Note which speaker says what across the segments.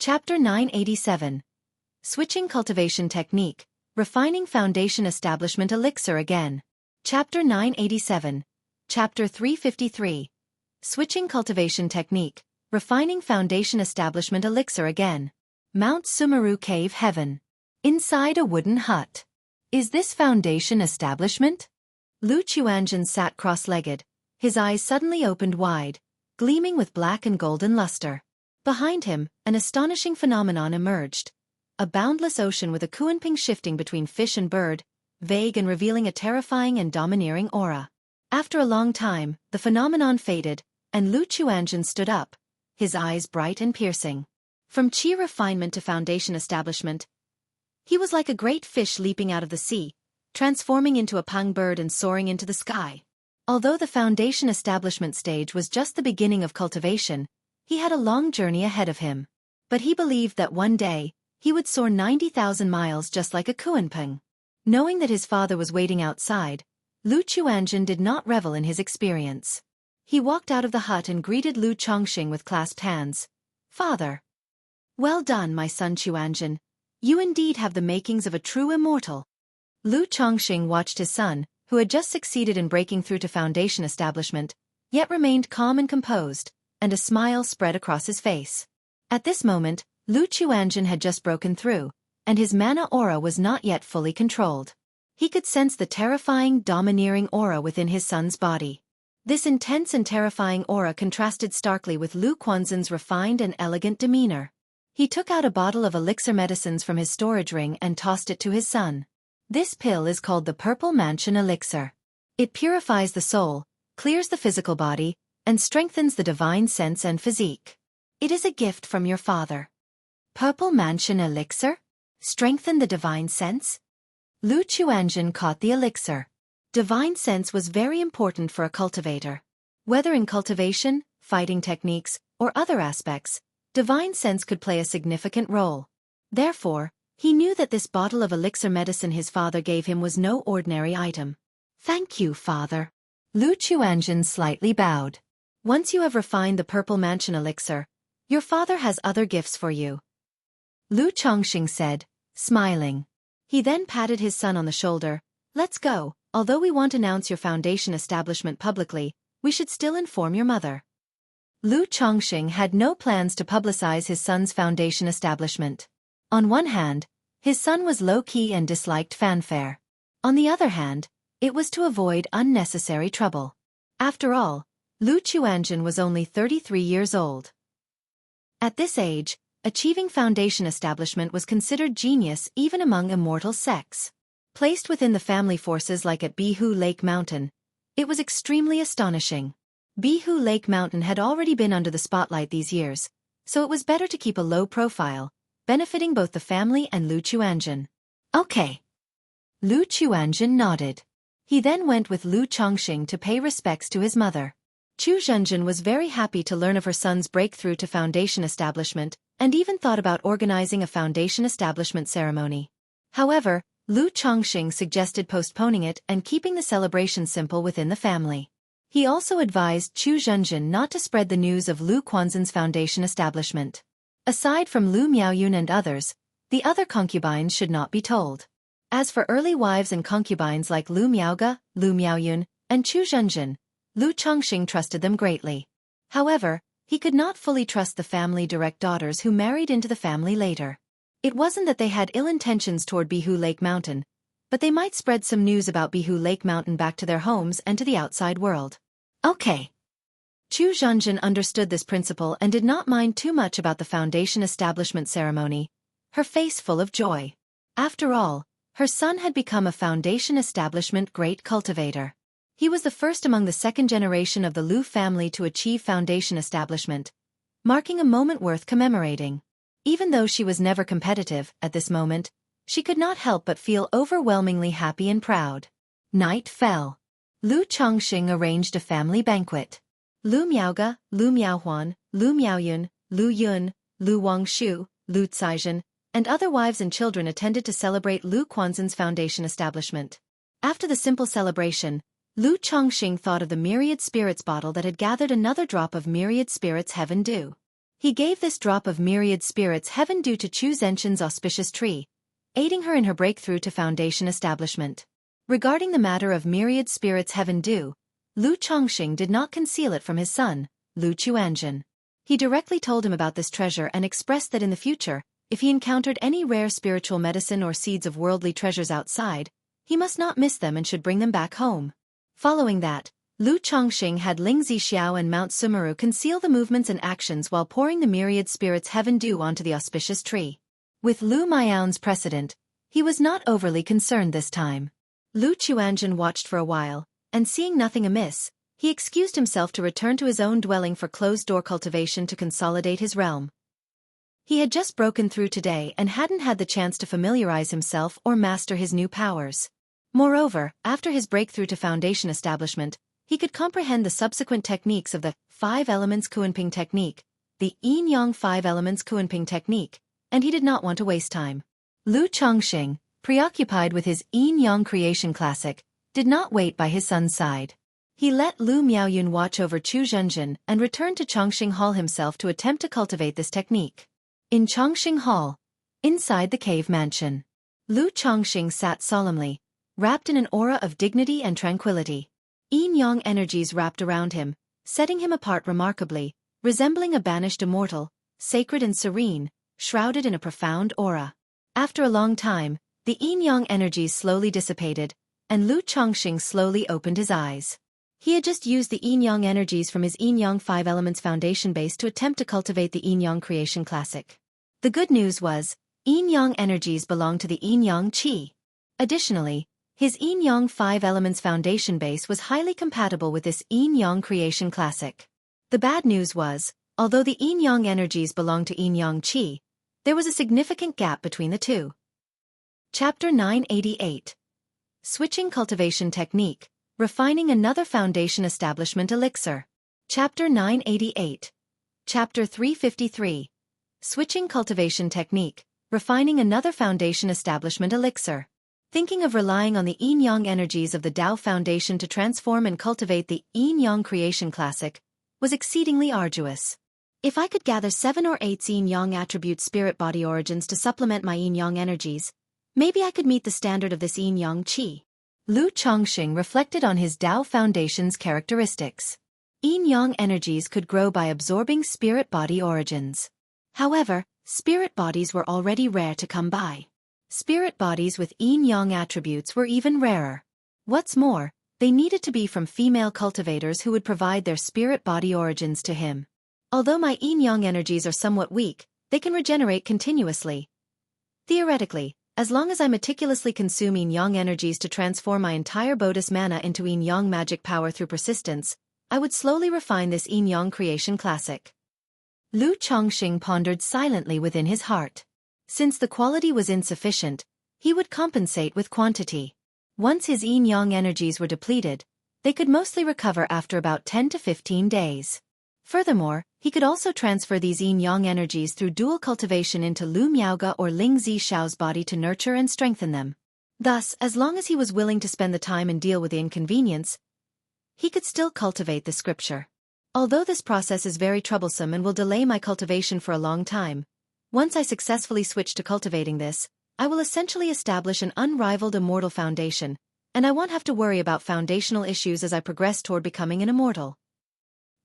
Speaker 1: Chapter 987. Switching Cultivation Technique, Refining Foundation Establishment Elixir Again. Chapter 987. Chapter 353. Switching Cultivation Technique, Refining Foundation Establishment Elixir Again. Mount Sumeru Cave Heaven. Inside a wooden hut. Is this foundation establishment? Lu Chuanjun sat cross-legged, his eyes suddenly opened wide, gleaming with black and golden luster. Behind him, an astonishing phenomenon emerged. A boundless ocean with a kuanping shifting between fish and bird, vague and revealing a terrifying and domineering aura. After a long time, the phenomenon faded, and Lu Chuanjun stood up, his eyes bright and piercing. From chi refinement to foundation establishment, he was like a great fish leaping out of the sea, transforming into a pang bird and soaring into the sky. Although the foundation establishment stage was just the beginning of cultivation, he had a long journey ahead of him. But he believed that one day, he would soar 90,000 miles just like a kuanping. Knowing that his father was waiting outside, Lu Chuanjun did not revel in his experience. He walked out of the hut and greeted Lu Chongxing with clasped hands. "Father." "Well done, my son Chuanjun. You indeed have the makings of a true immortal." Lu Chongxing watched his son, who had just succeeded in breaking through to foundation establishment, yet remained calm and composed, and a smile spread across his face. At this moment, Lu Chuanjun had just broken through, and his mana aura was not yet fully controlled. He could sense the terrifying, domineering aura within his son's body. This intense and terrifying aura contrasted starkly with Lu Quanzhen's refined and elegant demeanor. He took out a bottle of elixir medicines from his storage ring and tossed it to his son. This pill is called the Purple Mansion Elixir. It purifies the soul, clears the physical body, and strengthens the divine sense and physique. It is a gift from your father. Purple Mansion Elixir? Strengthen the divine sense? Lu Chuanjun caught the elixir. Divine sense was very important for a cultivator. Whether in cultivation, fighting techniques, or other aspects, divine sense could play a significant role. Therefore, he knew that this bottle of elixir medicine his father gave him was no ordinary item. "Thank you, father." Lu Chuanjun slightly bowed. "Once you have refined the Purple Mansion Elixir, your father has other gifts for you," Lu Chongxing said, smiling. He then patted his son on the shoulder. "Let's go. Although we won't announce your foundation establishment publicly, we should still inform your mother." Lu Chongxing had no plans to publicize his son's foundation establishment. On one hand, his son was low-key and disliked fanfare. On the other hand, it was to avoid unnecessary trouble. After all, Lu Chuanjun was only 33 years old. At this age, achieving foundation establishment was considered genius even among immortal sects. Placed within the family forces like at Bihu Lake Mountain, it was extremely astonishing. Bihu Lake Mountain had already been under the spotlight these years, so it was better to keep a low profile, benefiting both the family and Lu Chuanjun. "Okay." Lu Chuanjun nodded. He then went with Lu Chongxing to pay respects to his mother. Chu Zhenjun was very happy to learn of her son's breakthrough to foundation establishment, and even thought about organizing a foundation establishment ceremony. However, Lu Chongxing suggested postponing it and keeping the celebration simple within the family. He also advised Chu Zhenjun not to spread the news of Lu Quanzhen's foundation establishment. Aside from Lu Miaoyun and others, the other concubines should not be told. As for early wives and concubines like Lu Miaoge, Lu Miaoyun, and Chu Zhenjun, Lu Chongxing trusted them greatly. However, he could not fully trust the family direct daughters who married into the family later. It wasn't that they had ill intentions toward Bihu Lake Mountain, but they might spread some news about Bihu Lake Mountain back to their homes and to the outside world. "Okay." Chu Zhenjun understood this principle and did not mind too much about the foundation establishment ceremony, her face full of joy. After all, her son had become a foundation establishment great cultivator. He was the first among the second generation of the Lu family to achieve foundation establishment, marking a moment worth commemorating. Even though she was never competitive, at this moment, she could not help but feel overwhelmingly happy and proud. Night fell. Lu Chongxing arranged a family banquet. Lu Miaoge, Lu Miaohuan, Lu Miaoyun, Lu Yun, Lu Wangshu, Lu Caizhen, and other wives and children attended to celebrate Lu Quanzhen's foundation establishment. After the simple celebration, Lu Chongxing thought of the myriad spirits bottle that had gathered another drop of myriad spirits heaven dew. He gave this drop of myriad spirits heaven due to Chu Zenshin's auspicious tree, aiding her in her breakthrough to foundation establishment. Regarding the matter of myriad spirits heaven due, Lu Chongxing did not conceal it from his son, Lu Chuanzhen. He directly told him about this treasure and expressed that in the future, if he encountered any rare spiritual medicine or seeds of worldly treasures outside, he must not miss them and should bring them back home. Following that, Lu Chongxing had Ling Zixiao and Mount Sumeru conceal the movements and actions while pouring the myriad spirits heaven dew onto the auspicious tree. With Lu Miao's precedent, he was not overly concerned this time. Lu Chuanzhen watched for a while, and seeing nothing amiss, he excused himself to return to his own dwelling for closed-door cultivation to consolidate his realm. He had just broken through today and hadn't had the chance to familiarize himself or master his new powers. Moreover, after his breakthrough to foundation establishment, he could comprehend the subsequent techniques of the 5 elements Kuanping technique, the Yin-Yang 5 elements Kuanping technique, and he did not want to waste time. Lu Chongxing, preoccupied with his Yin-Yang creation classic, did not wait by his son's side. He let Lu Miaoyun watch over Chu Zhenjin and returned to Chongxing Hall himself to attempt to cultivate this technique. In Chongxing Hall, inside the cave mansion, Lu Chongxing sat solemnly, wrapped in an aura of dignity and tranquility. Yin-Yang energies wrapped around him, setting him apart remarkably, resembling a banished immortal, sacred and serene, shrouded in a profound aura. After a long time, the Yin-Yang energies slowly dissipated, and Lu Chongxing slowly opened his eyes. He had just used the Yin-Yang energies from his Yin-Yang 5 elements foundation base to attempt to cultivate the Yin-Yang creation classic. The good news was, Yin-Yang energies belong to the Yin-Yang Qi. Additionally, his Yin-Yang 5 elements foundation base was highly compatible with this Yin-Yang creation classic. The bad news was, although the Yin-Yang energies belonged to Yin-Yang Qi, there was a significant gap between the two. Chapter 988. Switching Cultivation Technique, Refining Another Foundation Establishment Elixir. Chapter 988. Chapter 353. Switching Cultivation Technique, Refining Another Foundation Establishment Elixir. Thinking of relying on the Yin-Yang energies of the Tao Foundation to transform and cultivate the Yin-Yang Creation Classic was exceedingly arduous. If I could gather 7 or 8 Yin-Yang attribute spirit body origins to supplement my Yin-Yang energies, maybe I could meet the standard of this Yin-Yang Qi. Lu Chongxing reflected on his Tao Foundation's characteristics. Yin-Yang energies could grow by absorbing spirit body origins. However, spirit bodies were already rare to come by. Spirit bodies with Yin-Yang attributes were even rarer. What's more, they needed to be from female cultivators who would provide their spirit body origins to him. Although my Yin-Yang energies are somewhat weak, they can regenerate continuously. Theoretically, as long as I meticulously consume Yin-Yang energies to transform my entire Bodhis mana into Yin-Yang magic power through persistence, I would slowly refine this Yin-Yang creation classic. Lu Chongxing pondered silently within his heart. Since the quality was insufficient, he would compensate with quantity. Once his Yin-Yang energies were depleted, they could mostly recover after about 10 to 15 days. Furthermore, he could also transfer these Yin-Yang energies through dual cultivation into Lu Miaoge or Ling Zixiao's body to nurture and strengthen them. Thus, as long as he was willing to spend the time and deal with the inconvenience, he could still cultivate the scripture. Although this process is very troublesome and will delay my cultivation for a long time, once I successfully switch to cultivating this, I will essentially establish an unrivaled immortal foundation, and I won't have to worry about foundational issues as I progress toward becoming an immortal.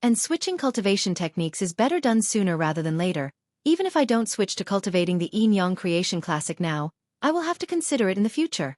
Speaker 1: And switching cultivation techniques is better done sooner rather than later. Even if I don't switch to cultivating the Yin-Yang creation classic now, I will have to consider it in the future.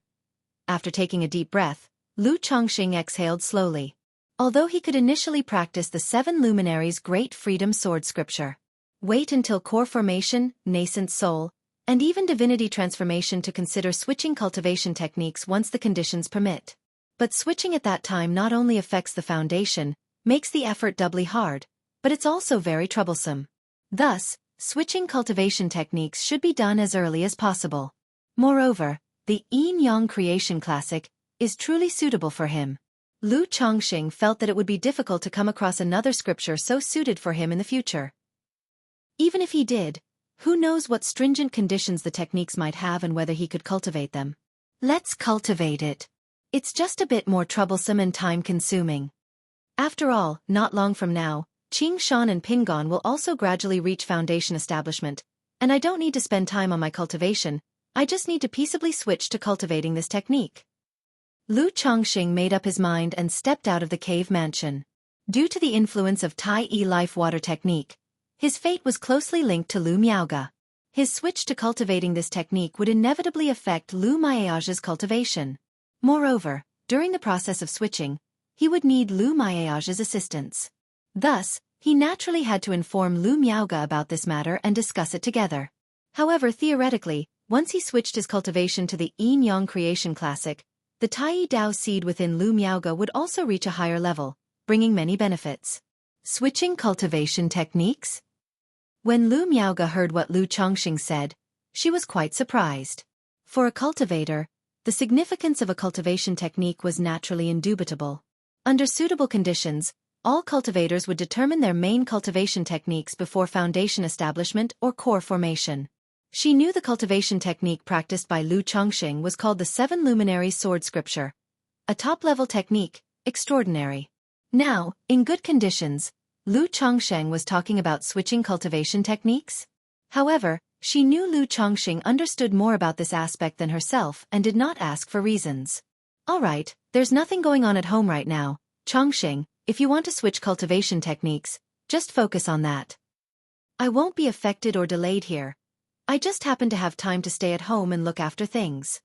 Speaker 1: After taking a deep breath, Lu Chongxing exhaled slowly. Although he could initially practice the 7 luminaries' Great Freedom Sword scripture, wait until core formation, nascent soul, and even divinity transformation to consider switching cultivation techniques once the conditions permit. But switching at that time not only affects the foundation, makes the effort doubly hard, but it's also very troublesome. Thus, switching cultivation techniques should be done as early as possible. Moreover, the Yin-Yang creation classic is truly suitable for him. Lu Chongxing felt that it would be difficult to come across another scripture so suited for him in the future. Even if he did, who knows what stringent conditions the techniques might have and whether he could cultivate them. Let's cultivate it. It's just a bit more troublesome and time-consuming. After all, not long from now, Qing Shan and Pingon will also gradually reach foundation establishment, and I don't need to spend time on my cultivation, I just need to peaceably switch to cultivating this technique. Lu Chongqing made up his mind and stepped out of the cave mansion. Due to the influence of Tai Yi Life Water technique, his fate was closely linked to Lu Miaoge. His switch to cultivating this technique would inevitably affect Lu Miaoge's cultivation. Moreover, during the process of switching, he would need Lu Miaoge's assistance. Thus, he naturally had to inform Lu Miaoge about this matter and discuss it together. However, theoretically, once he switched his cultivation to the Yin Yang Creation Classic, the Tai Dao seed within Lu Miaoge would also reach a higher level, bringing many benefits. Switching cultivation techniques? When Lu Miaoge heard what Lu Chongqing said, she was quite surprised. For a cultivator, the significance of a cultivation technique was naturally indubitable. Under suitable conditions, all cultivators would determine their main cultivation techniques before foundation establishment or core formation. She knew the cultivation technique practiced by Lu Chongqing was called the Seven Luminary Sword Scripture. A top-level technique, extraordinary. Now, in good conditions, Lu Chongqing was talking about switching cultivation techniques. However, she knew Lu Chongqing understood more about this aspect than herself and did not ask for reasons. Alright, there's nothing going on at home right now, Chongqing, if you want to switch cultivation techniques, just focus on that. I won't be affected or delayed here. I just happen to have time to stay at home and look after things.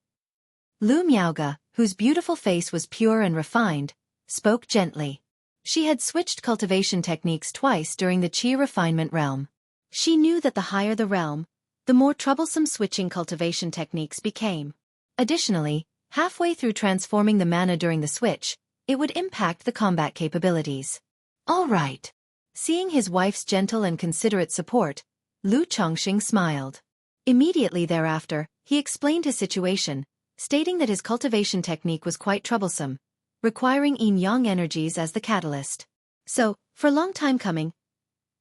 Speaker 1: Lu Miaoge, whose beautiful face was pure and refined, spoke gently. She had switched cultivation techniques twice during the Qi refinement realm. She knew that the higher the realm, the more troublesome switching cultivation techniques became. Additionally, halfway through transforming the mana during the switch, it would impact the combat capabilities. All right. Seeing his wife's gentle and considerate support, Lu Chongqing smiled. Immediately thereafter, he explained his situation, stating that his cultivation technique was quite troublesome, requiring yin-yang energies as the catalyst. So, for a long time coming,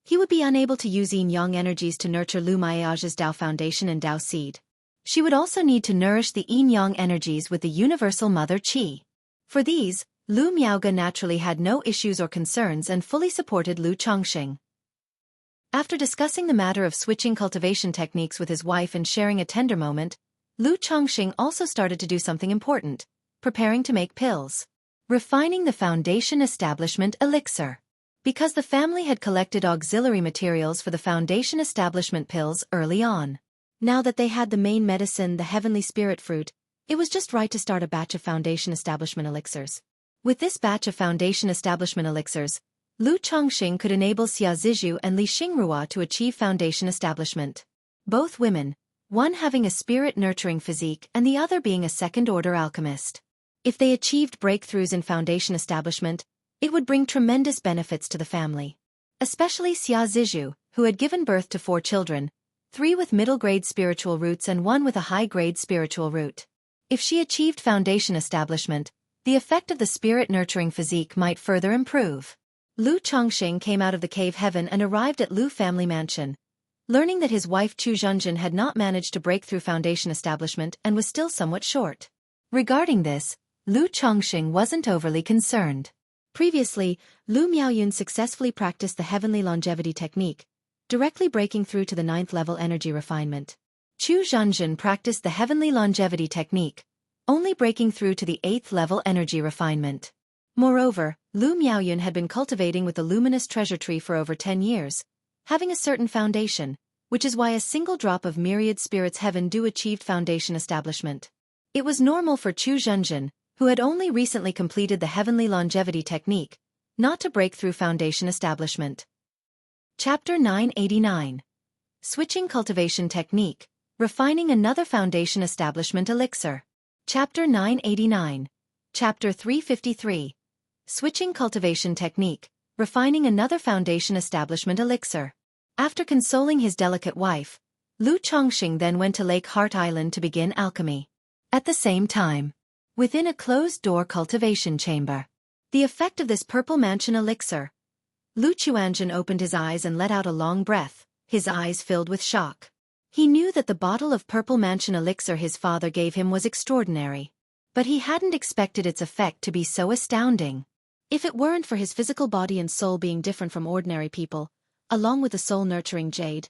Speaker 1: he would be unable to use yin-yang energies to nurture Lu Miaoge's Dao Foundation and Dao Seed. She would also need to nourish the yin-yang energies with the Universal Mother Qi. For these, Lu Miaoge naturally had no issues or concerns and fully supported Lu Chongqing. After discussing the matter of switching cultivation techniques with his wife and sharing a tender moment, Lu Chongqing also started to do something important, preparing to make pills. Refining the foundation establishment elixir. Because the family had collected auxiliary materials for the foundation establishment pills early on. Now that they had the main medicine, the heavenly spirit fruit, it was just right to start a batch of foundation establishment elixirs. With this batch of foundation establishment elixirs, Lu Chongqing could enable Xia Zizhu and Li Xingrua to achieve foundation establishment. Both women, one having a spirit-nurturing physique and the other being a second-order alchemist. If they achieved breakthroughs in foundation establishment, it would bring tremendous benefits to the family. Especially Xia Zizhu, who had given birth to 4 children, 3 with middle-grade spiritual roots and 1 with a high-grade spiritual root. If she achieved foundation establishment, the effect of the spirit-nurturing physique might further improve. Lu Chongqing came out of the cave heaven and arrived at Lu family mansion, learning that his wife Chu Zhenjin had not managed to break through foundation establishment and was still somewhat short. Regarding this, Lu Chongqing wasn't overly concerned. Previously, Lu Miaoyun successfully practiced the heavenly longevity technique, directly breaking through to the 9th level energy refinement. Chu Zhenjin practiced the heavenly longevity technique, only breaking through to the 8th level energy refinement. Moreover, Lu Miaoyun had been cultivating with the luminous treasure tree for over 10 years, having a certain foundation, which is why a single drop of myriad spirits heaven do achieved foundation establishment. It was normal for Chu Zhenjin, who had only recently completed the heavenly longevity technique, not to break through foundation establishment. Chapter 989. Switching cultivation technique, refining another foundation establishment elixir. Chapter 989. Chapter 353. Switching cultivation technique, refining another foundation establishment elixir. After consoling his delicate wife, Lu Chongqing then went to Lake Heart Island to begin alchemy. At the same time, within a closed-door cultivation chamber, the effect of this purple mansion elixir. Lu Chuanjin opened his eyes and let out a long breath, his eyes filled with shock. He knew that the bottle of purple mansion elixir his father gave him was extraordinary, but he hadn't expected its effect to be so astounding. If it weren't for his physical body and soul being different from ordinary people, along with the soul-nurturing jade,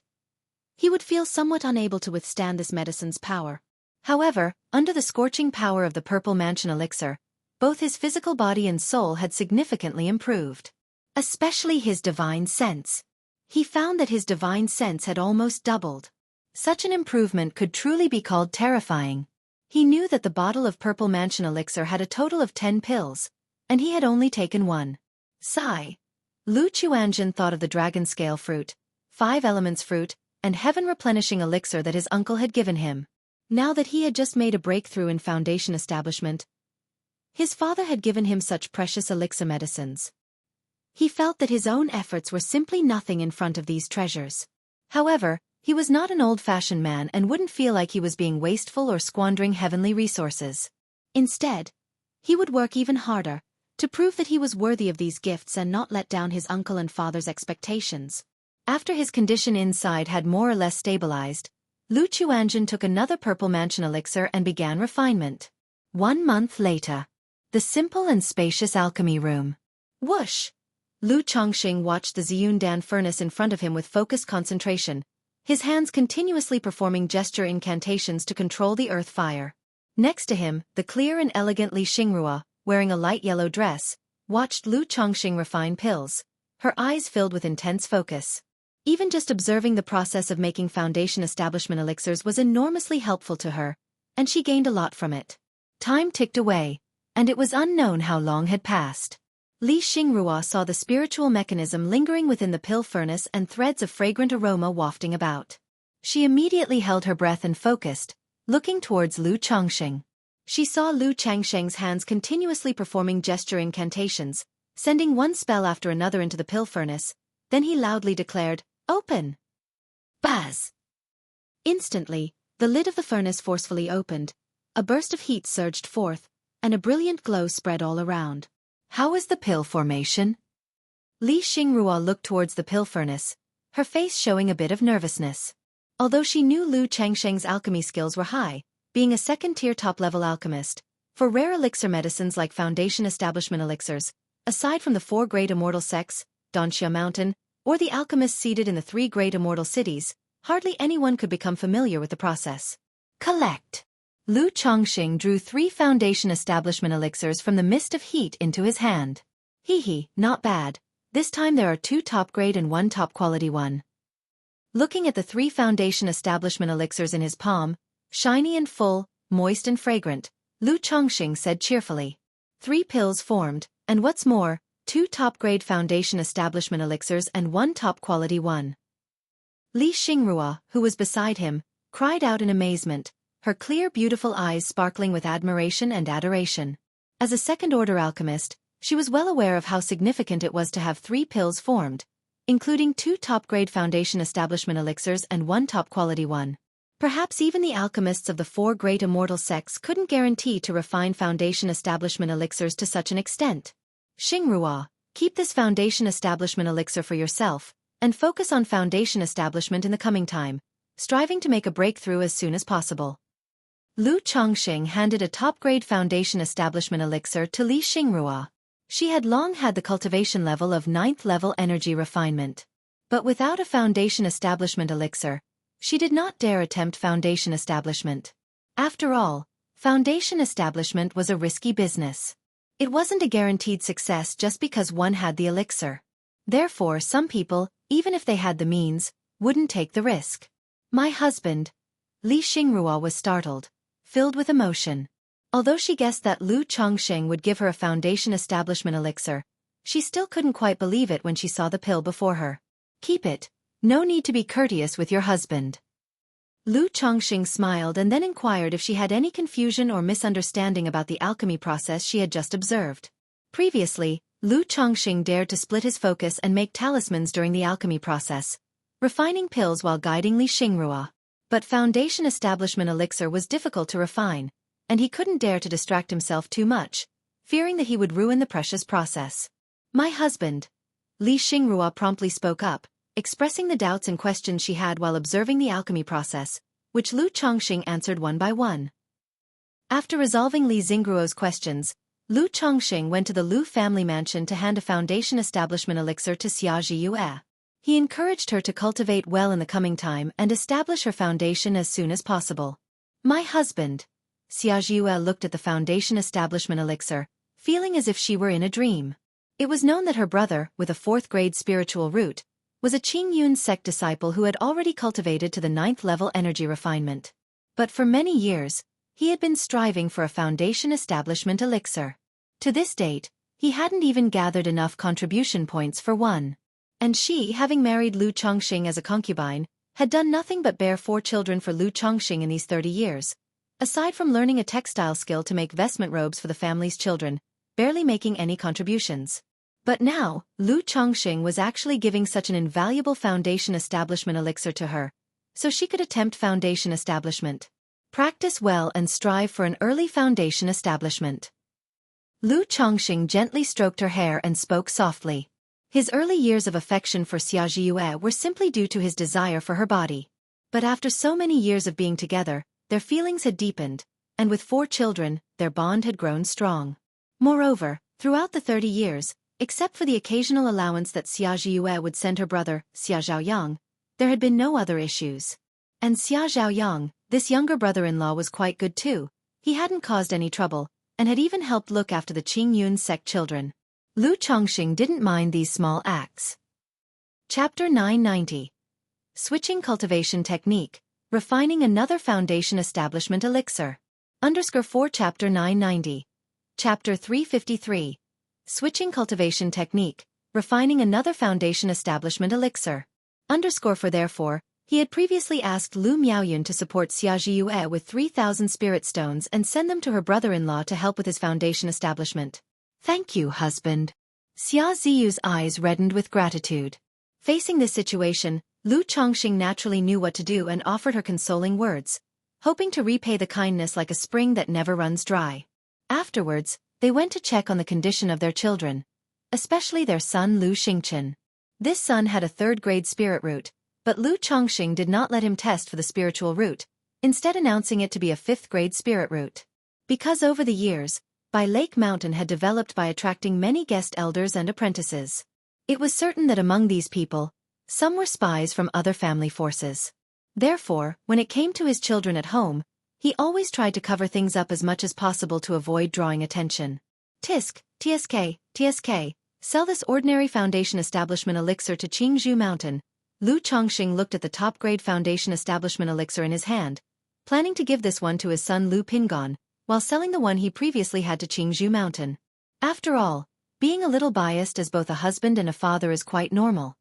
Speaker 1: he would feel somewhat unable to withstand this medicine's power. However, under the scorching power of the Purple Mansion elixir, both his physical body and soul had significantly improved. Especially his divine sense. He found that his divine sense had almost doubled. Such an improvement could truly be called terrifying. He knew that the bottle of Purple Mansion elixir had a total of 10 pills, and he had only taken one. Sigh. Lu Chuanjin thought of the dragon scale fruit, 5 elements fruit, and heaven-replenishing elixir that his uncle had given him. Now that he had just made a breakthrough in foundation establishment, his father had given him such precious elixir medicines. He felt that his own efforts were simply nothing in front of these treasures. However, he was not an old-fashioned man and wouldn't feel like he was being wasteful or squandering heavenly resources. Instead, he would work even harder, to prove that he was worthy of these gifts and not let down his uncle and father's expectations. After his condition inside had more or less stabilized, Lu Chuanjin took another Purple Mansion elixir and began refinement. 1 month later. The simple and spacious alchemy room. Whoosh! Lu Chongqing watched the Ziyundan furnace in front of him with focused concentration, his hands continuously performing gesture incantations to control the earth fire. Next to him, the clear and elegant Li Xingrua, wearing a light yellow dress, watched Lu Chongqing refine pills, her eyes filled with intense focus. Even just observing the process of making foundation establishment elixirs was enormously helpful to her, and she gained a lot from it. Time ticked away, and it was unknown how long had passed. Li Xingrua saw the spiritual mechanism lingering within the pill furnace and threads of fragrant aroma wafting about. She immediately held her breath and focused, looking towards Lu Chongqing. She saw Lu Changsheng's hands continuously performing gesture incantations, sending one spell after another into the pill furnace. Then he loudly declared, "Open!" Buzz! Instantly, the lid of the furnace forcefully opened, a burst of heat surged forth, and a brilliant glow spread all around. How is the pill formation? Li Xingrua looked towards the pill furnace, her face showing a bit of nervousness. Although she knew Lu Changsheng's alchemy skills were high, being a second-tier top-level alchemist, for rare elixir medicines like foundation establishment elixirs, aside from the 4 great immortal sects, Danxia Mountain, or the alchemists seated in the 3 great immortal cities, hardly anyone could become familiar with the process. Collect. Lu Chongqing drew 3 foundation establishment elixirs from the mist of heat into his hand. Not bad. This time there are 2 top-grade and 1 top-quality one. Looking at the 3 foundation establishment elixirs in his palm, shiny and full, moist and fragrant, Lu Chongqing said cheerfully. 3 pills formed, and what's more, 2 top-grade foundation establishment elixirs and 1 top-quality one. Li Xingrua, who was beside him, cried out in amazement, her clear beautiful eyes sparkling with admiration and adoration. As a second-order alchemist, she was well aware of how significant it was to have 3 pills formed, including 2 top-grade foundation establishment elixirs and 1 top-quality one. Perhaps even the alchemists of the 4 great immortal sects couldn't guarantee to refine foundation establishment elixirs to such an extent. Xingrua, keep this foundation establishment elixir for yourself, and focus on foundation establishment in the coming time, striving to make a breakthrough as soon as possible. Lu Chongqing handed a top-grade foundation establishment elixir to Li Xingrua. She had long had the cultivation level of 9th level energy refinement. But without a foundation establishment elixir, she did not dare attempt foundation establishment. After all, foundation establishment was a risky business. It wasn't a guaranteed success just because one had the elixir. Therefore, some people, even if they had the means, wouldn't take the risk. My husband. Li Xingrua was startled, filled with emotion. Although she guessed that Lu Chongqing would give her a foundation establishment elixir, she still couldn't quite believe it when she saw the pill before her. Keep it. No need to be courteous with your husband. Lu Chongqing smiled and then inquired if she had any confusion or misunderstanding about the alchemy process she had just observed. Previously, Lu Chongqing dared to split his focus and make talismans during the alchemy process, refining pills while guiding Li Xingrua. But foundation establishment elixir was difficult to refine, and he couldn't dare to distract himself too much, fearing that he would ruin the precious process. My husband. Li Xingrua promptly spoke up, expressing the doubts and questions she had while observing the alchemy process, which Lu Chongqing answered one by one. After resolving Li Xingruo's questions, Lu Chongqing went to the Lu family mansion to hand a foundation establishment elixir to Xia Zhiyue. He encouraged her to cultivate well in the coming time and establish her foundation as soon as possible. My husband. Xia Zhiyue looked at the foundation establishment elixir, feeling as if she were in a dream. It was known that her brother, with a 4th-grade spiritual root, was a Qingyun sect disciple who had already cultivated to the 9th-level energy refinement. But for many years, he had been striving for a foundation establishment elixir. To this date, he hadn't even gathered enough contribution points for one. And she, having married Lu Chongqing as a concubine, had done nothing but bear 4 children for Lu Chongqing in these 30 years. Aside from learning a textile skill to make vestment robes for the family's children, barely making any contributions. But now, Lu Chongqing was actually giving such an invaluable foundation establishment elixir to her, so she could attempt foundation establishment. Practice well and strive for an early foundation establishment. Lu Chongqing gently stroked her hair and spoke softly. His early years of affection for Xia Zhiyue were simply due to his desire for her body. But after so many years of being together, their feelings had deepened, and with 4 children, their bond had grown strong. Moreover, throughout the 30 years, except for the occasional allowance that Xia Zhiyue would send her brother, Xia Zhaoyang, there had been no other issues. And Xia Zhaoyang, this younger brother-in-law, was quite good too. He hadn't caused any trouble, and had even helped look after the Qingyun sect children. Lu Chongqing didn't mind these small acts. Chapter 990. Switching cultivation technique, refining another foundation establishment elixir. _4 Chapter 990. Chapter 353. Switching cultivation technique, refining another foundation establishment elixir. _4 Therefore, he had previously asked Lu Miaoyun to support Xia Zhiyue with 3,000 spirit stones and send them to her brother-in-law to help with his foundation establishment. Thank you, husband. Xia Zhiyue's eyes reddened with gratitude. Facing this situation, Lu Chongqing naturally knew what to do and offered her consoling words, hoping to repay the kindness like a spring that never runs dry. Afterwards, they went to check on the condition of their children, especially their son Lu Xingchen. This son had a 3rd-grade spirit root, but Lu Chongqing did not let him test for the spiritual root, instead announcing it to be a 5th-grade spirit root. Because over the years, Bai Lake Mountain had developed by attracting many guest elders and apprentices. It was certain that among these people, some were spies from other family forces. Therefore, when it came to his children at home, he always tried to cover things up as much as possible to avoid drawing attention. Tisk, TSK, sell this ordinary foundation establishment elixir to Qingzhou Mountain. Lu Chongqing looked at the top-grade foundation establishment elixir in his hand, planning to give this one to his son Lu Pingon, while selling the one he previously had to Qingzhou Mountain. After all, being a little biased as both a husband and a father is quite normal,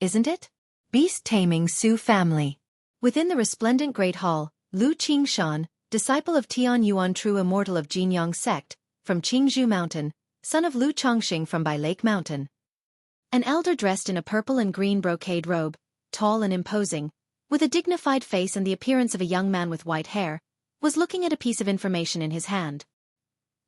Speaker 1: isn't it? Beast-taming Su family. Within the resplendent Great Hall, Lu Qingshan, disciple of Tian Yuan, true immortal of Jinyang sect, from Qingzhou Mountain, son of Lu Chongqing from Bai Lake Mountain. An elder dressed in a purple and green brocade robe, tall and imposing, with a dignified face and the appearance of a young man with white hair, was looking at a piece of information in his hand.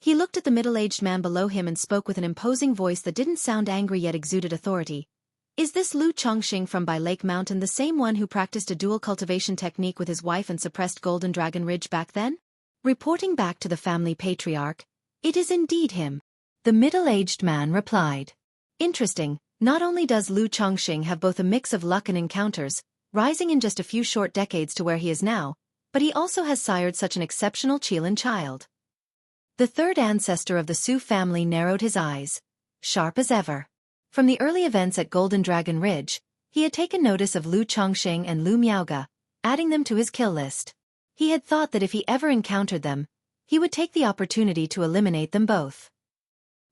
Speaker 1: He looked at the middle-aged man below him and spoke with an imposing voice that didn't sound angry yet exuded authority. Is this Lu Chongqing from Bai Lake Mountain the same one who practiced a dual cultivation technique with his wife and suppressed Golden Dragon Ridge back then? Reporting back to the family patriarch, it is indeed him. The middle-aged man replied. Interesting, not only does Lu Chongqing have both a mix of luck and encounters, rising in just a few short decades to where he is now, but he also has sired such an exceptional Qilin child. The 3rd ancestor of the Su family narrowed his eyes, sharp as ever. From the early events at Golden Dragon Ridge, he had taken notice of Lu Chongqing and Lu Miaoga, adding them to his kill list. He had thought that if he ever encountered them, he would take the opportunity to eliminate them both.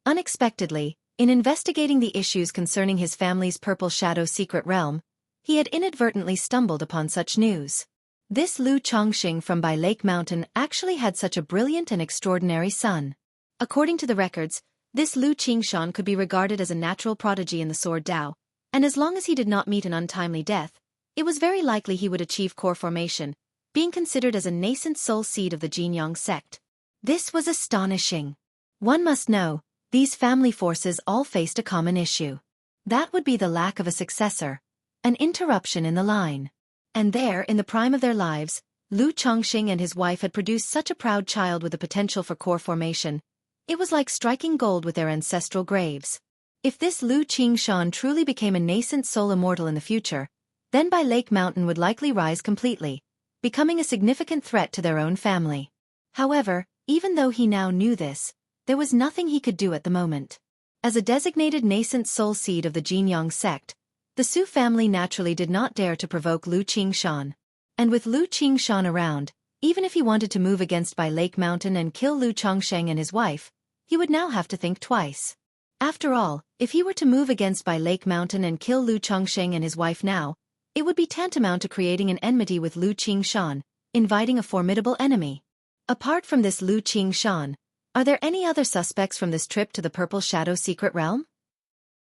Speaker 1: Unexpectedly, in investigating the issues concerning his family's Purple Shadow secret realm, he had inadvertently stumbled upon such news. This Lu Chongqing from Bai Lake Mountain actually had such a brilliant and extraordinary son. According to the records, this Lu Qingshan could be regarded as a natural prodigy in the Sword Dao, and as long as he did not meet an untimely death, it was very likely he would achieve core formation, being considered as a nascent soul seed of the Jinyang sect. This was astonishing. One must know, these family forces all faced a common issue. That would be the lack of a successor, an interruption in the line. And there, in the prime of their lives, Lu Chongqing and his wife had produced such a proud child with the potential for core formation. It was like striking gold with their ancestral graves. If this Lu Qingshan truly became a nascent soul immortal in the future, then Bai Lake Mountain would likely rise completely, becoming a significant threat to their own family. However, even though he now knew this, there was nothing he could do at the moment. As a designated nascent soul seed of the Jinyang sect, the Su family naturally did not dare to provoke Lu Qingshan. And with Lu Qingshan around, even if he wanted to move against Bai Lake Mountain and kill Lu Chongsheng and his wife, he would now have to think twice. After all, if he were to move against Bai Lake Mountain and kill Lu Chongsheng and his wife now, it would be tantamount to creating an enmity with Lu Qingshan, inviting a formidable enemy. Apart from this Lu Qingshan, are there any other suspects from this trip to the Purple Shadow Secret Realm?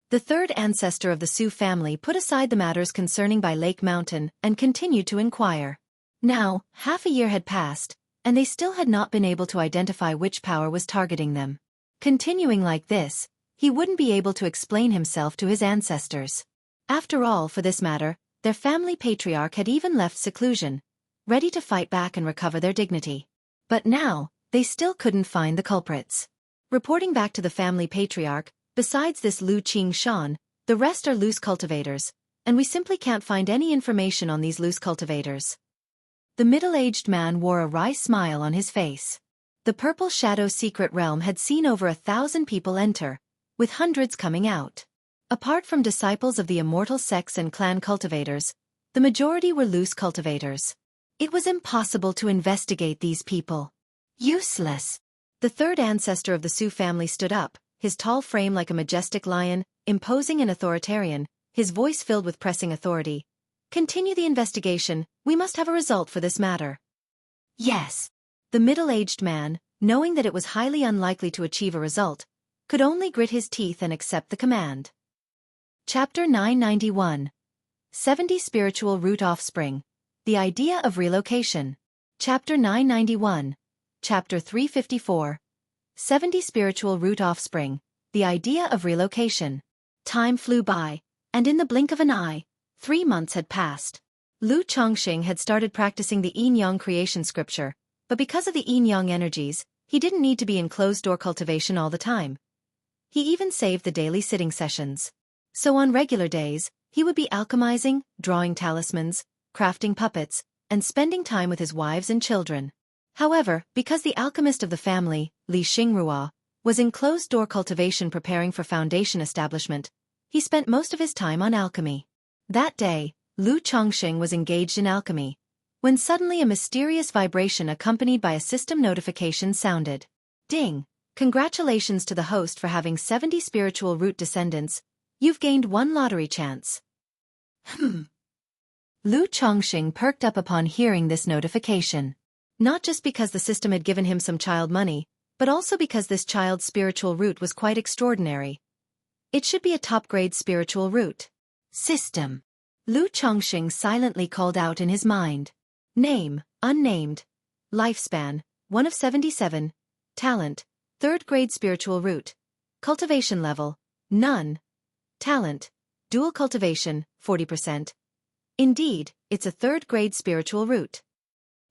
Speaker 1: The third ancestor of the Su family put aside the matters concerning Bai Lake Mountain and continued to inquire. Now, half a year had passed, and they still had not been able to identify which power was targeting them. Continuing like this, he wouldn't be able to explain himself to his ancestors. After all, for this matter, their family patriarch had even left seclusion, ready to fight back and recover their dignity. But now, they still couldn't find the culprits. Reporting back to the family patriarch, besides this Lu Qingshan, the rest are loose cultivators, and we simply can't find any information on these loose cultivators. The middle-aged man wore a wry smile on his face. The Purple Shadow Secret Realm had seen over 1,000 people enter, with hundreds coming out. Apart from disciples of the immortal sects and clan cultivators, the majority were loose cultivators. It was impossible to investigate these people. Useless. The third ancestor of the Su family stood up, his tall frame like a majestic lion, imposing and authoritarian, his voice filled with pressing authority. Continue the investigation, we must have a result for this matter. Yes. The middle-aged man, knowing that it was highly unlikely to achieve a result, could only grit his teeth and accept the command. Chapter 991. 70 Spiritual Root Offspring. The Idea of Relocation. Chapter 991. Chapter 354. 70 Spiritual Root Offspring. The Idea of Relocation. Time flew by, and in the blink of an eye, 3 months had passed. Lu Chongqing had started practicing the yin-yang creation scripture, but because of the yin-yang energies, he didn't need to be in closed-door cultivation all the time. He even saved the daily sitting sessions. So on regular days, he would be alchemizing, drawing talismans, crafting puppets, and spending time with his wives and children. However, because the alchemist of the family, Li Xingrua, was in closed-door cultivation preparing for foundation establishment, he spent most of his time on alchemy. That day, Lu Chongqing was engaged in alchemy, when suddenly a mysterious vibration accompanied by a system notification sounded. Ding! Congratulations to the host for having 70 spiritual root descendants. You've gained 1 lottery chance. Lu Chongqing perked up upon hearing this notification. Not just because the system had given him some child money, but also because this child's spiritual root was quite extraordinary. It should be a top-grade spiritual root. System. Lu Chongqing silently called out in his mind. Name, unnamed. Lifespan, 1 of 77. Talent, 3rd grade spiritual root. Cultivation level, none. Talent, dual cultivation, 40%. Indeed, it's a 3rd grade spiritual root.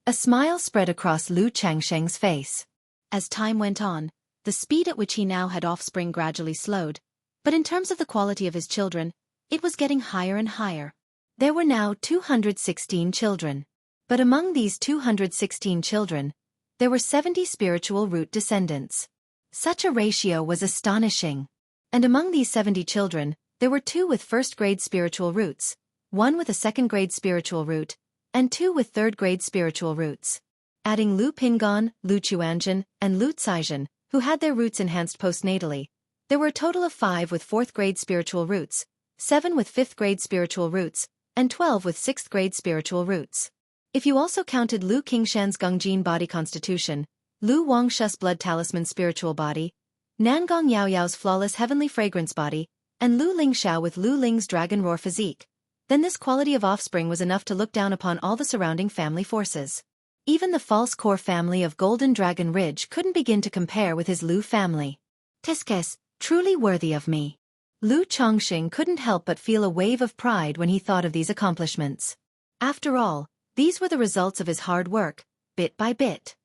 Speaker 1: A smile spread across Lu Chongqing's face. As time went on, the speed at which he now had offspring gradually slowed, but in terms of the quality of his children, it was getting higher and higher. There were now 216 children. But among these 216 children, there were 70 spiritual root descendants. Such a ratio was astonishing. And among these 70 children, there were 2 with 1st grade spiritual roots, 1 with a 2nd grade spiritual root, and 2 with 3rd grade spiritual roots. Adding Lu Pingan, Lu Chuanjin, and Lu Caizhen, who had their roots enhanced postnatally, there were a total of 5 with 4th grade spiritual roots, 7 with 5th grade spiritual roots, and 12 with 6th grade spiritual roots. If you also counted Lu Qingshan's Gongjin body constitution, Lu Wangshu's blood talisman spiritual body, Nangong Yaoyao's flawless heavenly fragrance body, and Lu Lingxiao with Lu Ling's dragon roar physique, then this quality of offspring was enough to look down upon all the surrounding family forces. Even the false core family of Golden Dragon Ridge couldn't begin to compare with his Lu family. Tiskes, truly worthy of me. Lu Chongqing couldn't help but feel a wave of pride when he thought of these accomplishments. After all, these were the results of his hard work, bit by bit.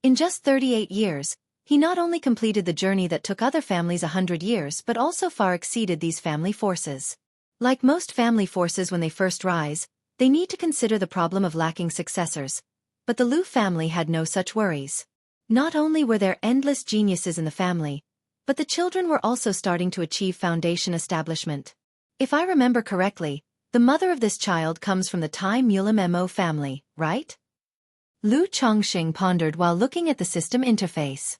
Speaker 1: In just 38 years, He not only completed the journey that took other families 100 years but also far exceeded these family forces. Like most family forces when they first rise, they need to consider the problem of lacking successors. But the Lu family had no such worries. Not only were there endless geniuses in the family, but the children were also starting to achieve foundation establishment. If I remember correctly, the mother of this child comes from the Tai Mulim family, right? Lu Chongqing pondered while looking at the system interface.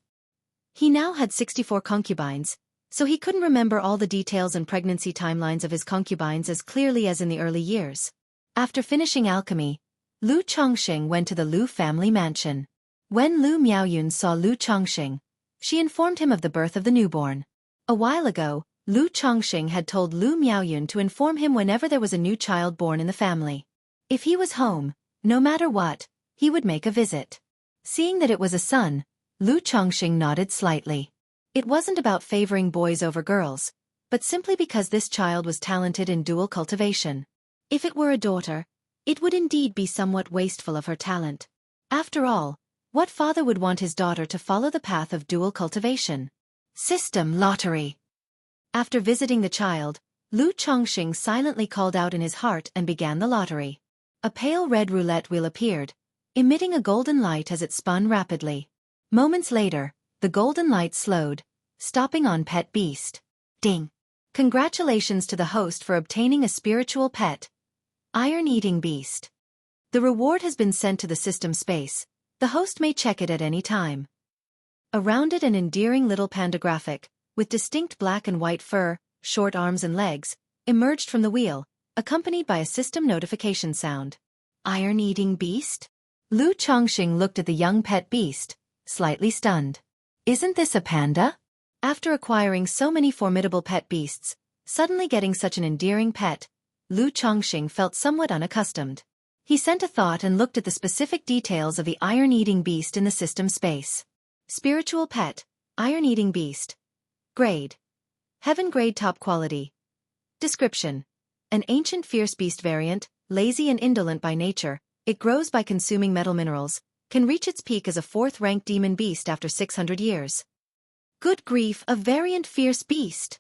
Speaker 1: He now had 64 concubines, so he couldn't remember all the details and pregnancy timelines of his concubines as clearly as in the early years. After finishing alchemy, Lu Chongqing went to the Lu family mansion. When Lu Miaoyun saw Lu Chongqing, she informed him of the birth of the newborn. A while ago, Lu Chongqing had told Lu Miaoyun to inform him whenever there was a new child born in the family. If he was home, no matter what, he would make a visit. Seeing that it was a son, Lu Chongqing nodded slightly. It wasn't about favoring boys over girls, but simply because this child was talented in dual cultivation. If it were a daughter, it would indeed be somewhat wasteful of her talent. After all, what father would want his daughter to follow the path of dual cultivation? System lottery. After visiting the child, Lu Chongqing silently called out in his heart and began the lottery. A pale red roulette wheel appeared, emitting a golden light as it spun rapidly. Moments later, the golden light slowed, stopping on pet beast. Ding! Congratulations to the host for obtaining a spiritual pet, iron-eating beast. The reward has been sent to the system space. The host may check it at any time. A rounded and endearing little panda graphic, with distinct black and white fur, short arms and legs, emerged from the wheel, accompanied by a system notification sound. Iron-eating beast? Lu Chongqing looked at the young pet beast, slightly stunned. Isn't this a panda? After acquiring so many formidable pet beasts, suddenly getting such an endearing pet, Lu Chongqing felt somewhat unaccustomed. He sent a thought and looked at the specific details of the iron-eating beast in the system space. Spiritual pet, iron-eating beast. Grade: Heaven grade top quality. Description: An ancient fierce beast variant, lazy and indolent by nature, it grows by consuming metal minerals, can reach its peak as a 4th-ranked demon beast after 600 years. Good grief, a variant fierce beast!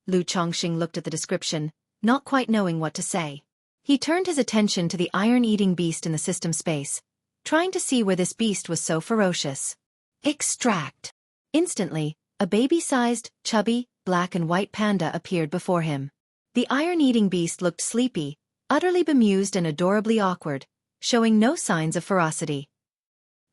Speaker 1: Lu Chongqing looked at the description, not quite knowing what to say. He turned his attention to the iron-eating beast in the system space, trying to see where this beast was so ferocious. Extract! Instantly, a baby-sized, chubby, black and white panda appeared before him. The iron-eating beast looked sleepy, utterly bemused and adorably awkward, showing no signs of ferocity.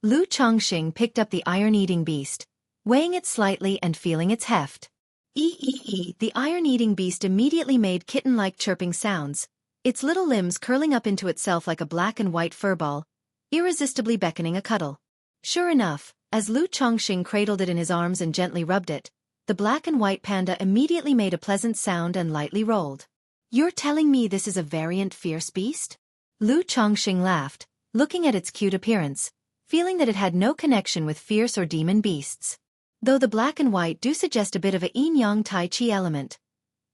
Speaker 1: Lu Chongqing picked up the iron-eating beast, weighing it slightly and feeling its heft. The iron-eating beast immediately made kitten-like chirping sounds, its little limbs curling up into itself like a black and white furball, irresistibly beckoning a cuddle. Sure enough, as Lu Chongqing cradled it in his arms and gently rubbed it, the black and white panda immediately made a pleasant sound and lightly rolled. You're telling me this is a variant fierce beast? Lu Chongqing laughed, looking at its cute appearance, feeling that it had no connection with fierce or demon beasts. Though the black and white do suggest a bit of a yin-yang tai chi element,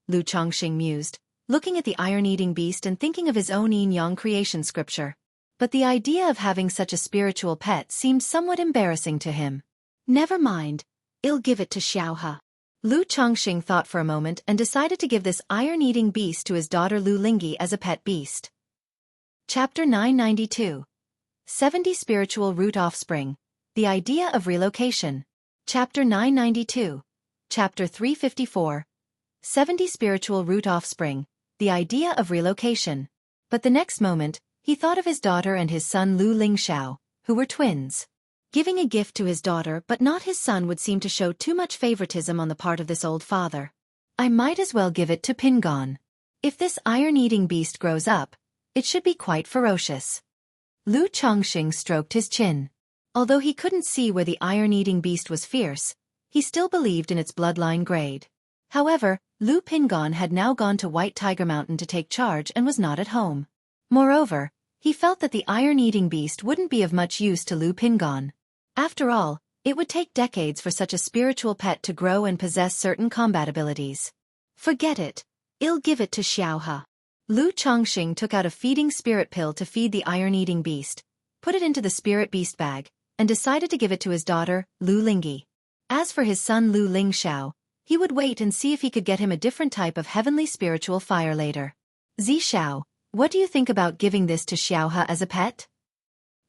Speaker 1: Lu Chongqing mused, looking at the iron-eating beast and thinking of his own yin-yang creation scripture. But the idea of having such a spiritual pet seemed somewhat embarrassing to him. Never mind, I'll give it to Xiaoha. Lu Chongqing thought for a moment and decided to give this iron-eating beast to his daughter Lu Lingyi as a pet beast. Chapter 992. 70 Spiritual Root Offspring. The Idea of Relocation. Chapter 992. Chapter 354. 70 Spiritual Root Offspring. The Idea of Relocation. But the next moment, he thought of his daughter and his son Lu Lingxiao, who were twins. Giving a gift to his daughter but not his son would seem to show too much favoritism on the part of this old father. I might as well give it to Pingon. If this iron-eating beast grows up, it should be quite ferocious. Lu Chongqing stroked his chin. Although he couldn't see where the iron-eating beast was fierce, he still believed in its bloodline grade. However, Lu Pingon had now gone to White Tiger Mountain to take charge and was not at home. Moreover, he felt that the iron-eating beast wouldn't be of much use to Lu Pingon. After all, it would take decades for such a spiritual pet to grow and possess certain combat abilities. Forget it. I'll give it to Xiaoha. Lu Chongqing took out a feeding spirit pill to feed the iron-eating beast, put it into the spirit beast bag, and decided to give it to his daughter, Lu Lingyi. As for his son Lu Lingxiao, he would wait and see if he could get him a different type of heavenly spiritual fire later. Zhixiao, what do you think about giving this to Xiaohe as a pet?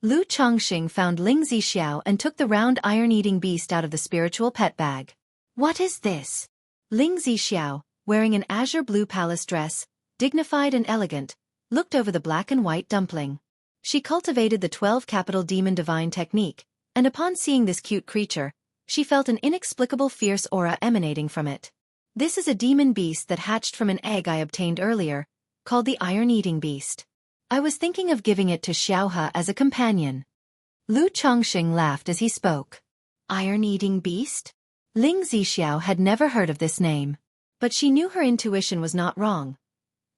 Speaker 1: Lu Chongqing found Ling Zhixiao and took the round iron-eating beast out of the spiritual pet bag. What is this? Ling Zhixiao, wearing an azure blue palace dress, dignified and elegant, looked over the black and white dumpling. She cultivated the 12 capital demon divine technique, and upon seeing this cute creature, she felt an inexplicable fierce aura emanating from it. This is a demon beast that hatched from an egg I obtained earlier, called the iron-eating beast. I was thinking of giving it to Xiaohe as a companion. Lu Chongqing laughed as he spoke. Iron-eating beast? Ling Zhixiao had never heard of this name. But she knew her intuition was not wrong.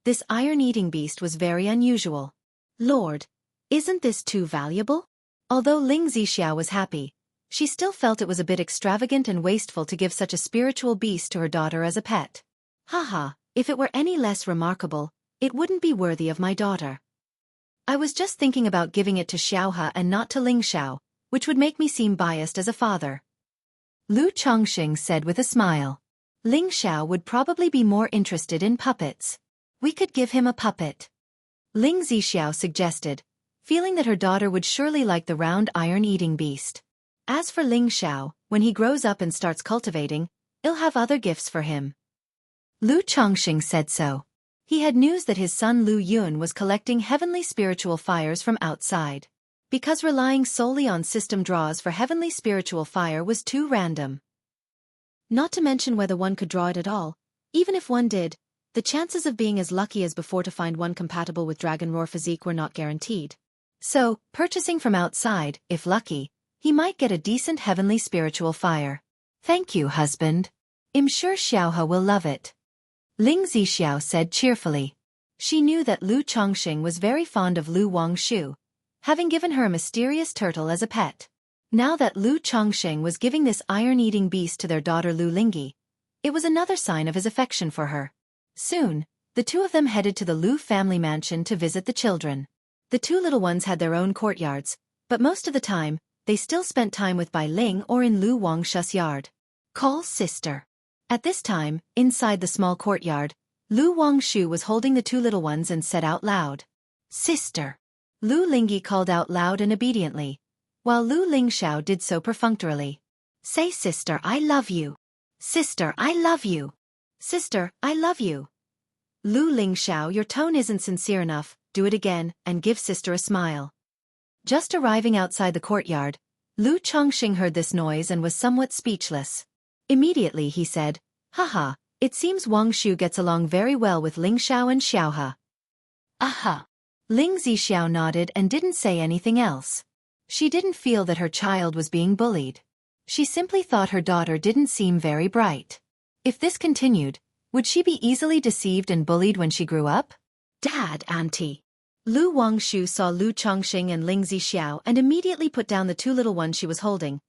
Speaker 1: This iron-eating beast was very unusual. Lord, isn't this too valuable? Although Ling Zhixiao was happy, she still felt it was a bit extravagant and wasteful to give such a spiritual beast to her daughter as a pet. Haha, if it were any less remarkable, it wouldn't be worthy of my daughter. I was just thinking about giving it to Xiaohe and not to Ling Xiao, which would make me seem biased as a father. Lu Chongqing said with a smile. Ling Xiao would probably be more interested in puppets. We could give him a puppet. Ling Zhixiao suggested, feeling that her daughter would surely like the round iron-eating beast. As for Ling Xiao, when he grows up and starts cultivating, he'll have other gifts for him. Lu Chongqing said so. He had news that his son Lu Yun was collecting heavenly spiritual fires from outside. Because relying solely on system draws for heavenly spiritual fire was too random. Not to mention whether one could draw it at all. Even if one did, the chances of being as lucky as before to find one compatible with Dragon Roar physique were not guaranteed. So, purchasing from outside, if lucky, he might get a decent heavenly spiritual fire. Thank you, husband. I'm sure Xiaohe will love it. Ling Zhixiao said cheerfully. She knew that Lu Chongqing was very fond of Lu Wangshu, having given her a mysterious turtle as a pet. Now that Lu Chongqing was giving this iron-eating beast to their daughter Lu Lingyi, it was another sign of his affection for her. Soon, the two of them headed to the Lu family mansion to visit the children. The two little ones had their own courtyards, but most of the time, they still spent time with Bai Ling or in Lu Wangshu's yard. Call sister. At this time, inside the small courtyard, Lu Wangshu was holding the two little ones and said out loud, "Sister." Lu Lingyi called out loud and obediently, while Lu Lingxiao did so perfunctorily. Say sister, I love you. Sister, I love you. Sister, I love you. Lu Lingxiao, your tone isn't sincere enough, do it again, and give sister a smile. Just arriving outside the courtyard, Lu Chongqing heard this noise and was somewhat speechless. Immediately he said, Haha, it seems Wangshu gets along very well with Lingxiao and Xiaohe. Aha. Ling Zhixiao nodded and didn't say anything else. She didn't feel that her child was being bullied. She simply thought her daughter didn't seem very bright. If this continued, would she be easily deceived and bullied when she grew up? Dad, Auntie. Lu Wangshu saw Lu Chongqing and Ling Zhixiao and immediately put down the two little ones she was holding,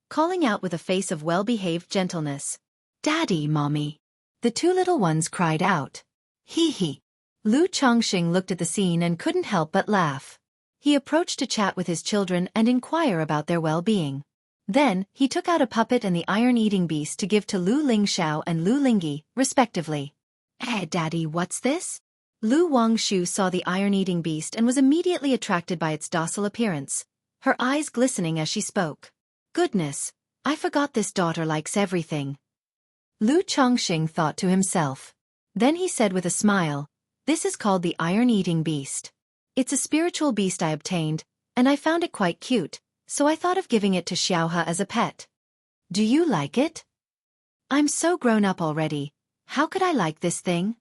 Speaker 1: calling out with a face of well-behaved gentleness. Daddy, Mommy. The two little ones cried out. Hee hee. Lu Chongqing looked at the scene and couldn't help but laugh. He approached to chat with his children and inquire about their well-being. Then, he took out a puppet and the iron-eating beast to give to Lu Lingxiao and Lu Lingyi, respectively. Daddy, what's this? Lu Wangshu saw the iron-eating beast and was immediately attracted by its docile appearance, her eyes glistening as she spoke. Goodness, I forgot this daughter likes everything. Lu Chongqing thought to himself. Then he said with a smile, This is called the iron-eating beast. It's a spiritual beast I obtained, and I found it quite cute, so I thought of giving it to Xiaohe as a pet. Do you like it? I'm so grown up already, how could I like this thing?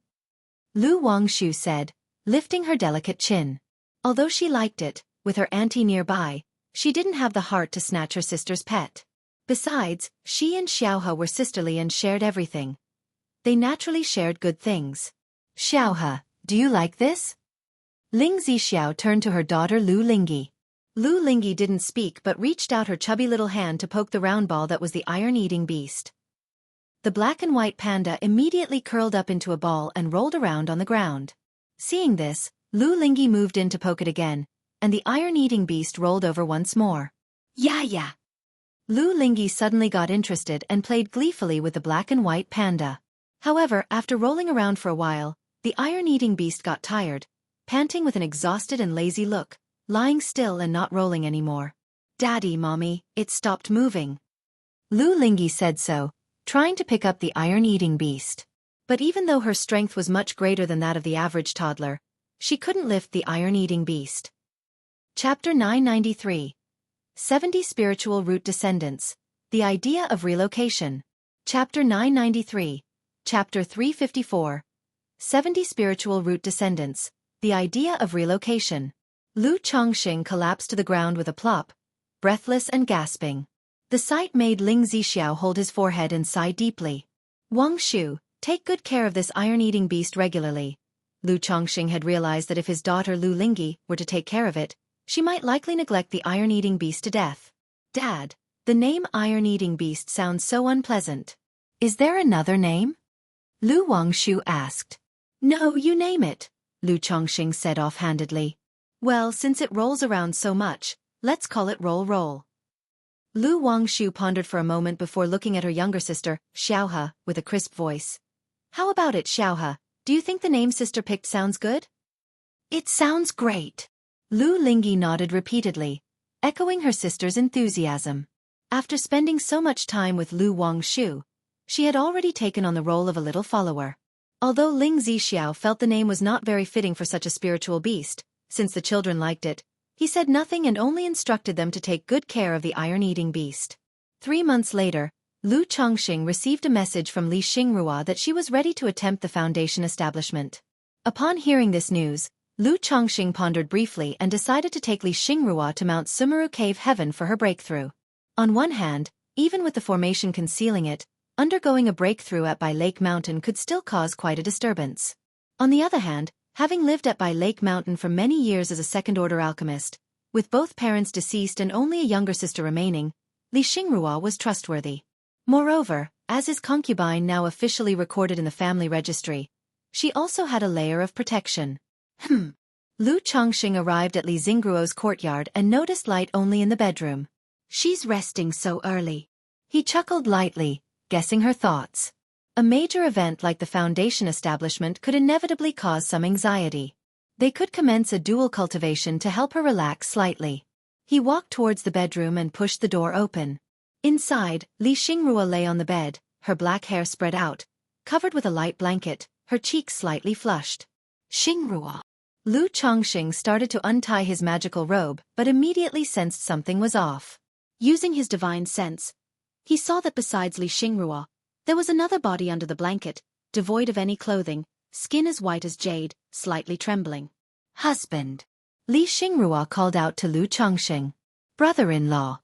Speaker 1: Lu Wangshu said, lifting her delicate chin. Although she liked it, with her auntie nearby, she didn't have the heart to snatch her sister's pet. Besides, she and Xiaohe were sisterly and shared everything. They naturally shared good things. Xiaohe, do you like this? Ling Zhixiao turned to her daughter Lu Lingyi. Lu Lingyi didn't speak but reached out her chubby little hand to poke the round ball that was the iron-eating beast. The black and white panda immediately curled up into a ball and rolled around on the ground. Seeing this, Lu Lingyi moved in to poke it again, and the iron-eating beast rolled over once more. Yeah. Lu Lingyi suddenly got interested and played gleefully with the black and white panda. However, after rolling around for a while, the iron-eating beast got tired, panting with an exhausted and lazy look, lying still and not rolling anymore. "Daddy, Mommy, it stopped moving." Lu Lingyi said so, trying to pick up the iron-eating beast. But even though her strength was much greater than that of the average toddler, she couldn't lift the iron-eating beast. Chapter 993. 70 Spiritual Root Descendants. The Idea of Relocation. Chapter 993. Chapter 354. 70 Spiritual Root Descendants. The Idea of Relocation. Lu Chongxing collapsed to the ground with a plop, breathless and gasping. The sight made Ling Zixiao hold his forehead and sigh deeply. "Wang Shu, take good care of this iron-eating beast regularly." Lu Chongxing had realized that if his daughter Lu Lingyi were to take care of it, she might likely neglect the iron-eating beast to death. "Dad, the name iron-eating beast sounds so unpleasant. Is there another name?" Lu Wangshu asked. "No, you name it," Lu Chongxing said offhandedly. "Well, since it rolls around so much, let's call it Roll Roll." Lu Wangshu pondered for a moment before looking at her younger sister, Xiaohe, with a crisp voice. "How about it, Xiaohe? Do you think the name sister picked sounds good?" "It sounds great." Lu Lingyi nodded repeatedly, echoing her sister's enthusiasm. After spending so much time with Lu Wangshu, she had already taken on the role of a little follower. Although Ling Zixiao felt the name was not very fitting for such a spiritual beast, since the children liked it, he said nothing and only instructed them to take good care of the iron-eating beast. 3 months later, Lu Chongxing received a message from Li Xingrua that she was ready to attempt the foundation establishment. Upon hearing this news, Lu Chongxing pondered briefly and decided to take Li Xingrua to Mount Sumeru Cave Heaven for her breakthrough. On one hand, even with the formation concealing it, undergoing a breakthrough at Bai Lake Mountain could still cause quite a disturbance. On the other hand, having lived at Bai Lake Mountain for many years as a second-order alchemist, with both parents deceased and only a younger sister remaining, Li Xingrua was trustworthy. Moreover, as his concubine now officially recorded in the family registry, she also had a layer of protection. Lu Chongxing arrived at Li Xingruo's courtyard and noticed light only in the bedroom. "She's resting so early." He chuckled lightly, guessing her thoughts. A major event like the foundation establishment could inevitably cause some anxiety. They could commence a dual cultivation to help her relax slightly. He walked towards the bedroom and pushed the door open. Inside, Li Xingrua lay on the bed, her black hair spread out, covered with a light blanket, her cheeks slightly flushed. "Xingrua." Lu Chongxing started to untie his magical robe but immediately sensed something was off. Using his divine sense, he saw that besides Li Xingrua, there was another body under the blanket, devoid of any clothing, skin as white as jade, slightly trembling. "Husband." Li Xingrua called out to Lu Chongxing. "Brother-in-law."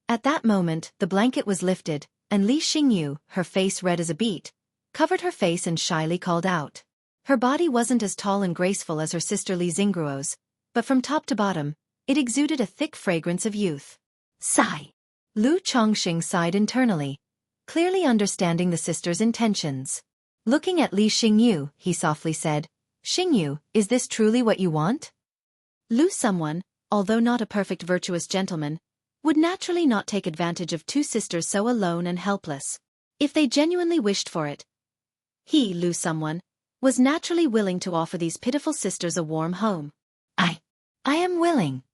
Speaker 1: At that moment, the blanket was lifted, and Li Xingyu, her face red as a beet, covered her face and shyly called out. Her body wasn't as tall and graceful as her sister Li Xingruo's, but from top to bottom, it exuded a thick fragrance of youth. "Sigh." Lu Chongxing sighed internally, clearly understanding the sister's intentions. Looking at Li Xingyu, he softly said, "Xingyu, is this truly what you want?" Lu someone, although not a perfect virtuous gentleman, would naturally not take advantage of two sisters so alone and helpless. If they genuinely wished for it, he, Lu someone, was naturally willing to offer these pitiful sisters a warm home. I am willing."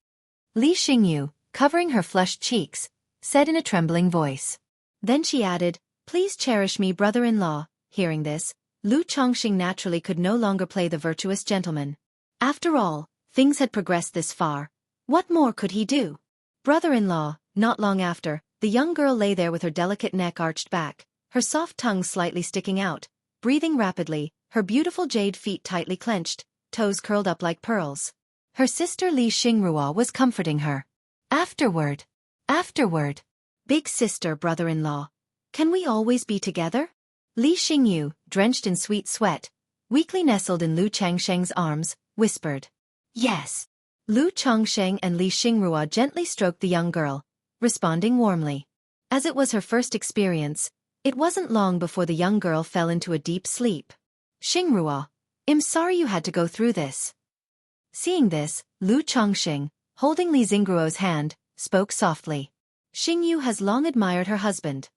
Speaker 1: Li Xingyu, covering her flushed cheeks, said in a trembling voice. Then she added, "Please cherish me, brother-in-law." Hearing this, Lu Chongxing naturally could no longer play the virtuous gentleman. After all, things had progressed this far. What more could he do? "Brother-in-law." Not long after, the young girl lay there with her delicate neck arched back, her soft tongue slightly sticking out, breathing rapidly, her beautiful jade feet tightly clenched, toes curled up like pearls. Her sister Li Xingrua was comforting her. Afterward. Big sister, brother-in-law. Can we always be together?" Li Xingyu, drenched in sweet sweat, weakly nestled in Lu Changsheng's arms, whispered. "Yes." Lu Chongsheng and Li Xingrua gently stroked the young girl, responding warmly. As it was her first experience, it wasn't long before the young girl fell into a deep sleep. "Xingrua, I'm sorry you had to go through this." Seeing this, Lu Chongxing, holding Li Xingruo's hand, spoke softly. Xingyu has long admired her husband.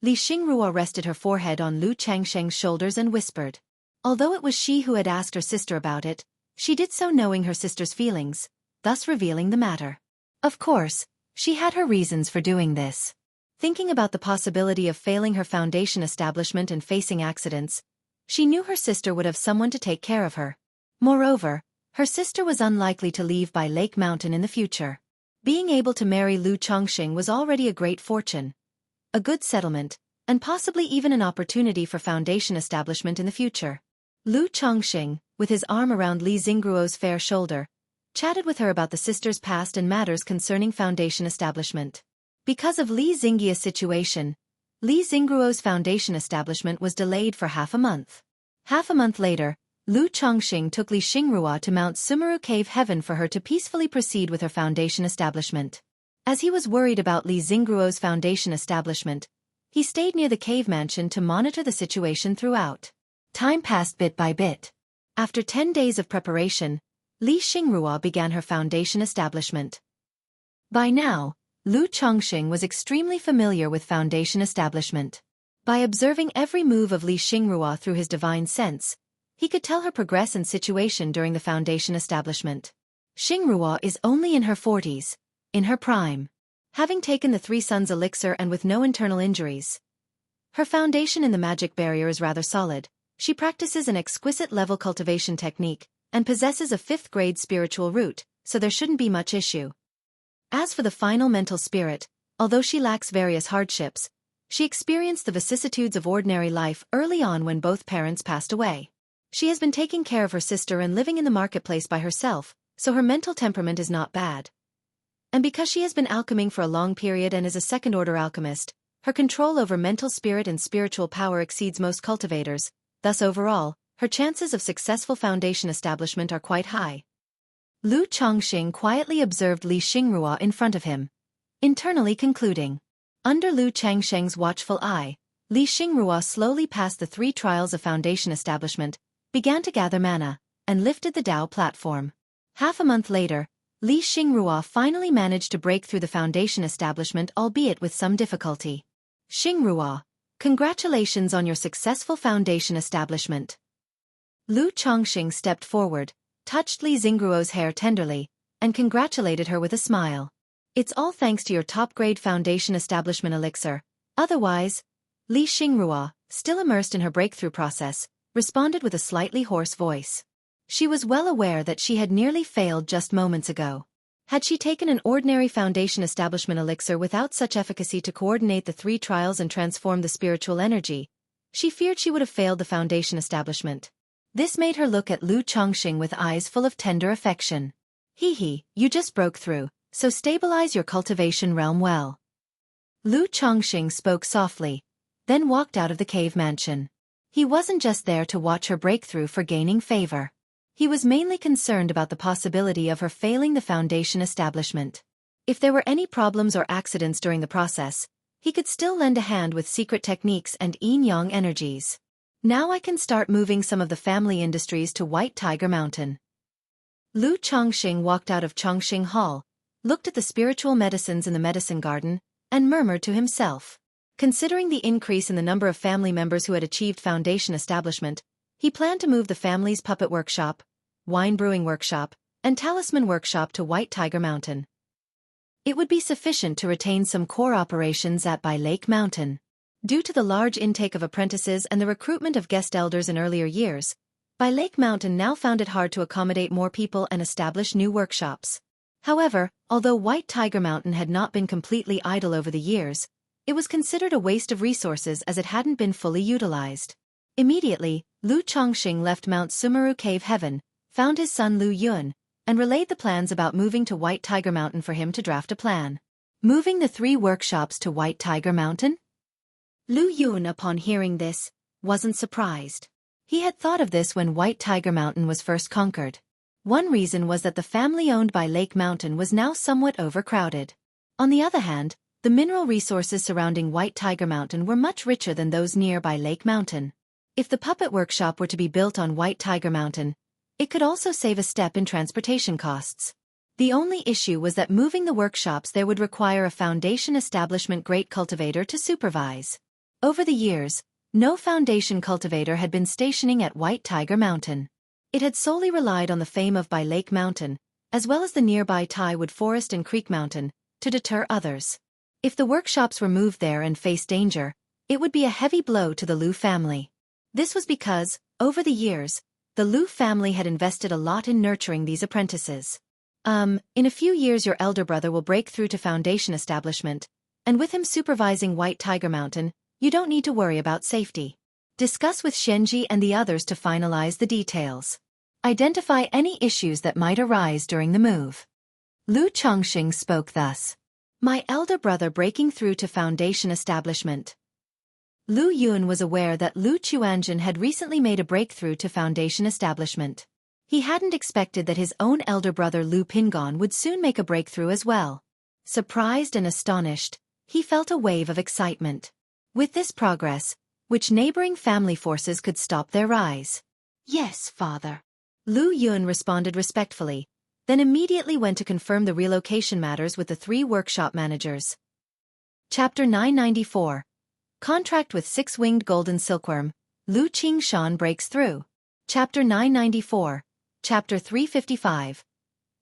Speaker 1: Li Xingrua rested her forehead on Lu Changsheng's shoulders and whispered. Although it was she who had asked her sister about it, she did so knowing her sister's feelings, thus revealing the matter. Of course, she had her reasons for doing this. Thinking about the possibility of failing her foundation establishment and facing accidents, she knew her sister would have someone to take care of her. Moreover, her sister was unlikely to leave by Lake Mountain in the future. Being able to marry Lu Chongqing was already a great fortune, a good settlement, and possibly even an opportunity for foundation establishment in the future. Lu Chongqing, with his arm around Li Xingruo's fair shoulder, chatted with her about the sister's past and matters concerning foundation establishment. Because of Li Xingyi's situation, Li Xingruo's foundation establishment was delayed for half a month. Half a month later, Lu Chongqing took Li Xingrua to Mount Sumeru Cave Heaven for her to peacefully proceed with her foundation establishment. As he was worried about Li Xingruo's foundation establishment, he stayed near the cave mansion to monitor the situation throughout. Time passed bit by bit. After 10 days of preparation, Li Xingrua began her foundation establishment. By now, Lu Chongqing was extremely familiar with foundation establishment. By observing every move of Li Xingrua through his divine sense, he could tell her progress and situation during the foundation establishment. Xingrua is only in her 40s, in her prime. Having taken the Three Suns elixir and with no internal injuries. Her foundation in the magic barrier is rather solid. She practices an exquisite level cultivation technique, and possesses a 5th grade spiritual root, so there shouldn't be much issue. As for the final mental spirit, although she lacks various hardships, she experienced the vicissitudes of ordinary life early on when both parents passed away. She has been taking care of her sister and living in the marketplace by herself, so her mental temperament is not bad. And because she has been alcheming for a long period and is a second-order alchemist, her control over mental spirit and spiritual power exceeds most cultivators, thus overall, her chances of successful foundation establishment are quite high. Lu Chongqing quietly observed Li Xingrua in front of him, internally concluding. Under Lu Changsheng's watchful eye, Li Xingrua slowly passed the 3 trials of foundation establishment, began to gather mana, and lifted the Dao platform. Half a month later, Li Xingrua finally managed to break through the foundation establishment, albeit with some difficulty. Xingrua, congratulations on your successful foundation establishment. Lu Chongqing stepped forward, touched Li Xingruo's hair tenderly, and congratulated her with a smile. It's all thanks to your top-grade foundation establishment elixir. Otherwise, Li Xingrua, still immersed in her breakthrough process, responded with a slightly hoarse voice. She was well aware that she had nearly failed just moments ago. Had she taken an ordinary foundation establishment elixir without such efficacy to coordinate the 3 trials and transform the spiritual energy, she feared she would have failed the foundation establishment. This made her look at Lu Chongqing with eyes full of tender affection. Hee, you just broke through, so stabilize your cultivation realm well. Lu Chongqing spoke softly, then walked out of the cave mansion. He wasn't just there to watch her breakthrough for gaining favor. He was mainly concerned about the possibility of her failing the foundation establishment. If there were any problems or accidents during the process, he could still lend a hand with secret techniques and yin-yang energies. Now I can start moving some of the family industries to White Tiger Mountain. Lu Chongqing walked out of Chongqing Hall, looked at the spiritual medicines in the medicine garden, and murmured to himself. Considering the increase in the number of family members who had achieved foundation establishment, he planned to move the family's puppet workshop, wine brewing workshop, and talisman workshop to White Tiger Mountain. It would be sufficient to retain some core operations at By Lake Mountain. Due to the large intake of apprentices and the recruitment of guest elders in earlier years, By Lake Mountain now found it hard to accommodate more people and establish new workshops. However, although White Tiger Mountain had not been completely idle over the years, it was considered a waste of resources as it hadn't been fully utilized. Immediately, Lu Chongqing left Mount Sumeru Cave Heaven, found his son Lu Yun, and relayed the plans about moving to White Tiger Mountain for him to draft a plan. Moving the 3 workshops to White Tiger Mountain? Lu Yun, upon hearing this, wasn't surprised. He had thought of this when White Tiger Mountain was first conquered. One reason was that the family owned by Lake Mountain was now somewhat overcrowded. On the other hand, the mineral resources surrounding White Tiger Mountain were much richer than those near by Lake Mountain. If the puppet workshop were to be built on White Tiger Mountain, it could also save a step in transportation costs. The only issue was that moving the workshops there would require a Foundation establishment great cultivator to supervise. Over the years, no Foundation cultivator had been stationing at White Tiger Mountain. It had solely relied on the fame of By Lake Mountain, as well as the nearby Taiwood Forest and Creek Mountain, to deter others. If the workshops were moved there and faced danger, it would be a heavy blow to the Liu family. This was because, over the years, the Liu family had invested a lot in nurturing these apprentices. In a few years your elder brother will break through to Foundation establishment, and with him supervising White Tiger Mountain, you don't need to worry about safety. Discuss with Shenji and the others to finalize the details. Identify any issues that might arise during the move. Lu Chongqing spoke thus. My elder brother breaking through to Foundation establishment. Lu Yun was aware that Lu Chuanjun had recently made a breakthrough to Foundation establishment. He hadn't expected that his own elder brother Lu Pingon would soon make a breakthrough as well. Surprised and astonished, he felt a wave of excitement. With this progress, which neighboring family forces could stop their rise? Yes, father. Lu Yun responded respectfully, then immediately went to confirm the relocation matters with the 3 workshop managers. Chapter 994. Contract with 6-winged golden silkworm, Lu Qingshan breaks through. Chapter 994. Chapter 355.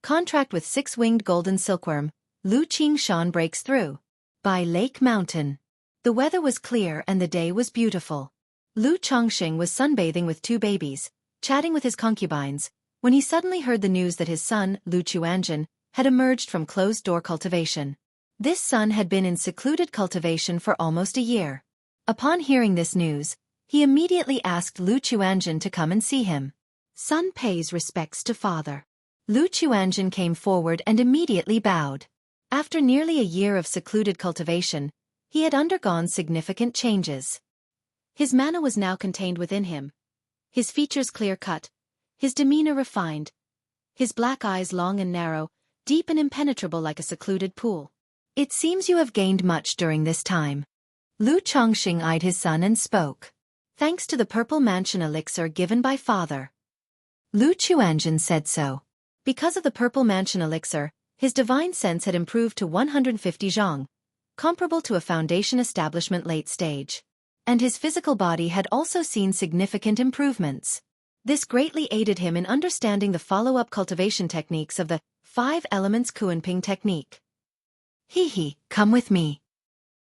Speaker 1: Contract with 6-winged golden silkworm, Lu Qingshan breaks through. By Lake Mountain. The weather was clear and the day was beautiful. Lu Chongqing was sunbathing with 2 babies, chatting with his concubines, when he suddenly heard the news that his son, Lu Chuanjun, had emerged from closed-door cultivation. This son had been in secluded cultivation for almost a year. Upon hearing this news, he immediately asked Lu Chuanjun to come and see him. Son pays respects to father. Lu Chuanjun came forward and immediately bowed. After nearly a year of secluded cultivation, he had undergone significant changes. His mana was now contained within him. His features clear-cut, his demeanor refined, his black eyes long and narrow, deep and impenetrable like a secluded pool. It seems you have gained much during this time. Lu Chongqing eyed his son and spoke. Thanks to the Purple Mansion elixir given by father. Lu Chuanjun said so. Because of the Purple Mansion elixir, his divine sense had improved to 150 zhang, comparable to a Foundation establishment late stage. And his physical body had also seen significant improvements. This greatly aided him in understanding the follow-up cultivation techniques of the 5 elements Kuanping technique. He, come with me.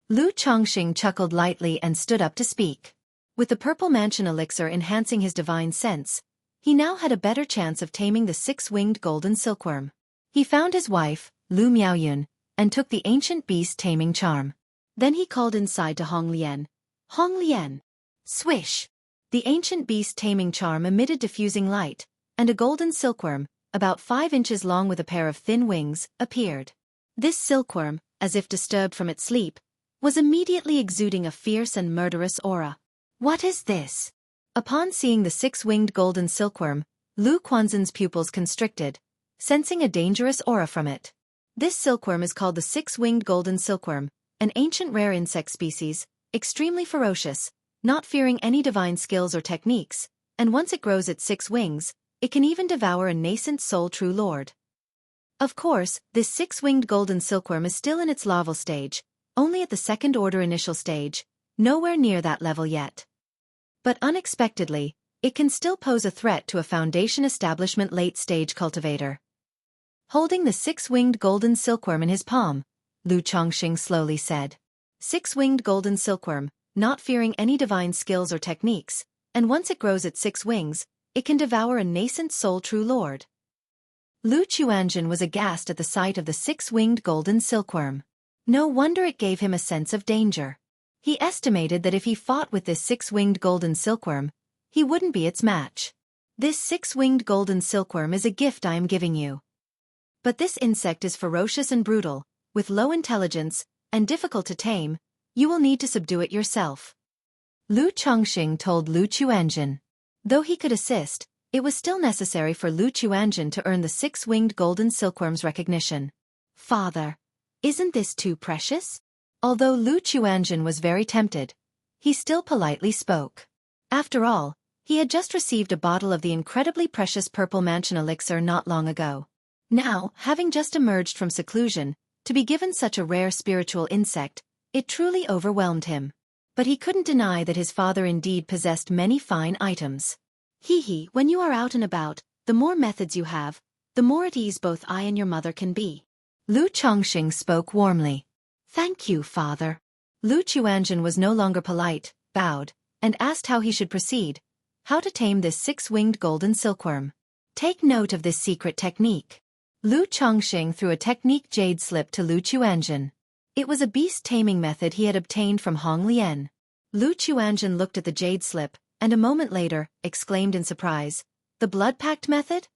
Speaker 1: Lu Chongqing chuckled lightly and stood up to speak. With the Purple Mansion elixir enhancing his divine sense, he now had a better chance of taming the 6-winged golden silkworm. He found his wife, Lu Miaoyun, and took the ancient beast taming charm. Then he called inside to Hong Lian. Hong Lian. Swish! The ancient beast taming charm emitted diffusing light, and a golden silkworm, about 5 inches long with a pair of thin wings, appeared. This silkworm, as if disturbed from its sleep, was immediately exuding a fierce and murderous aura. What is this? Upon seeing the 6-winged golden silkworm, Lu Quanzhen's pupils constricted, sensing a dangerous aura from it. This silkworm is called the 6-winged golden silkworm, an ancient rare insect species, extremely ferocious, not fearing any divine skills or techniques, and once it grows its 6 wings, it can even devour a nascent soul true lord. Of course, this 6-winged golden silkworm is still in its larval stage, only at the 2nd order initial stage, nowhere near that level yet. But unexpectedly, it can still pose a threat to a Foundation establishment late-stage cultivator. Holding the 6-winged golden silkworm in his palm, Lu Chongqing slowly said. 6-winged golden silkworm, not fearing any divine skills or techniques, and once it grows its 6 wings, it can devour a nascent soul true lord. Lu Chuanjun was aghast at the sight of the 6-winged golden silkworm. No wonder it gave him a sense of danger. He estimated that if he fought with this 6-winged golden silkworm, he wouldn't be its match. This 6-winged golden silkworm is a gift I am giving you. But this insect is ferocious and brutal, with low intelligence, and difficult to tame. You will need to subdue it yourself. Lu Chongqing told Lu Chuanjun. Though he could assist, it was still necessary for Lu Chuanjun to earn the 6-winged golden silkworm's recognition. Father, isn't this too precious? Although Lu Chuanjun was very tempted, he still politely spoke. After all, he had just received a bottle of the incredibly precious Purple Mansion elixir not long ago. Now, having just emerged from seclusion, to be given such a rare spiritual insect, it truly overwhelmed him. But he couldn't deny that his father indeed possessed many fine items. When you are out and about, the more methods you have, the more at ease both I and your mother can be. Lu Chongqing spoke warmly. Thank you, father. Lu Chuanzhen was no longer polite, bowed, and asked how he should proceed, how to tame this six-winged golden silkworm. Take note of this secret technique. Lu Chongqing threw a technique jade slip to Lu Chuanzhen. It was a beast-taming method he had obtained from Hong Lian. Lu Chuanzhen looked at the jade slip, and a moment later, exclaimed in surprise, "The blood-pact method?"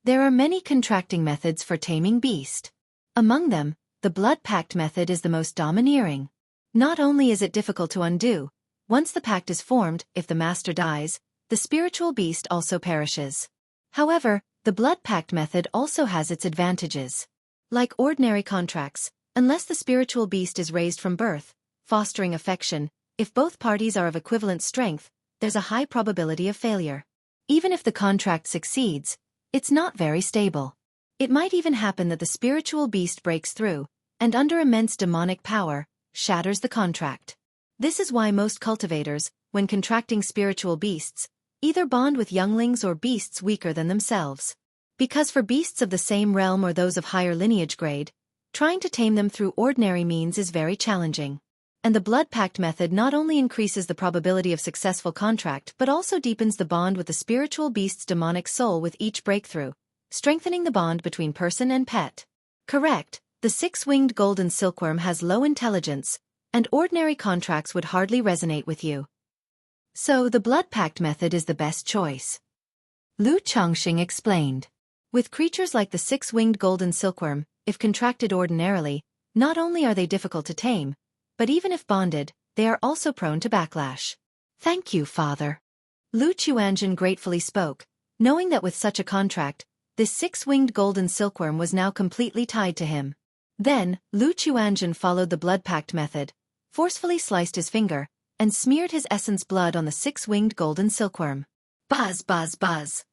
Speaker 1: There are many contracting methods for taming beast. Among them, the blood-pact method is the most domineering. Not only is it difficult to undo, once the pact is formed, if the master dies, the spiritual beast also perishes. However, the blood-pact method also has its advantages. Like ordinary contracts, unless the spiritual beast is raised from birth, fostering affection, if both parties are of equivalent strength, there's a high probability of failure. Even if the contract succeeds, it's not very stable. It might even happen that the spiritual beast breaks through, and under immense demonic power, shatters the contract. This is why most cultivators, when contracting spiritual beasts, either bond with younglings or beasts weaker than themselves. Because for beasts of the same realm or those of higher lineage grade, trying to tame them through ordinary means is very challenging. And the blood pact method not only increases the probability of successful contract but also deepens the bond with the spiritual beast's demonic soul with each breakthrough, strengthening the bond between person and pet. Correct, the six-winged golden silkworm has low intelligence, and ordinary contracts would hardly resonate with you. So the blood pact method is the best choice. Lu Chongqing explained. With creatures like the six-winged golden silkworm, if contracted ordinarily, not only are they difficult to tame, but even if bonded, they are also prone to backlash. Thank you, father. Lu Chuanzhen gratefully spoke, knowing that with such a contract, this six-winged golden silkworm was now completely tied to him. Then, Lu Chuanzhen followed the blood pact method, forcefully sliced his finger, and smeared his essence blood on the six-winged golden silkworm. Buzz, buzz, buzz.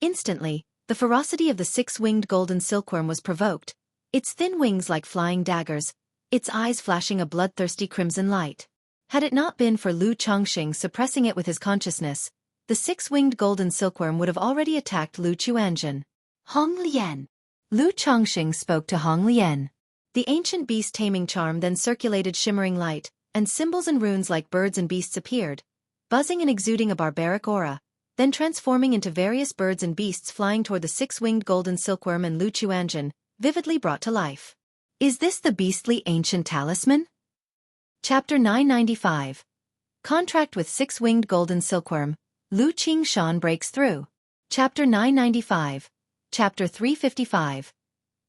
Speaker 1: Instantly, the ferocity of the six-winged golden silkworm was provoked, its thin wings like flying daggers, its eyes flashing a bloodthirsty crimson light. Had it not been for Lu Chongqing suppressing it with his consciousness, the six-winged golden silkworm would have already attacked Lu Chuanzhen. Hong Lian. Lu Chongqing spoke to Hong Lian. The ancient beast-taming charm then circulated shimmering light, and symbols and runes like birds and beasts appeared, buzzing and exuding a barbaric aura, then transforming into various birds and beasts flying toward the six-winged golden silkworm and Lu Chuanzhen, vividly brought to life. Is this the beastly ancient talisman? Chapter 995. Contract with six-winged golden silkworm, Lu Qingshan breaks through. Chapter 995. Chapter 355.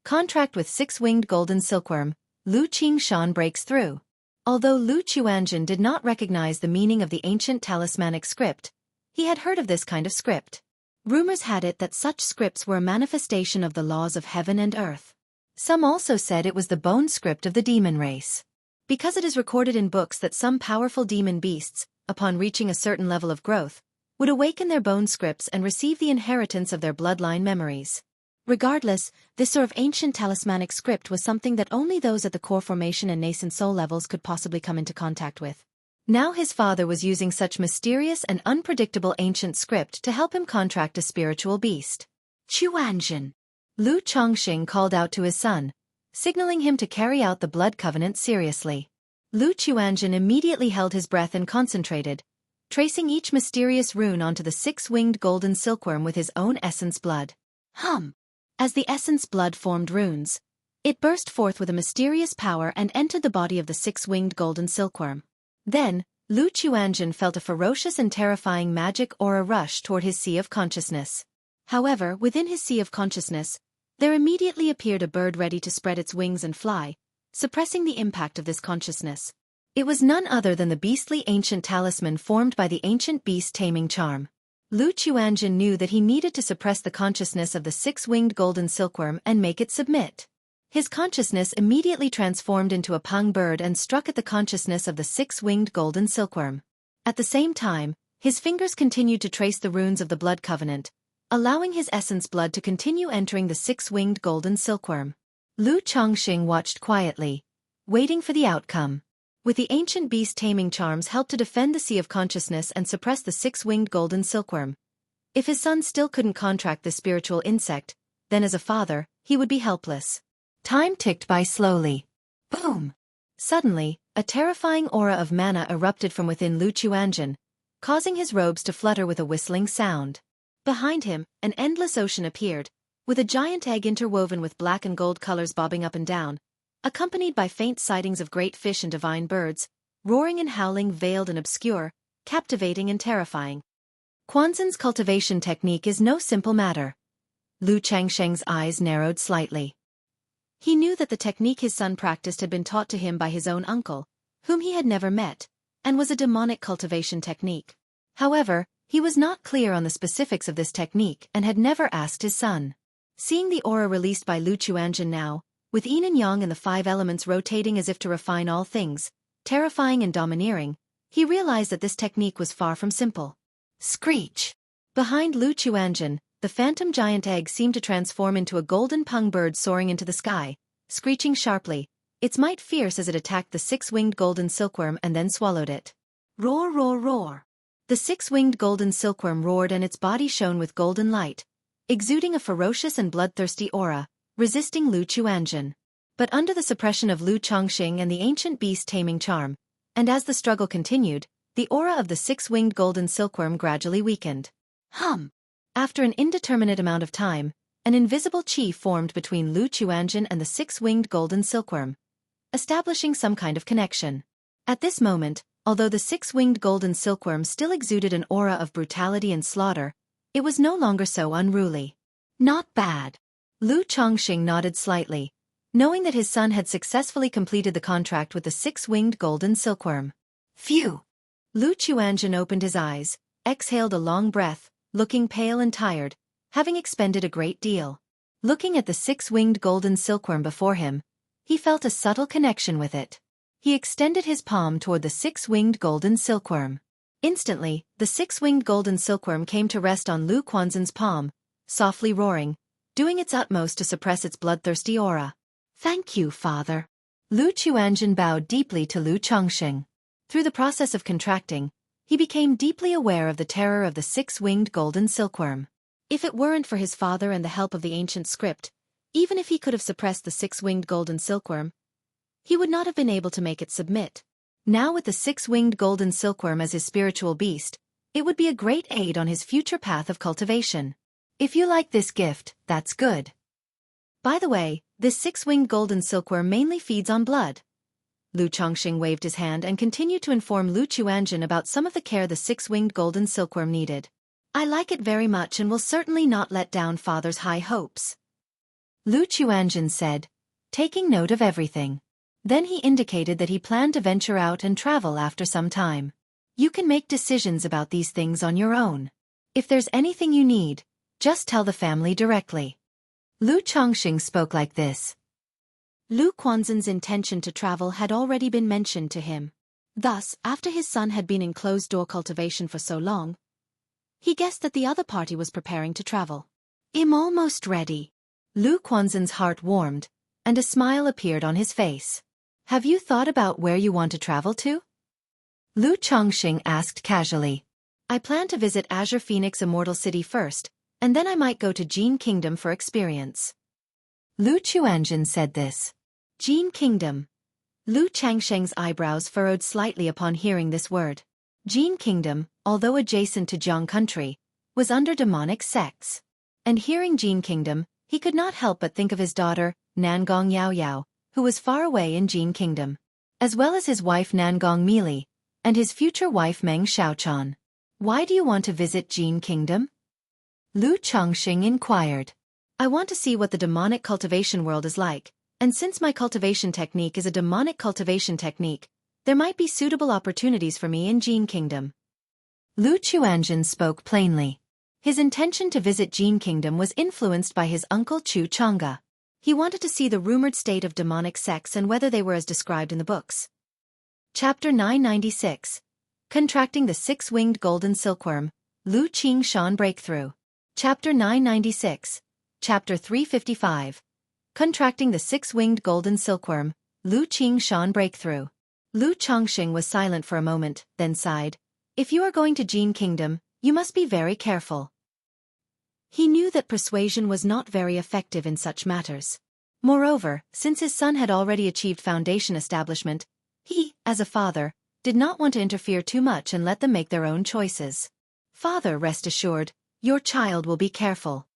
Speaker 1: Contract with six-winged golden silkworm, Lu Qingshan breaks through. Although Lu Chuanzhen did not recognize the meaning of the ancient talismanic script, he had heard of this kind of script. Rumors had it that such scripts were a manifestation of the laws of heaven and earth. Some also said it was the bone script of the demon race. Because it is recorded in books that some powerful demon beasts, upon reaching a certain level of growth, would awaken their bone scripts and receive the inheritance of their bloodline memories. Regardless, this sort of ancient talismanic script was something that only those at the core formation and nascent soul levels could possibly come into contact with. Now his father was using such mysterious and unpredictable ancient script to help him contract a spiritual beast. Chuanzhen. Lu Chongqing called out to his son, signaling him to carry out the blood covenant seriously. Lu Chuanzhen immediately held his breath and concentrated, tracing each mysterious rune onto the six-winged golden silkworm with his own essence blood. As the essence blood formed runes, it burst forth with a mysterious power and entered the body of the six-winged golden silkworm. Then, Lu Chuanzhen felt a ferocious and terrifying magic aura rush toward his sea of consciousness. However, within his sea of consciousness, there immediately appeared a bird ready to spread its wings and fly, suppressing the impact of this consciousness. It was none other than the beastly ancient talisman formed by the ancient beast-taming charm. Lu Chuanzhen knew that he needed to suppress the consciousness of the six-winged golden silkworm and make it submit. His consciousness immediately transformed into a pung bird and struck at the consciousness of the six-winged golden silkworm. At the same time, his fingers continued to trace the runes of the blood covenant, allowing his essence blood to continue entering the six-winged golden silkworm. Lu Chongqing watched quietly, waiting for the outcome. With the ancient beast taming charms helped to defend the sea of consciousness and suppress the six-winged golden silkworm. If his son still couldn't contract the spiritual insect, then as a father, he would be helpless. Time ticked by slowly. Boom! Suddenly, a terrifying aura of mana erupted from within Lu Chuanjin, causing his robes to flutter with a whistling sound. Behind him, an endless ocean appeared, with a giant egg interwoven with black and gold colors bobbing up and down, accompanied by faint sightings of great fish and divine birds, roaring and howling, veiled and obscure, captivating and terrifying. Quanzhen's cultivation technique is no simple matter. Lu Changsheng's eyes narrowed slightly. He knew that the technique his son practiced had been taught to him by his own uncle, whom he had never met, and was a demonic cultivation technique. However, he was not clear on the specifics of this technique and had never asked his son. Seeing the aura released by Lu Chuanjin now, with yin and yang and the five elements rotating as if to refine all things, terrifying and domineering, he realized that this technique was far from simple. Screech! Behind Lu Chuanjin, the phantom giant egg seemed to transform into a golden pung bird soaring into the sky, screeching sharply, its might fierce as it attacked the six-winged golden silkworm and then swallowed it. Roar, roar, roar! The six-winged golden silkworm roared and its body shone with golden light, exuding a ferocious and bloodthirsty aura, resisting Lu Chuanjin. But under the suppression of Lu Chongqing and the ancient beast taming charm, and as the struggle continued, the aura of the six-winged golden silkworm gradually weakened. After an indeterminate amount of time, an invisible qi formed between Lu Chuanjin and the six-winged golden silkworm, establishing some kind of connection. At this moment, although the six-winged golden silkworm still exuded an aura of brutality and slaughter, it was no longer so unruly. Not bad. Lu Chongqing nodded slightly, knowing that his son had successfully completed the contract with the six-winged golden silkworm. Phew! Lu Chuanjin opened his eyes, exhaled a long breath, looking pale and tired, having expended a great deal. Looking at the six-winged golden silkworm before him, he felt a subtle connection with it. He extended his palm toward the six-winged golden silkworm. Instantly, the six-winged golden silkworm came to rest on Lu Quanzhen's palm, softly roaring, doing its utmost to suppress its bloodthirsty aura. Thank you, father. Lu Chuanjin bowed deeply to Lu Chongqing. Through the process of contracting, he became deeply aware of the terror of the six-winged golden silkworm. If it weren't for his father and the help of the ancient script, even if he could have suppressed the six-winged golden silkworm, he would not have been able to make it submit. Now with the six-winged golden silkworm as his spiritual beast, it would be a great aid on his future path of cultivation. If you like this gift, that's good. By the way, this six-winged golden silkworm mainly feeds on blood. Lu Chongqing waved his hand and continued to inform Lu Chuanjin about some of the care the six-winged golden silkworm needed. I like it very much and will certainly not let down father's high hopes. Lu Chuanjin said, taking note of everything. Then he indicated that he planned to venture out and travel after some time. You can make decisions about these things on your own. If there's anything you need, just tell the family directly. Lu Chongqing spoke like this. Lu Quanzhen's intention to travel had already been mentioned to him. Thus, after his son had been in closed-door cultivation for so long, he guessed that the other party was preparing to travel. I'm almost ready. Lu Quanzhen's heart warmed, and a smile appeared on his face. Have you thought about where you want to travel to? Lu Chongqing asked casually. I plan to visit Azure Phoenix Immortal City first, and then I might go to Jin Kingdom for experience. Lu Chuanjin said this. Jin Kingdom. Lu Changsheng's eyebrows furrowed slightly upon hearing this word. Jin Kingdom, although adjacent to Jiang country, was under demonic sects. And hearing Jin Kingdom, he could not help but think of his daughter, Nangong Yao Yao, who was far away in Jin Kingdom, as well as his wife Nangong Mili, and his future wife Meng Xiaochan. Why do you want to visit Jin Kingdom? Lu Chongqing inquired. I want to see what the demonic cultivation world is like, and since my cultivation technique is a demonic cultivation technique, there might be suitable opportunities for me in Jin Kingdom. Lu Chuanjin spoke plainly. His intention to visit Jin Kingdom was influenced by his uncle Chu Chang'e. He wanted to see the rumored state of demonic sects and whether they were as described in the books. Chapter 996. Contracting the Six-Winged Golden Silkworm, Lu Qing Shan Breakthrough. Chapter 996. Chapter 355. Contracting the Six-Winged Golden Silkworm, Lu Qingshan Breakthrough. Lu Chongxing was silent for a moment, then sighed. If you are going to Jin Kingdom, you must be very careful. He knew that persuasion was not very effective in such matters. Moreover, since his son had already achieved foundation establishment, he, as a father, did not want to interfere too much and let them make their own choices. Father, rest assured, your child will be careful,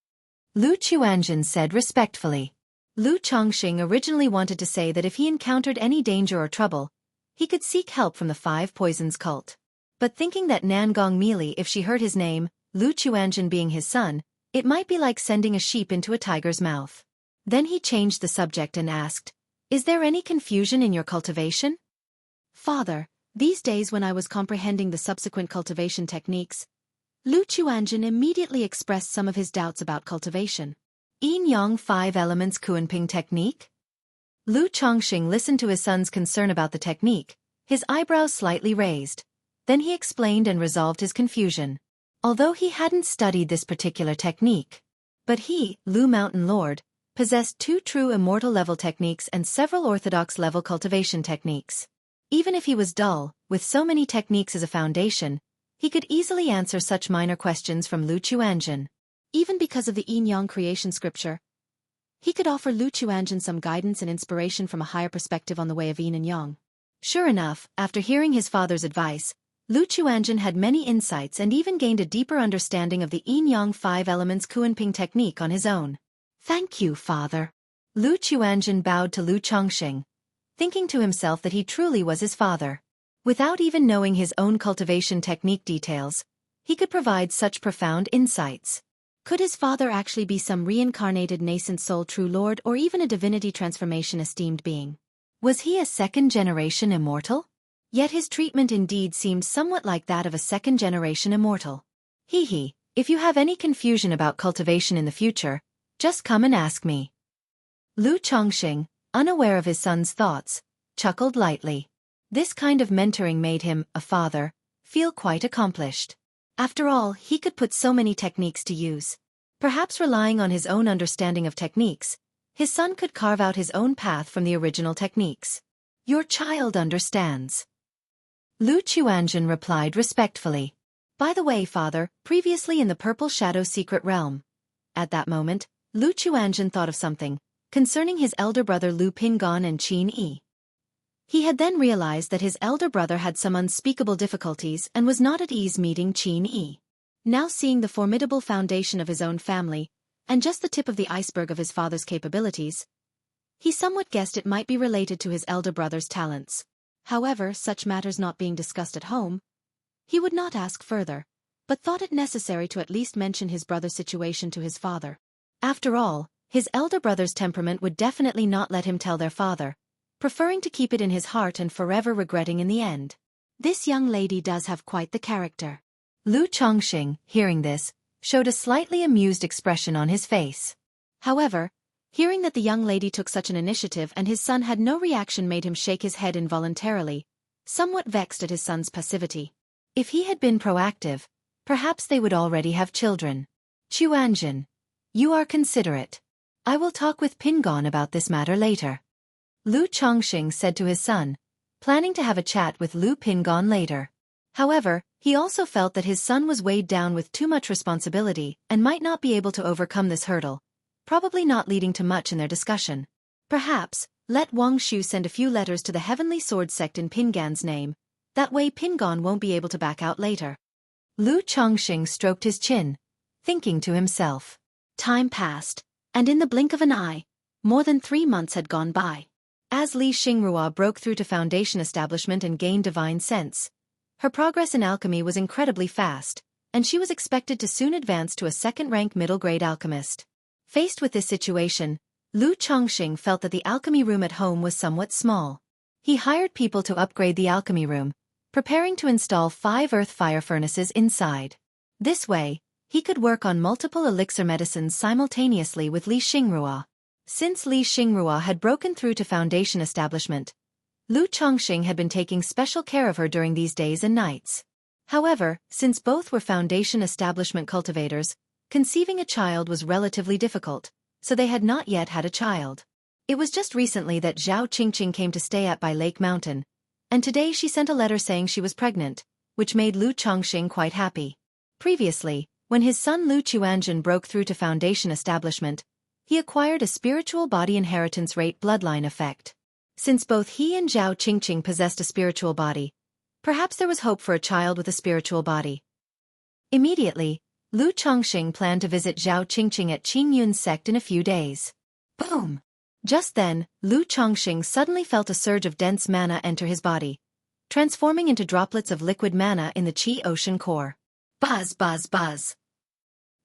Speaker 1: Lu Chuanjin said respectfully. Lu Chongxing originally wanted to say that if he encountered any danger or trouble, he could seek help from the Five Poisons cult. But thinking that Nangong Meili, if she heard his name, Lu Chuanjin being his son, it might be like sending a sheep into a tiger's mouth. Then he changed the subject and asked, "Is there any confusion in your cultivation?" "Father, these days when I was comprehending the subsequent cultivation techniques," Lu Chuanjin immediately expressed some of his doubts about cultivation. Yin-Yang Five Elements Kuanping Technique? Lu Chongxing listened to his son's concern about the technique, his eyebrows slightly raised. Then he explained and resolved his confusion. Although he hadn't studied this particular technique, but he, Lu Mountain Lord, possessed 2 true immortal level techniques and several orthodox level cultivation techniques. Even if he was dull, with so many techniques as a foundation, he could easily answer such minor questions from Lu Chuanjin. Even because of the Yin-Yang creation scripture, he could offer Lu Chuanjin some guidance and inspiration from a higher perspective on the way of yin and yang. Sure enough, after hearing his father's advice, Lu Chuanjin had many insights and even gained a deeper understanding of the Yin-Yang Five Elements Kuanping technique on his own. Thank you, father. Lu Chuanjin bowed to Lu Chongxing, thinking to himself that he truly was his father. Without even knowing his own cultivation technique details, he could provide such profound insights. Could his father actually be some reincarnated nascent soul true lord or even a divinity transformation esteemed being? Was he a second-generation immortal? Yet his treatment indeed seemed somewhat like that of a second-generation immortal. If you have any confusion about cultivation in the future, just come and ask me. Lu Chongxing, unaware of his son's thoughts, chuckled lightly. This kind of mentoring made him, a father, feel quite accomplished. After all, he could put so many techniques to use. Perhaps relying on his own understanding of techniques, his son could carve out his own path from the original techniques. Your child understands. Lu Chuanjin replied respectfully. By the way, father, previously in the Purple Shadow Secret Realm. At that moment, Lu Chuanjin thought of something, concerning his elder brother Lu Pingon and Qin Yi. He had then realized that his elder brother had some unspeakable difficulties and was not at ease meeting Qin Yi. Now seeing the formidable foundation of his own family, and just the tip of the iceberg of his father's capabilities, he somewhat guessed it might be related to his elder brother's talents. However, such matters not being discussed at home, he would not ask further, but thought it necessary to at least mention his brother's situation to his father. After all, his elder brother's temperament would definitely not let him tell their father, preferring to keep it in his heart and forever regretting in the end. This young lady does have quite the character. Lu Chongxing, hearing this, showed a slightly amused expression on his face. However, hearing that the young lady took such an initiative and his son had no reaction made him shake his head involuntarily, somewhat vexed at his son's passivity. If he had been proactive, perhaps they would already have children. Chuanjin, you are considerate. I will talk with Pingon about this matter later. Lu Chongxing said to his son, planning to have a chat with Lu Pingon later. However, he also felt that his son was weighed down with too much responsibility and might not be able to overcome this hurdle, probably not leading to much in their discussion. Perhaps, let Wang Shu send a few letters to the Heavenly Sword sect in Pingan's name, that way Pingon won't be able to back out later. Lu Chongxing stroked his chin, thinking to himself. Time passed, and in the blink of an eye, more than 3 months had gone by. As Li Xingrua broke through to foundation establishment and gained divine sense, her progress in alchemy was incredibly fast, and she was expected to soon advance to a second-rank middle-grade alchemist. Faced with this situation, Lu Chongxing felt that the alchemy room at home was somewhat small. He hired people to upgrade the alchemy room, preparing to install 5 earth fire furnaces inside. This way, he could work on multiple elixir medicines simultaneously with Li Xingrua. Since Li Xingrua had broken through to foundation establishment, Lu Chongxing had been taking special care of her during these days and nights. However, since both were foundation establishment cultivators, Conceiving a child was relatively difficult, so they had not yet had a child. It was just recently that Zhao Qingqing came to stay at by Lake Mountain, and today she sent a letter saying she was pregnant, which made Lu Chongxing quite happy. Previously, when his son Lu Chuanzhen broke through to Foundation establishment, he acquired a spiritual body inheritance rate bloodline effect. Since both he and Zhao Qingqing possessed a spiritual body, perhaps there was hope for a child with a spiritual body. Immediately, Lu Chongxing planned to visit Zhao Qingqing at Qingyun's sect in a few days. Boom! Just then, Lu Chongxing suddenly felt a surge of dense mana enter his body, transforming into droplets of liquid mana in the Qi ocean core. Buzz, buzz, buzz!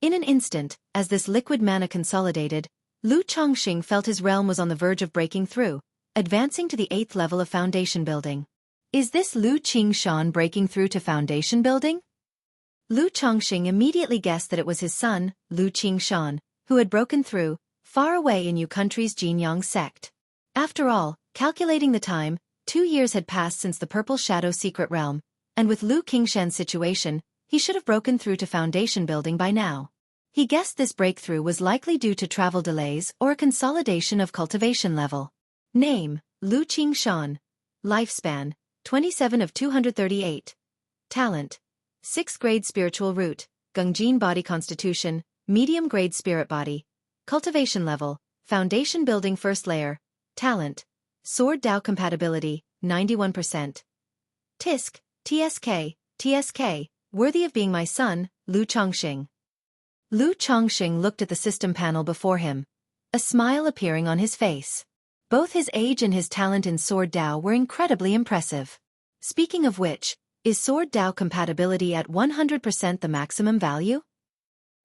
Speaker 1: In an instant, as this liquid mana consolidated, Lu Chongxing felt his realm was on the verge of breaking through, advancing to the 8th level of foundation building. Is this Lu Qingshan breaking through to foundation building? Lu Chongxing immediately guessed that it was his son, Lu Qingshan, who had broken through, far away in Yu country's Jinyang sect. After all, calculating the time, 2 years had passed since the Purple Shadow secret realm, and with Lu Qingshan's situation, he should have broken through to foundation building by now. He guessed this breakthrough was likely due to travel delays or a consolidation of cultivation level. Name, Lu Qingshan. Lifespan, 27 of 238. Talent, 6th grade spiritual root, Gongjin body constitution, medium grade spirit body. Cultivation level, foundation building first layer. Talent, sword Dao compatibility, 91%. Tisk, TSK, worthy of being my son, Lu Chongxing. Lu Chongxing looked at the system panel before him, a smile appearing on his face. Both his age and his talent in Sword Dao were incredibly impressive. Speaking of which, is Sword Dao compatibility at 100% the maximum value?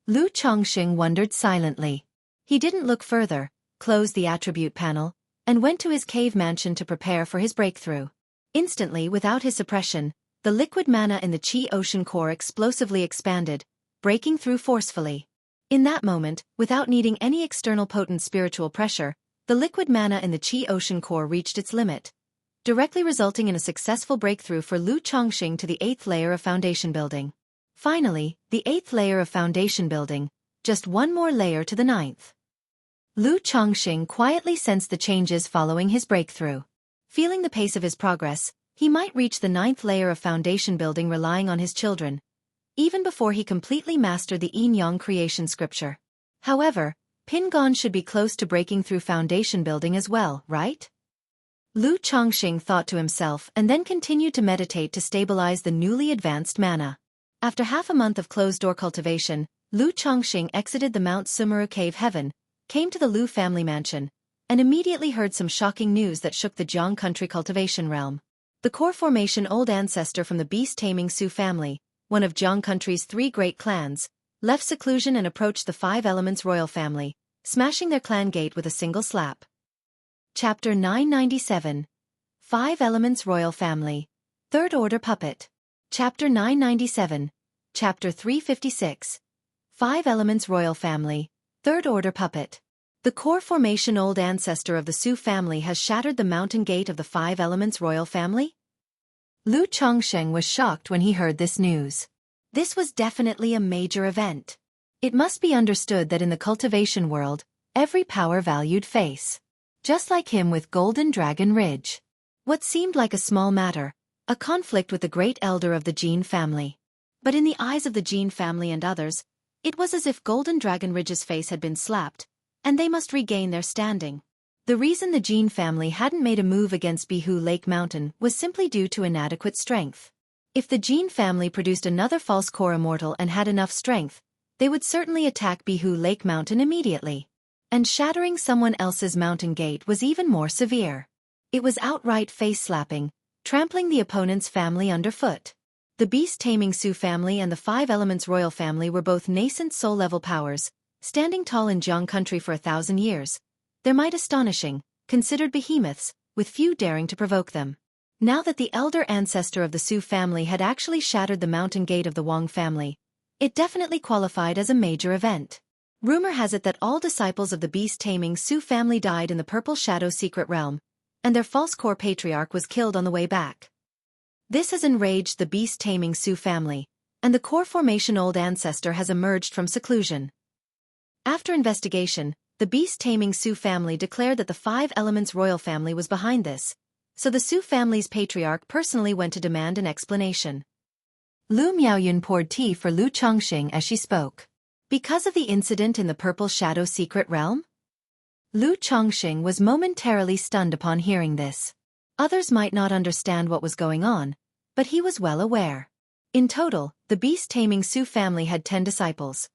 Speaker 1: Lu Chongxing wondered silently. He didn't look further, closed the attribute panel, and went to his cave mansion to prepare for his breakthrough. Instantly, without his suppression, the liquid mana in the Qi ocean core explosively expanded, breaking through forcefully. In that moment, without needing any external potent spiritual pressure, the liquid mana in the Qi ocean core reached its limit, directly resulting in a successful breakthrough for Lu Chongxing to the 8th layer of foundation building. Finally, the 8th layer of foundation building, just one more layer to the 9th. Lu Chongxing quietly sensed the changes following his breakthrough. Feeling the pace of his progress, he might reach the 9th layer of foundation building relying on his children, even before he completely mastered the Yin-Yang creation scripture. However, Pingon should be close to breaking through foundation building as well, right? Lu Chongxing thought to himself and then continued to meditate to stabilize the newly advanced mana. After half a month of closed-door cultivation, Lu Chongxing exited the Mount Sumeru Cave Heaven, came to the Lu family mansion, and immediately heard some shocking news that shook the Jiang country cultivation realm. The core formation old ancestor from the beast-taming Su family, one of Jiang country's 3 great clans, left seclusion and approached the 5 Elements royal family, smashing their clan gate with a single slap. Chapter 997. 5 Elements royal family. 3rd order puppet. Chapter 997. Chapter 356. 5 Elements royal family. 3rd order puppet. The core formation old ancestor of the Su family has shattered the mountain gate of the 5 Elements royal family? Lu Chongxing was shocked when he heard this news. This was definitely a major event. It must be understood that in the cultivation world, every power valued face. Just like him with Golden Dragon Ridge. What seemed like a small matter, a conflict with the great elder of the Jin family. But in the eyes of the Jin family and others, it was as if Golden Dragon Ridge's face had been slapped, and they must regain their standing. The reason the Jin family hadn't made a move against Bihu Lake Mountain was simply due to inadequate strength. If the Jin family produced another false core immortal and had enough strength, they would certainly attack Bihu Lake Mountain immediately. And shattering someone else's mountain gate was even more severe. It was outright face-slapping, trampling the opponent's family underfoot. The beast-taming Su family and the 5 Elements royal family were both nascent soul-level powers, standing tall in Jiang country for 1,000 years, their might astonishing, considered behemoths, with few daring to provoke them. Now that the elder ancestor of the Su family had actually shattered the mountain gate of the Wang family, it definitely qualified as a major event. Rumor has it that all disciples of the beast-taming Su family died in the Purple Shadow secret realm, and their false core patriarch was killed on the way back. This has enraged the beast-taming Su family, and the core formation old ancestor has emerged from seclusion. After investigation, the beast-taming Su family declared that the Five Elements royal family was behind this, so the Su family's patriarch personally went to demand an explanation. Lu Miaoyun poured tea for Lu Chongqing as she spoke. Because of the incident in the Purple Shadow Secret Realm? Lu Chongqing was momentarily stunned upon hearing this. Others might not understand what was going on, but he was well aware. In total, the beast-taming Su family had 10 disciples.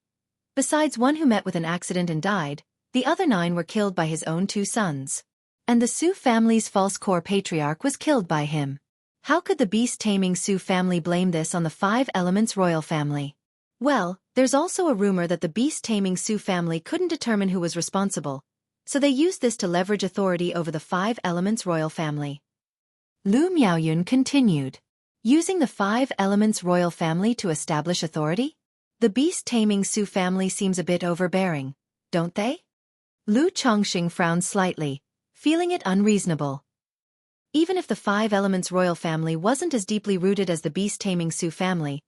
Speaker 1: Besides one who met with an accident and died, the other 9 were killed by his own 2 sons. And the Su family's false core patriarch was killed by him. How could the beast-taming Su family blame this on the Five Elements royal family? Well, there's also a rumor that the beast-taming Su family couldn't determine who was responsible, so they used this to leverage authority over the Five Elements royal family. Lu Miaoyun continued. Using the Five Elements royal family to establish authority? The beast-taming Su family seems a bit overbearing, don't they? Lu Chongqing frowned slightly, feeling it unreasonable. Even if the Five Elements royal family wasn't as deeply rooted as the beast-taming Su family,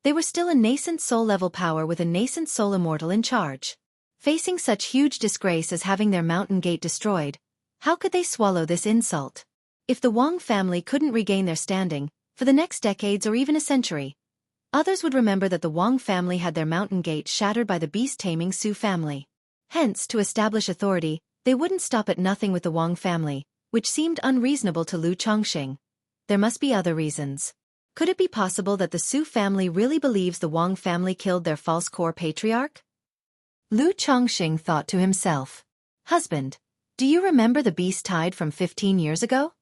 Speaker 1: they were still a nascent soul-level power with a nascent soul immortal in charge. Facing such huge disgrace as having their mountain gate destroyed, how could they swallow this insult? If the Wang family couldn't regain their standing, for the next decades or even a century, others would remember that the Wang family had their mountain gate shattered by the beast-taming Su family. Hence, to establish authority, they wouldn't stop at nothing with the Wang family, which seemed unreasonable to Lu Chongqing. There must be other reasons. Could it be possible that the Su family really believes the Wang family killed their false core patriarch? Lu Chongqing thought to himself. Husband, do you remember the beast tide from 15 years ago?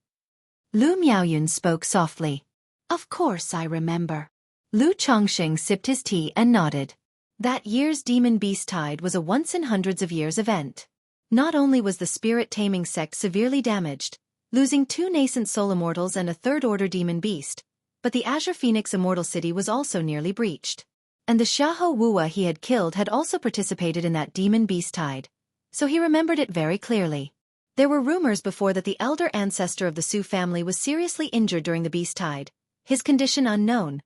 Speaker 1: Lu Miaoyun spoke softly. Of course I remember. Lu Chongqing sipped his tea and nodded. That year's demon beast tide was a once-in-hundreds-of-years event. Not only was the spirit-taming sect severely damaged, losing 2 nascent soul immortals and a third-order demon beast, but the Azure Phoenix Immortal City was also nearly breached. And the Xiahou Wuwa he had killed had also participated in that demon beast tide, so he remembered it very clearly. There were rumors before that the elder ancestor of the Su family was seriously injured during the beast tide, his condition unknown.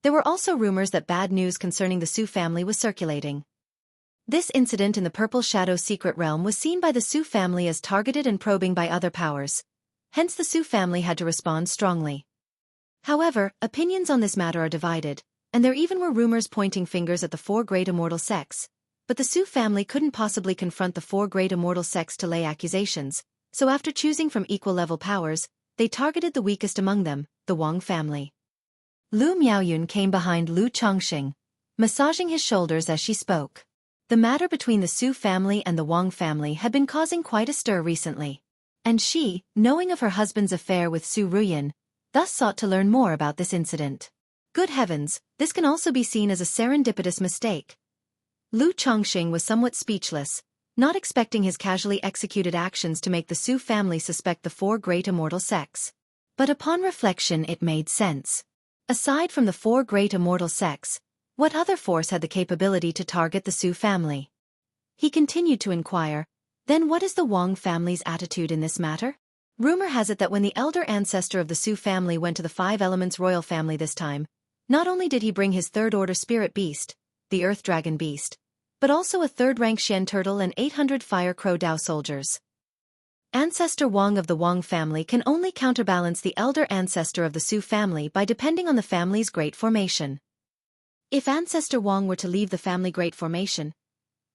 Speaker 1: There were also rumors that bad news concerning the Su family was circulating. This incident in the Purple Shadow Secret Realm was seen by the Su family as targeted and probing by other powers, hence the Su family had to respond strongly. However, opinions on this matter are divided, and there even were rumors pointing fingers at the 4 great immortal sects, but the Su family couldn't possibly confront the 4 great immortal sects to lay accusations, so after choosing from equal-level powers, they targeted the weakest among them, the Wang family. Lu Miaoyun came behind Lu Chongqing, massaging his shoulders as she spoke. The matter between the Su family and the Wang family had been causing quite a stir recently, and she, knowing of her husband's affair with Su Ruyan, thus sought to learn more about this incident. Good heavens, this can also be seen as a serendipitous mistake. Lu Chongqing was somewhat speechless, not expecting his casually executed actions to make the Su family suspect the 4 great immortal sects. But upon reflection it made sense. Aside from the 4 great immortal sects, what other force had the capability to target the Su family? He continued to inquire, then what is the Wang family's attitude in this matter? Rumor has it that when the elder ancestor of the Su family went to the Five Elements royal family this time, not only did he bring his third-order spirit beast, the Earth Dragon beast, but also a third-rank Shen turtle and 800 Fire Crow Dao soldiers. Ancestor Wang of the Wang family can only counterbalance the elder ancestor of the Su family by depending on the family's great formation. If Ancestor Wang were to leave the family great formation,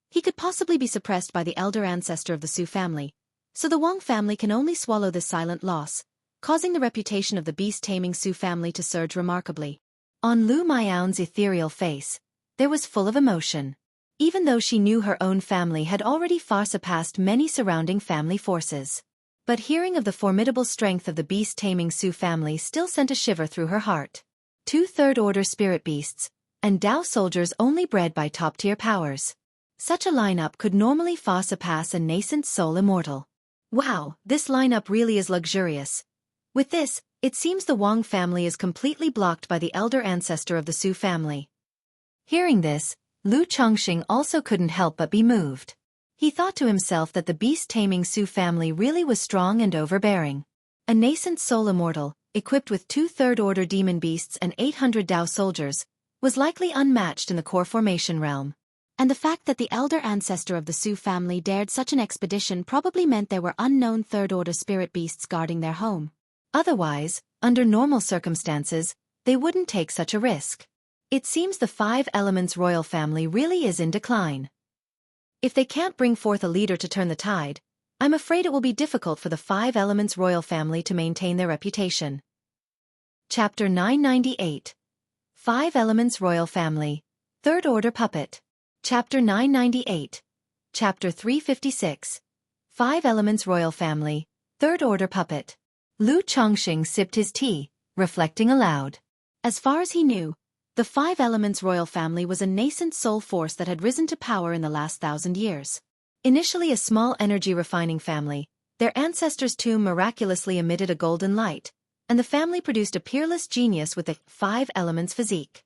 Speaker 1: he could possibly be suppressed by the elder ancestor of the Su family, so the Wang family can only swallow this silent loss, causing the reputation of the beast-taming Su family to surge remarkably. On Lu Miaoyun's ethereal face, there was full of emotion. Even though she knew her own family had already far surpassed many surrounding family forces. But hearing of the formidable strength of the beast-taming Su family still sent a shiver through her heart. 2 third-order spirit beasts, and Dao soldiers only bred by top-tier powers. Such a lineup could normally far surpass a nascent soul immortal. Wow, this lineup really is luxurious. With this, it seems the Wang family is completely blocked by the elder ancestor of the Su family. Hearing this, Lu Chongqing also couldn't help but be moved. He thought to himself that the beast-taming Su family really was strong and overbearing. A nascent soul immortal, equipped with 2 third-order demon beasts and 800 Dao soldiers, was likely unmatched in the core formation realm.
Speaker 2: And the fact that the elder ancestor of the Su family dared such an expedition probably meant there were unknown third-order spirit beasts guarding their home.
Speaker 1: Otherwise, under normal circumstances, they wouldn't take such a risk. It seems the Five Elements royal family really is in decline. If they can't bring forth a leader to turn the tide, I'm afraid it will be difficult for the Five Elements royal family to maintain their reputation. Chapter 998. Five Elements Royal Family, Third Order Puppet. Chapter 998. Chapter 356. Five Elements Royal Family, Third Order Puppet. Lu Chongqing sipped his tea, reflecting aloud.
Speaker 2: As far as he knew, the Five Elements royal family was a nascent soul force that had risen to power in the last 1,000 years.
Speaker 1: Initially a small energy refining family, their ancestors' tomb miraculously emitted a golden light, and the family produced a peerless genius with a Five Elements physique.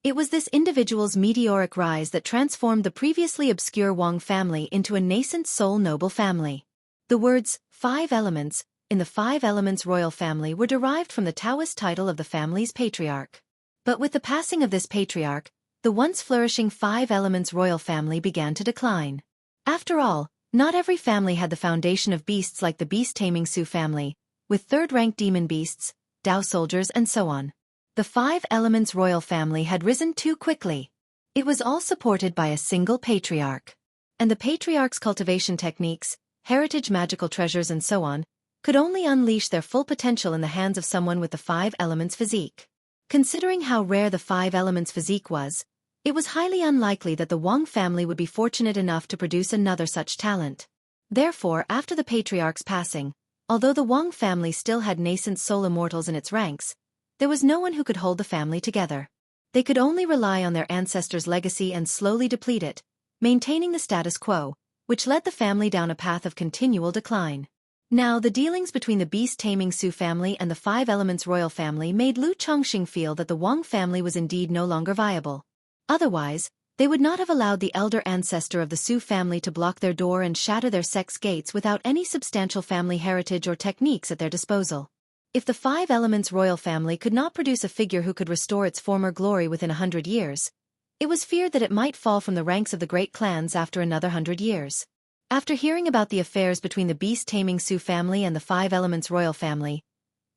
Speaker 1: It was this individual's meteoric rise that transformed the previously obscure Wang family into a nascent soul noble family. The words, Five Elements, in the Five Elements royal family were derived from the Taoist title of the family's patriarch. But with the passing of this patriarch, the once flourishing Five Elements royal family began to decline. After all, not every family had the foundation of beasts like the beast-taming Su family, with third-rank demon beasts, Dao soldiers and so on. The Five Elements royal family had risen too quickly. It was all supported by a single patriarch. And the patriarch's cultivation techniques, heritage magical treasures and so on, could only unleash their full potential in the hands of someone with the Five Elements physique. Considering how rare the Five Elements physique was, it was highly unlikely that the Wang family would be fortunate enough to produce another such talent. Therefore, after the patriarch's passing, although the Wang family still had nascent soul immortals in its ranks, there was no one who could hold the family together. They could only rely on their ancestors' legacy and slowly deplete it, maintaining the status quo, which led the family down a path of continual decline. Now, the dealings between the beast-taming Su family and the Five Elements royal family made Lu Chongqing feel that the Wang family was indeed no longer viable. Otherwise, they would not have allowed the elder ancestor of the Su family to block their door and shatter their sex gates without any substantial family heritage or techniques at their disposal. If the Five Elements royal family could not produce a figure who could restore its former glory within 100 years, it was feared that it might fall from the ranks of the great clans after another 100 years. After hearing about the affairs between the beast-taming Su family and the Five Elements royal family,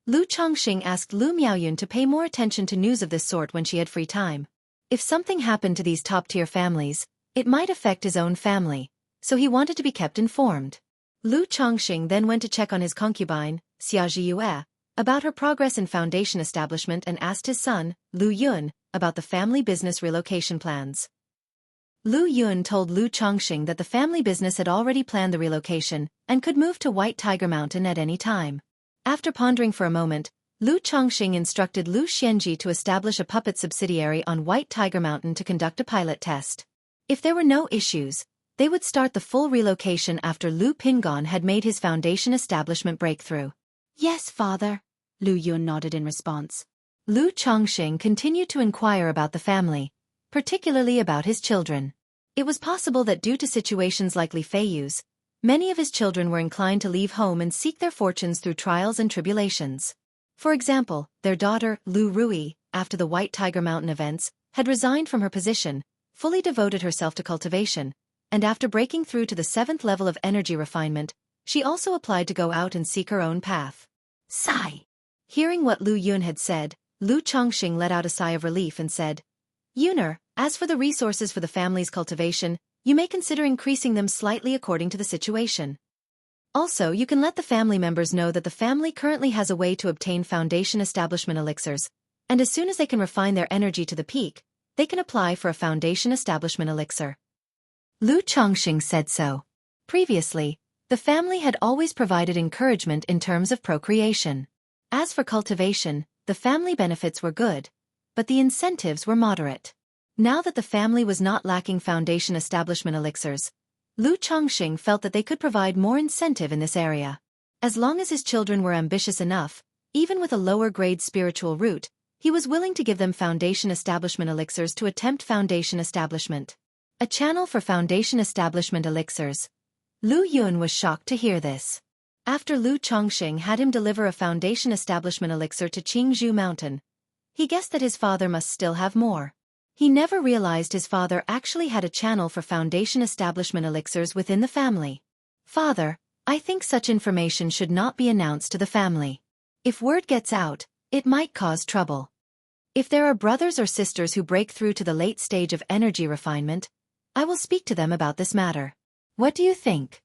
Speaker 1: Lu Chongqing asked Lu Miaoyun to pay more attention to news of this sort when she had free time. If something happened to these top-tier families, it might affect his own family, so he wanted to be kept informed. Lu Chongqing then went to check on his concubine, Xia Zhiyue, about her progress in foundation establishment and asked his son, Lu Yun, about the family business relocation plans. Lu Yun told Lu Chongqing that the family business had already planned the relocation and could move to White Tiger Mountain at any time. After pondering for a moment, Lu Chongqing instructed Lu Xianji to establish a puppet subsidiary on White Tiger Mountain to conduct a pilot test. If there were no issues, they would start the full relocation after Lu Pingon had made his foundation establishment breakthrough.
Speaker 2: Yes, father, Lu Yun nodded in response.
Speaker 1: Lu Chongqing continued to inquire about the family, particularly about his children. It was possible that due to situations like Li Feiyu's, many of his children were inclined to leave home and seek their fortunes through trials and tribulations. For example, their daughter, Lu Rui, after the White Tiger Mountain events, had resigned from her position, fully devoted herself to cultivation, and after breaking through to the 7th level of energy refinement, she also applied to go out and seek her own path.
Speaker 2: Sigh.
Speaker 1: Hearing what Lu Yun had said, Lu Chongqing let out a sigh of relief and said, Yuner, as for the resources for the family's cultivation, you may consider increasing them slightly according to the situation. Also, you can let the family members know that the family currently has a way to obtain foundation establishment elixirs, and as soon as they can refine their energy to the peak, they can apply for a foundation establishment elixir. Lu Chongqing said so. Previously, the family had always provided encouragement in terms of procreation. As for cultivation, the family benefits were good, but the incentives were moderate. Now that the family was not lacking foundation establishment elixirs, Lu Chongqing felt that they could provide more incentive in this area. As long as his children were ambitious enough, even with a lower-grade spiritual root, he was willing to give them foundation establishment elixirs to attempt foundation establishment. A channel for foundation establishment elixirs. Lu Yun was shocked to hear this. After Lu Chongqing had him deliver a foundation establishment elixir to Qingzhou Mountain, He guessed that his father must still have more. He never realized his father actually had a channel for foundation establishment elixirs within the family. Father, I think such information should not be announced to the family. If word gets out, it might cause trouble. If there are brothers or sisters who break through to the late stage of energy refinement, I will speak to them about this matter. What do you think?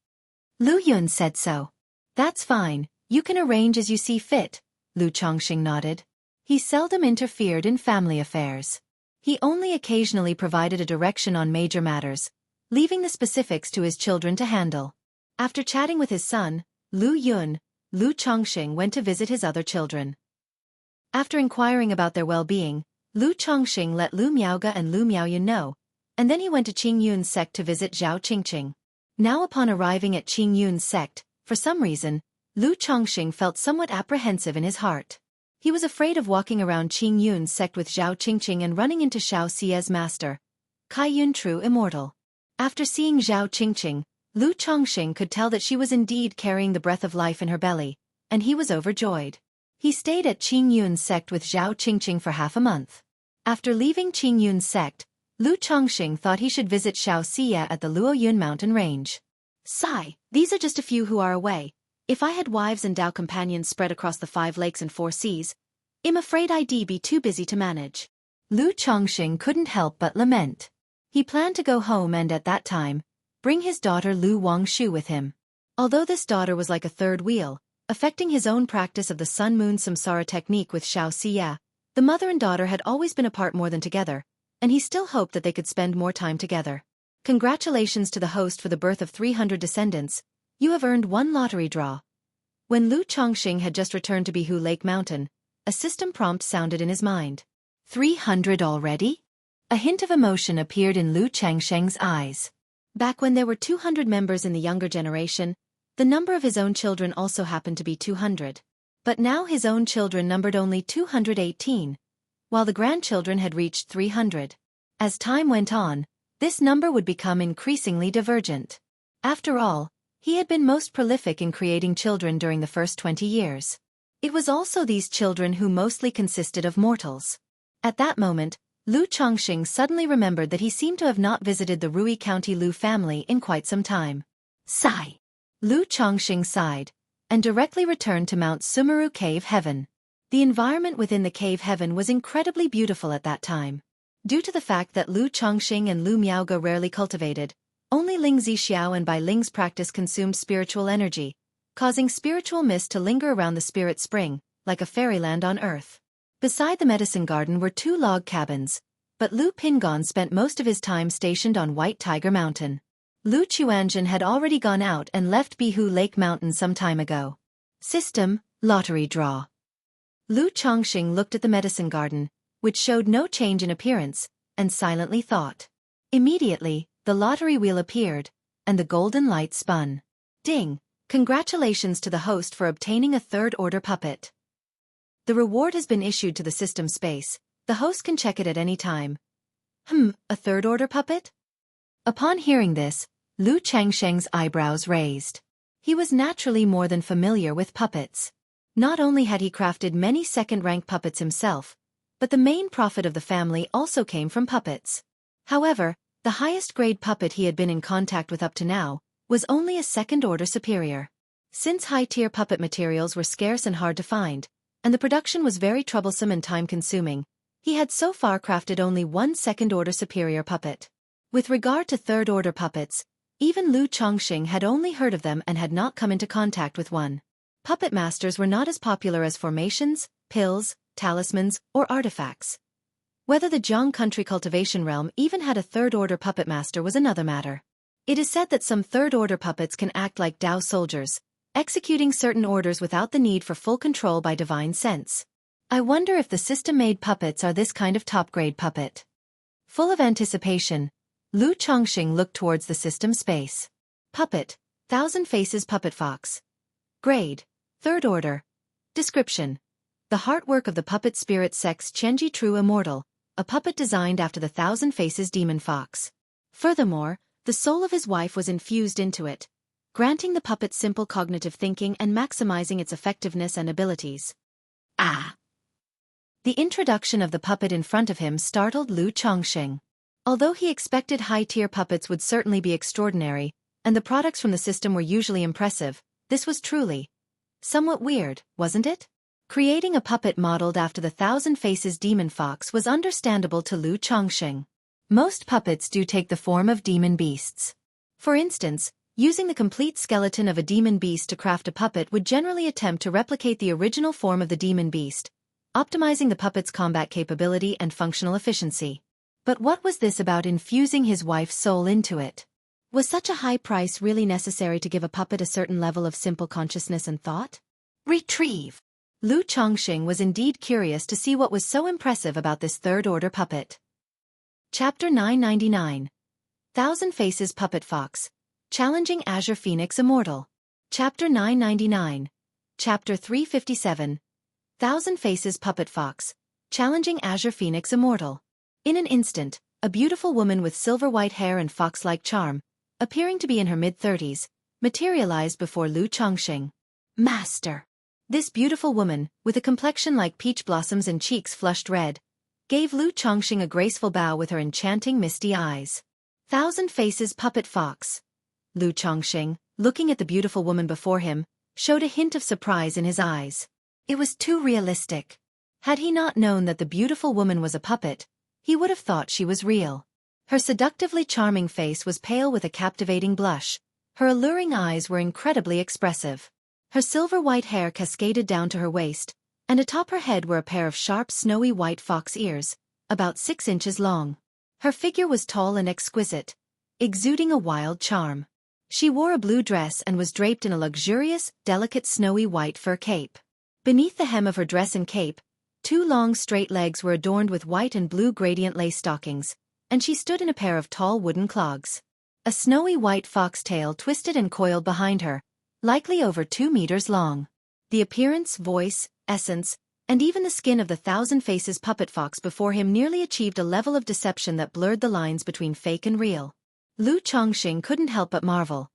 Speaker 1: Lu Yun said so. That's fine, you can arrange as you see fit, Lu Chongqing nodded. He seldom interfered in family affairs. He only occasionally provided a direction on major matters, leaving the specifics to his children to handle. After chatting with his son, Lu Yun, Lu Chongqing went to visit his other children. After inquiring about their well-being, Lu Chongqing let Lu Miaoge and Lu Miaoyun know, and then he went to Qing Yun's sect to visit Zhao Qingqing. Now upon arriving at Qing Yun's sect, for some reason, Lu Chongqing felt somewhat apprehensive in his heart. He was afraid of walking around Qing Yun's sect with Zhao Qingqing and running into Xiao Xie's master, Kai Yun True Immortal. After seeing Zhao Qingqing, Lu Chongqing could tell that she was indeed carrying the breath of life in her belly, and he was overjoyed. He stayed at Qing Yun's sect with Zhao Qingqing for half a month. After leaving Qing Yun's sect, Lu Chongqing thought he should visit Xiao Xie at the Luoyun mountain range. Sigh, these are just a few who are away. If I had wives and Dao companions spread across the 5 lakes and 4 seas, I'm afraid I'd be too busy to manage. Lu Chongqing couldn't help but lament. He planned to go home and at that time, bring his daughter Lu Wangshu with him. Although this daughter was like a third wheel, affecting his own practice of the Sun-Moon Samsara technique with Xiao Xie, the mother and daughter had always been apart more than together, and he still hoped that they could spend more time together. Congratulations to the host for the birth of 300 descendants. You have earned 1 lottery draw. When Lu Chongqing had just returned to Bihu Lake Mountain, a system prompt sounded in his mind. 300 already? A hint of emotion appeared in Lu Changsheng's eyes. Back when there were 200 members in the younger generation, the number of his own children also happened to be 200. But now his own children numbered only 218, while the grandchildren had reached 300. As time went on, this number would become increasingly divergent. After all, he had been most prolific in creating children during the first 20 years. It was also these children who mostly consisted of mortals. At that moment, Lu Chongqing suddenly remembered that he seemed to have not visited the Rui County Lu family in quite some time. Sigh. Lu Chongqing sighed, and directly returned to Mount Sumeru Cave Heaven. The environment within the cave heaven was incredibly beautiful at that time. Due to the fact that Lu Chongqing and Lu Miaoge rarely cultivated, only Ling Zixiao and Bai Ling's practice consumed spiritual energy, causing spiritual mist to linger around the spirit spring, like a fairyland on earth. Beside the medicine garden were 2 log cabins, but Lu Pingon spent most of his time stationed on White Tiger Mountain. Lu Chuanjin had already gone out and left Bihu Lake Mountain some time ago. System, lottery draw. Lu Chongqing looked at the medicine garden, which showed no change in appearance, and silently thought. Immediately, the lottery wheel appeared, and the golden light spun. Ding! Congratulations to the host for obtaining a 3rd order puppet. The reward has been issued to the system space. The host can check it at any time. A 3rd order puppet? Upon hearing this, Lu Changsheng's eyebrows raised. He was naturally more than familiar with puppets. Not only had he crafted many second-rank puppets himself, but the main profit of the family also came from puppets. However, the highest-grade puppet he had been in contact with up to now was only a 2nd order superior. Since high-tier puppet materials were scarce and hard to find, and the production was very troublesome and time-consuming, he had so far crafted only 1 2nd order superior puppet. With regard to 3rd order puppets, even Lu Chongqing had only heard of them and had not come into contact with one. Puppet masters were not as popular as formations, pills, talismans, or artifacts. Whether the Jiang country cultivation realm even had a 3rd order puppet master was another matter. It is said that some 3rd order puppets can act like Dao soldiers, executing certain orders without the need for full control by divine sense. I wonder if the system-made puppets are this kind of top-grade puppet. Full of anticipation, Lu Chongqing looked towards the system space. Puppet, 1,000 Faces Puppet Fox. Grade, 3rd order. Description. The heartwork of the puppet spirit sex Chenji True Immortal, a puppet designed after the 1,000 Faces Demon Fox. Furthermore, the soul of his wife was infused into it, granting the puppet simple cognitive thinking and maximizing its effectiveness and abilities. Ah! The introduction of the puppet in front of him startled Lu Chongqing. Although he expected high-tier puppets would certainly be extraordinary, and the products from the system were usually impressive, this was truly somewhat weird, wasn't it? Creating a puppet modeled after the Thousand Faces demon fox was understandable to Lu Chongqing. Most puppets do take the form of demon beasts. For instance, using the complete skeleton of a demon beast to craft a puppet would generally attempt to replicate the original form of the demon beast, optimizing the puppet's combat capability and functional efficiency. But what was this about infusing his wife's soul into it?
Speaker 2: Was such a high price really necessary to give a puppet a certain level of simple consciousness and thought?
Speaker 1: Retrieve. Lu Chongqing was indeed curious to see what was so impressive about this third-order puppet. Chapter 999. Thousand Faces Puppet Fox. Challenging Azure Phoenix Immortal. Chapter 999. Chapter 357. Thousand Faces Puppet Fox. Challenging Azure Phoenix Immortal. In an instant, a beautiful woman with silver-white hair and fox-like charm, appearing to be in her mid-30s, materialized before Lu Chongqing. Master! This beautiful woman, with a complexion like peach blossoms and cheeks flushed red, gave Lu Chongqing a graceful bow with her enchanting misty eyes. Thousand Faces Puppet Fox. Lu Chongqing, looking at the beautiful woman before him, showed a hint of surprise in his eyes. It was too realistic. Had he not known that the beautiful woman was a puppet, he would have thought she was real. Her seductively charming face was pale with a captivating blush. Her alluring eyes were incredibly expressive. Her silver-white hair cascaded down to her waist, and atop her head were a pair of sharp snowy white fox ears, about 6 inches long. Her figure was tall and exquisite, exuding a wild charm. She wore a blue dress and was draped in a luxurious, delicate snowy white fur cape. Beneath the hem of her dress and cape, 2 long straight legs were adorned with white and blue gradient lace stockings, and she stood in a pair of tall wooden clogs. A snowy white fox tail twisted and coiled behind her, likely over 2 meters long. The appearance, voice, essence, and even the skin of the Thousand Faces puppet fox before him nearly achieved a level of deception that blurred the lines between fake and real. Lu Chongqing couldn't help but marvel.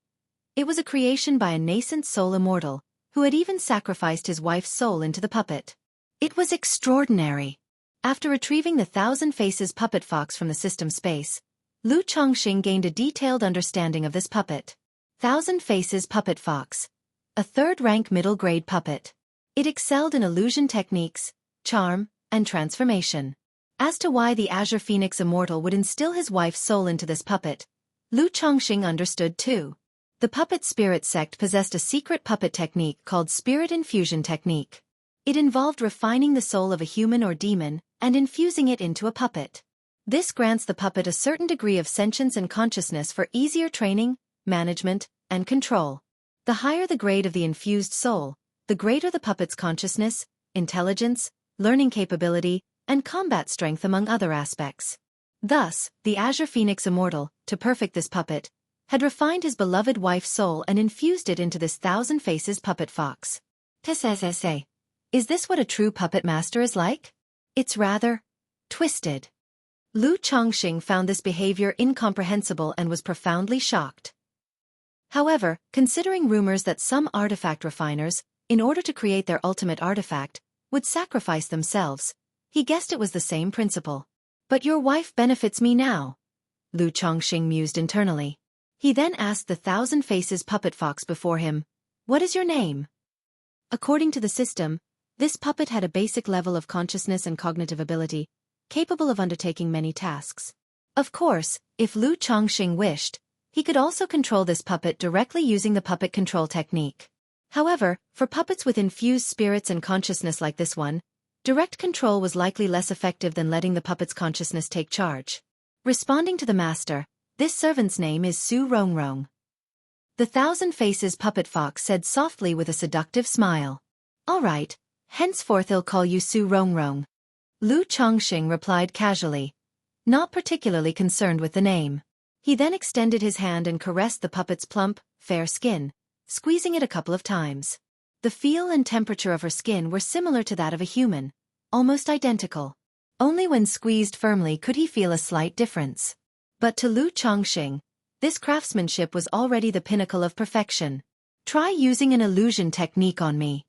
Speaker 1: It was a creation by a nascent soul immortal, who had even sacrificed his wife's soul into the puppet. It was extraordinary. After retrieving the Thousand Faces puppet fox from the system space, Lu Chongqing gained a detailed understanding of this puppet. Thousand Faces Puppet Fox. A third-rank middle-grade puppet. It excelled in illusion techniques, charm, and transformation. As to why the Azure Phoenix Immortal would instill his wife's soul into this puppet, Lu Chongqing understood too. The puppet spirit sect possessed a secret puppet technique called Spirit Infusion Technique. It involved refining the soul of a human or demon and infusing it into a puppet. This grants the puppet a certain degree of sentience and consciousness for easier training, management, and control. The higher the grade of the infused soul, the greater the puppet's consciousness, intelligence, learning capability, and combat strength among other aspects. Thus, the Azure Phoenix Immortal, to perfect this puppet, had refined his beloved wife's soul and infused it into this Thousand Faces puppet fox. Tsssa. Is this what a true puppet master is like? It's rather twisted. Lu Chongqing found this behavior incomprehensible and was profoundly shocked. However, considering rumors that some artifact refiners, in order to create their ultimate artifact, would sacrifice themselves, he guessed it was the same principle. But your wife benefits me now, Lu Chongqing mused internally. He then asked the Thousand Faces puppet fox before him, "What is your name?" According to the system, this puppet had a basic level of consciousness and cognitive ability, capable of undertaking many tasks. Of course, if Lu Chongqing wished, he could also control this puppet directly using the puppet control technique. However, for puppets with infused spirits and consciousness like this one, direct control was likely less effective than letting the puppet's consciousness take charge. Responding to the master, this servant's name is Su Rongrong. The Thousand Faces puppet fox said softly with a seductive smile. All right, henceforth I'll call you Su Rongrong. Lu Chongqing replied casually, not particularly concerned with the name. He then extended his hand and caressed the puppet's plump, fair skin, squeezing it a couple of times. The feel and temperature of her skin were similar to that of a human, almost identical. Only when squeezed firmly could he feel a slight difference. But to Lu Chongqing, this craftsmanship was already the pinnacle of perfection. Try using an illusion technique on me,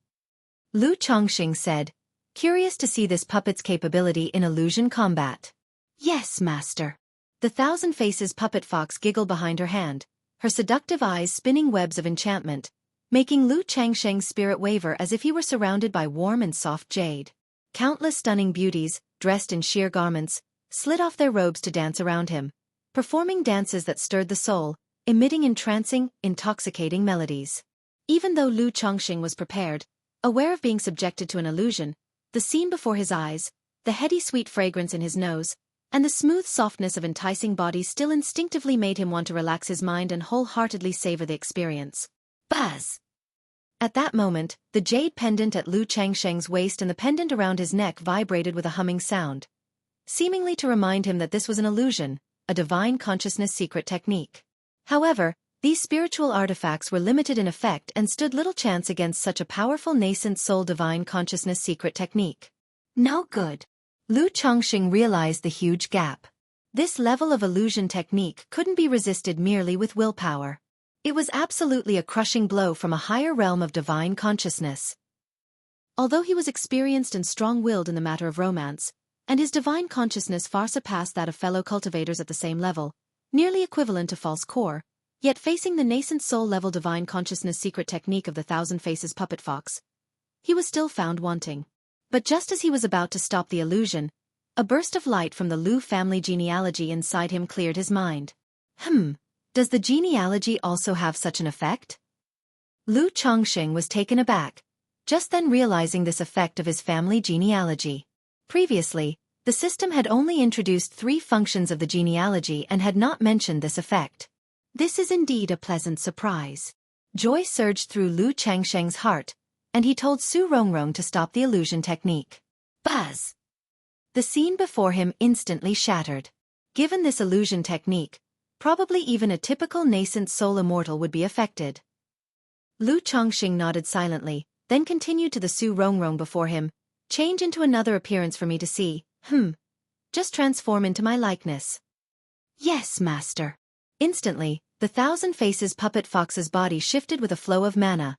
Speaker 1: Lu Chongqing said, curious to see this puppet's capability in illusion combat.
Speaker 2: Yes, master.
Speaker 1: The Thousand Faces puppet fox giggled behind her hand, her seductive eyes spinning webs of enchantment, making Lu Changsheng's spirit waver as if he were surrounded by warm and soft jade. Countless stunning beauties, dressed in sheer garments, slid off their robes to dance around him, performing dances that stirred the soul, emitting entrancing, intoxicating melodies. Even though Lu Changsheng was prepared, aware of being subjected to an illusion, the scene before his eyes, the heady sweet fragrance in his nose, and the smooth softness of enticing bodies still instinctively made him want to relax his mind and wholeheartedly savor the experience. Buzz! At that moment, the jade pendant at Lu Changsheng's waist and the pendant around his neck vibrated with a humming sound, seemingly to remind him that this was an illusion, a divine consciousness secret technique. However, these spiritual artifacts were limited in effect and stood little chance against such a powerful nascent soul divine consciousness secret technique.
Speaker 2: No good.
Speaker 1: Lu Changsheng realized the huge gap. This level of illusion technique couldn't be resisted merely with willpower. It was absolutely a crushing blow from a higher realm of divine consciousness. Although he was experienced and strong-willed in the matter of romance, and his divine consciousness far surpassed that of fellow cultivators at the same level, nearly equivalent to false core, yet facing the nascent soul-level divine consciousness secret technique of the Thousand Faces puppet fox, he was still found wanting. But just as he was about to stop the illusion, a burst of light from the Lu family genealogy inside him cleared his mind. Does the genealogy also have such an effect? Lu Changsheng was taken aback, just then realizing this effect of his family genealogy. Previously, the system had only introduced 3 functions of the genealogy and had not mentioned this effect.
Speaker 2: This is indeed a pleasant surprise.
Speaker 1: Joy surged through Lu Changsheng's heart, and he told Su Rongrong to stop the illusion technique.
Speaker 2: Buzz!
Speaker 1: The scene before him instantly shattered. Given this illusion technique, probably even a typical nascent soul immortal would be affected. Lu Changsheng nodded silently, then continued to the Su Rongrong before him, change into another appearance for me to see, just transform into my likeness.
Speaker 2: Yes, master.
Speaker 1: Instantly, the Thousand Faces puppet fox's body shifted with a flow of mana,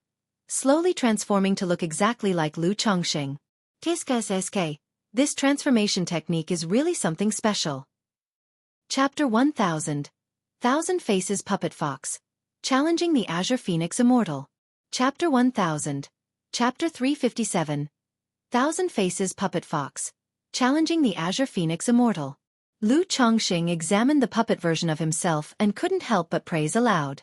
Speaker 1: slowly transforming to look exactly like Lu Changsheng. Qu'est-ce. This transformation technique is really something special. Chapter 1000. Thousand Faces puppet fox, challenging the Azure Phoenix immortal. Chapter 1000. Chapter 357. Thousand Faces puppet fox, challenging the Azure Phoenix immortal. Lu Changsheng examined the puppet version of himself and couldn't help but praise aloud.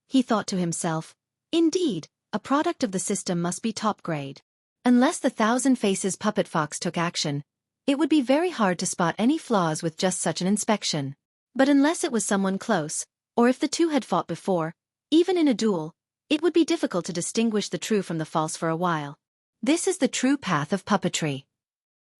Speaker 2: He thought to himself, indeed, a product of the system must be top grade.
Speaker 1: Unless the Thousand Faces puppet fox took action, it would be very hard to spot any flaws with just such an inspection. But unless it was someone close, or if the two had fought before, even in a duel, it would be difficult to distinguish the true from the false for a while. This is the true path of puppetry.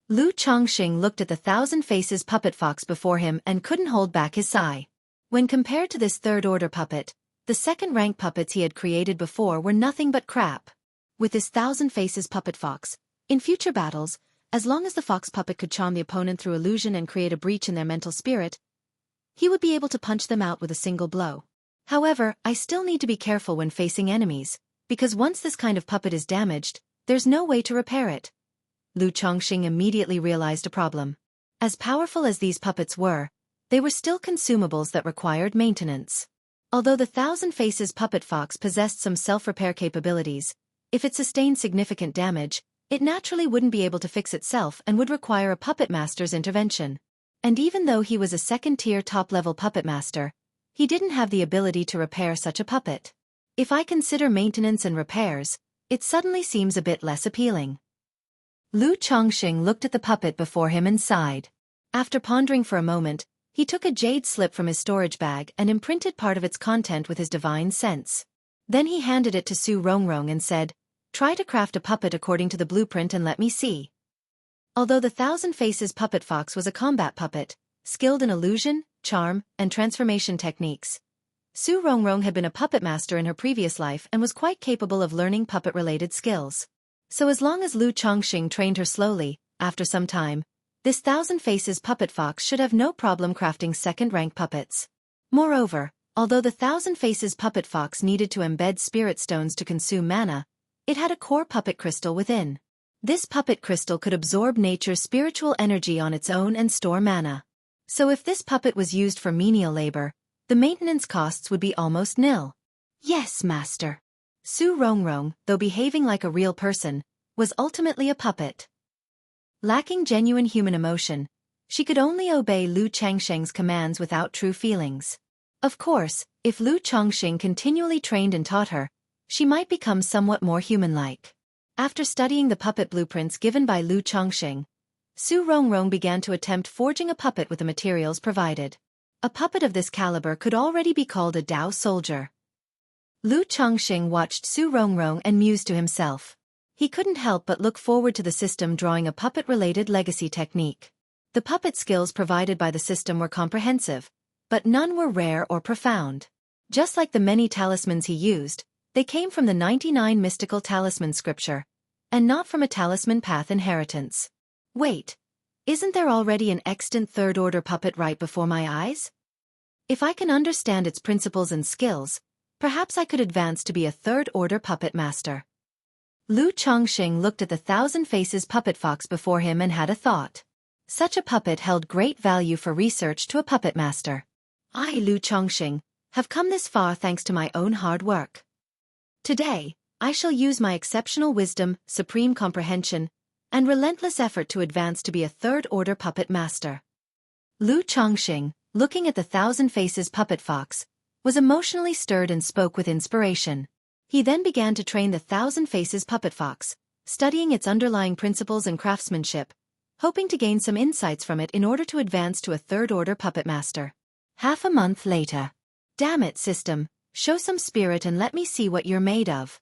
Speaker 1: Lu Changsheng looked at the Thousand Faces puppet fox before him and couldn't hold back his sigh. When compared to this third-order puppet, the second-rank puppets he had created before were nothing but crap. With this Thousand Faces puppet fox, in future battles, as long as the fox puppet could charm the opponent through illusion and create a breach in their mental spirit, he would be able to punch them out with a single blow. However, I still need to be careful when facing enemies, because once this kind of puppet is damaged, there's no way to repair it. Lu Changsheng immediately realized a problem. As powerful as these puppets were, they were still consumables that required maintenance. Although the Thousand Faces puppet fox possessed some self-repair capabilities, if it sustained significant damage, it naturally wouldn't be able to fix itself and would require a puppet master's intervention. And even though he was a second-tier top-level puppet master, he didn't have the ability to repair such a puppet. If I consider maintenance and repairs, it suddenly seems a bit less appealing. Lu Changsheng looked at the puppet before him and sighed. After pondering for a moment, he took a jade slip from his storage bag and imprinted part of its content with his divine sense. Then he handed it to Su Rongrong and said, "Try to craft a puppet according to the blueprint and let me see." Although the Thousand Faces puppet fox was a combat puppet, skilled in illusion, charm, and transformation techniques, Su Rongrong had been a puppet master in her previous life and was quite capable of learning puppet-related skills. So as long as Lu Changsheng trained her slowly, after some time, this Thousand Faces puppet fox should have no problem crafting second-rank puppets. Moreover, although the Thousand Faces puppet fox needed to embed spirit stones to consume mana, it had a core puppet crystal within. This puppet crystal could absorb nature's spiritual energy on its own and store mana. So if this puppet was used for menial labor, the maintenance costs would be almost nil.
Speaker 2: Yes, master.
Speaker 1: Su Rongrong, though behaving like a real person, was ultimately a puppet. Lacking genuine human emotion, she could only obey Lu Changsheng's commands without true feelings. Of course, if Lu Changsheng continually trained and taught her, she might become somewhat more human-like. After studying the puppet blueprints given by Lu Changsheng, Su Rongrong began to attempt forging a puppet with the materials provided. A puppet of this caliber could already be called a Dao soldier. Lu Changsheng watched Su Rongrong and mused to himself. He couldn't help but look forward to the system drawing a puppet-related legacy technique. The puppet skills provided by the system were comprehensive, but none were rare or profound. Just like the many talismans he used, they came from the 99 mystical talisman scripture, and not from a talisman path inheritance. Wait, isn't there already an extant third-order puppet right before my eyes? If I can understand its principles and skills, perhaps I could advance to be a third-order puppet master. Lu Changsheng looked at the Thousand Faces puppet fox before him and had a thought. Such a puppet held great value for research to a puppet master. I, Lu Changsheng, have come this far thanks to my own hard work. Today, I shall use my exceptional wisdom, supreme comprehension, and relentless effort to advance to be a third-order puppet master. Lu Changsheng, looking at the Thousand Faces puppet fox, was emotionally stirred and spoke with inspiration. He then began to train the Thousand Faces puppet fox, studying its underlying principles and craftsmanship, hoping to gain some insights from it in order to advance to a third-order puppet master. Half a month later. Damn it, system, show some spirit and let me see what you're made of.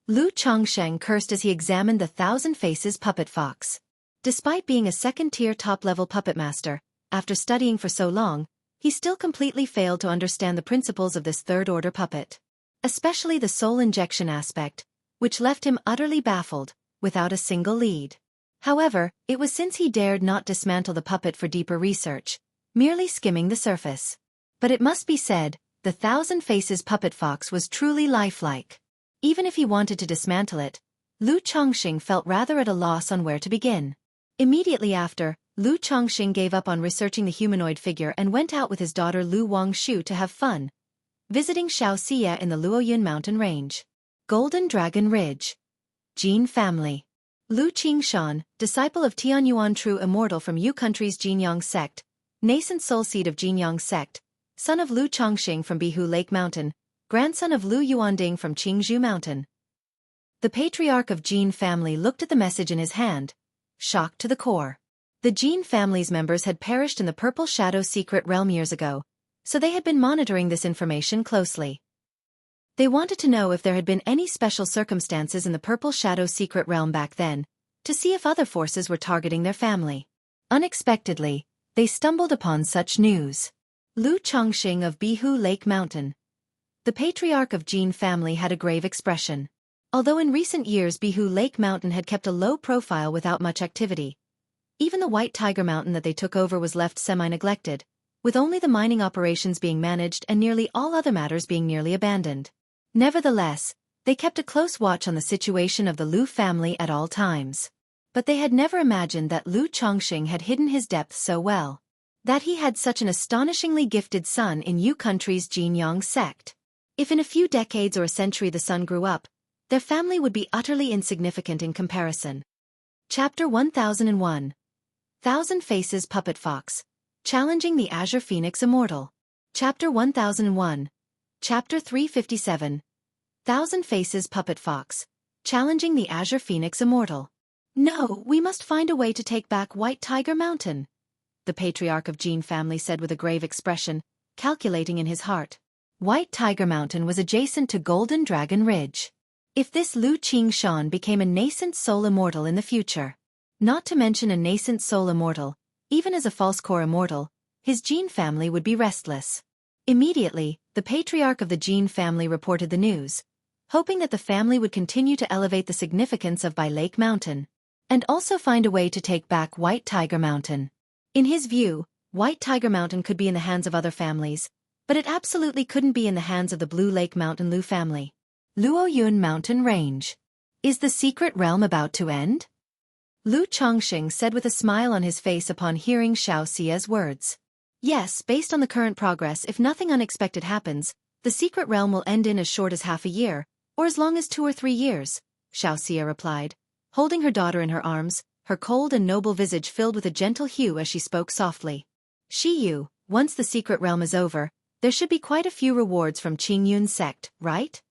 Speaker 1: Lu Changsheng cursed as he examined the Thousand Faces puppet fox. Despite being a second-tier top-level puppet master, after studying for so long, he still completely failed to understand the principles of this third-order puppet. Especially the soul injection aspect, which left him utterly baffled, without a single lead. However, it was since he dared not dismantle the puppet for deeper research, merely skimming the surface. But it must be said, the Thousand Faces puppet fox was truly lifelike. Even if he wanted to dismantle it, Lu Changsheng felt rather at a loss on where to begin. Immediately after, Lu Changsheng gave up on researching the humanoid figure and went out with his daughter Lu Wangshu to have fun, visiting Xiaofan in the Luoyun mountain range. Golden Dragon Ridge. Jin family. Lu Qingshan, disciple of Tianyuan True Immortal from Yu Country's Jinyang sect, nascent soul seed of Jinyang sect, son of Lu Changxing from Bihu Lake Mountain, grandson of Lu Yuanding from Qingzhou Mountain. The patriarch of Jin family looked at the message in his hand, shocked to the core. The Jin family's members had perished in the Purple Shadow secret realm years ago, so they had been monitoring this information closely. They wanted to know if there had been any special circumstances in the Purple Shadow secret realm back then, to see if other forces were targeting their family. Unexpectedly, they stumbled upon such news. Lu Changxing of Bihu Lake Mountain. The patriarch of Jin family had a grave expression. Although in recent years Bihu Lake Mountain had kept a low profile without much activity, even the White Tiger Mountain that they took over was left semi-neglected, with only the mining operations being managed and nearly all other matters being nearly abandoned. Nevertheless, they kept a close watch on the situation of the Lu family at all times. But they had never imagined that Lu Changxing had hidden his depths so well. That he had such an astonishingly gifted son in Yu Country's Jinyang sect. If in a few decades or a century the son grew up, their family would be utterly insignificant in comparison. Chapter 1001. Thousand Faces Puppet Fox. Challenging the Azure Phoenix Immortal. Chapter 1001. Chapter 357. Thousand Faces Puppet Fox. Challenging the Azure Phoenix Immortal. No, we must find a way to take back White Tiger Mountain, the patriarch of Jin family said with a grave expression, calculating in his heart. White Tiger Mountain was adjacent to Golden Dragon Ridge. If this Lu Qingshan became a nascent soul immortal in the future, not to mention a nascent soul immortal, even as a false core immortal, his Jin family would be restless. Immediately, the patriarch of the Jin family reported the news, hoping that the family would continue to elevate the significance of Bai Lake Mountain, and also find a way to take back White Tiger Mountain. In his view, White Tiger Mountain could be in the hands of other families, but it absolutely couldn't be in the hands of the Blue Lake Mountain Lu family. Luoyun Mountain Range. Is the secret realm about to end? Lu Chongqing said with a smile on his face upon hearing Xiao Xia's words. Yes, based on the current progress, if nothing unexpected happens, the secret realm will end in as short as half a year, or as long as 2 or 3 years, Xiao Xia replied, holding her daughter in her arms, her cold and noble visage filled with a gentle hue as she spoke softly. Shi Yu, once the secret realm is over, there should be quite a few rewards from Qingyun's sect, right?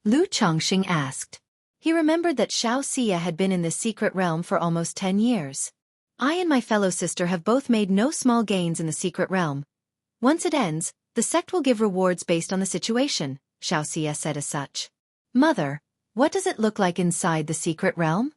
Speaker 1: Lu Chongqing asked. He remembered that Xiao Xia had been in this secret realm for almost 10 years. I and my fellow sister have both made no small gains in the secret realm. Once it ends, the sect will give rewards based on the situation, Xiao Xia said as such. Mother, what does it look like inside the secret realm?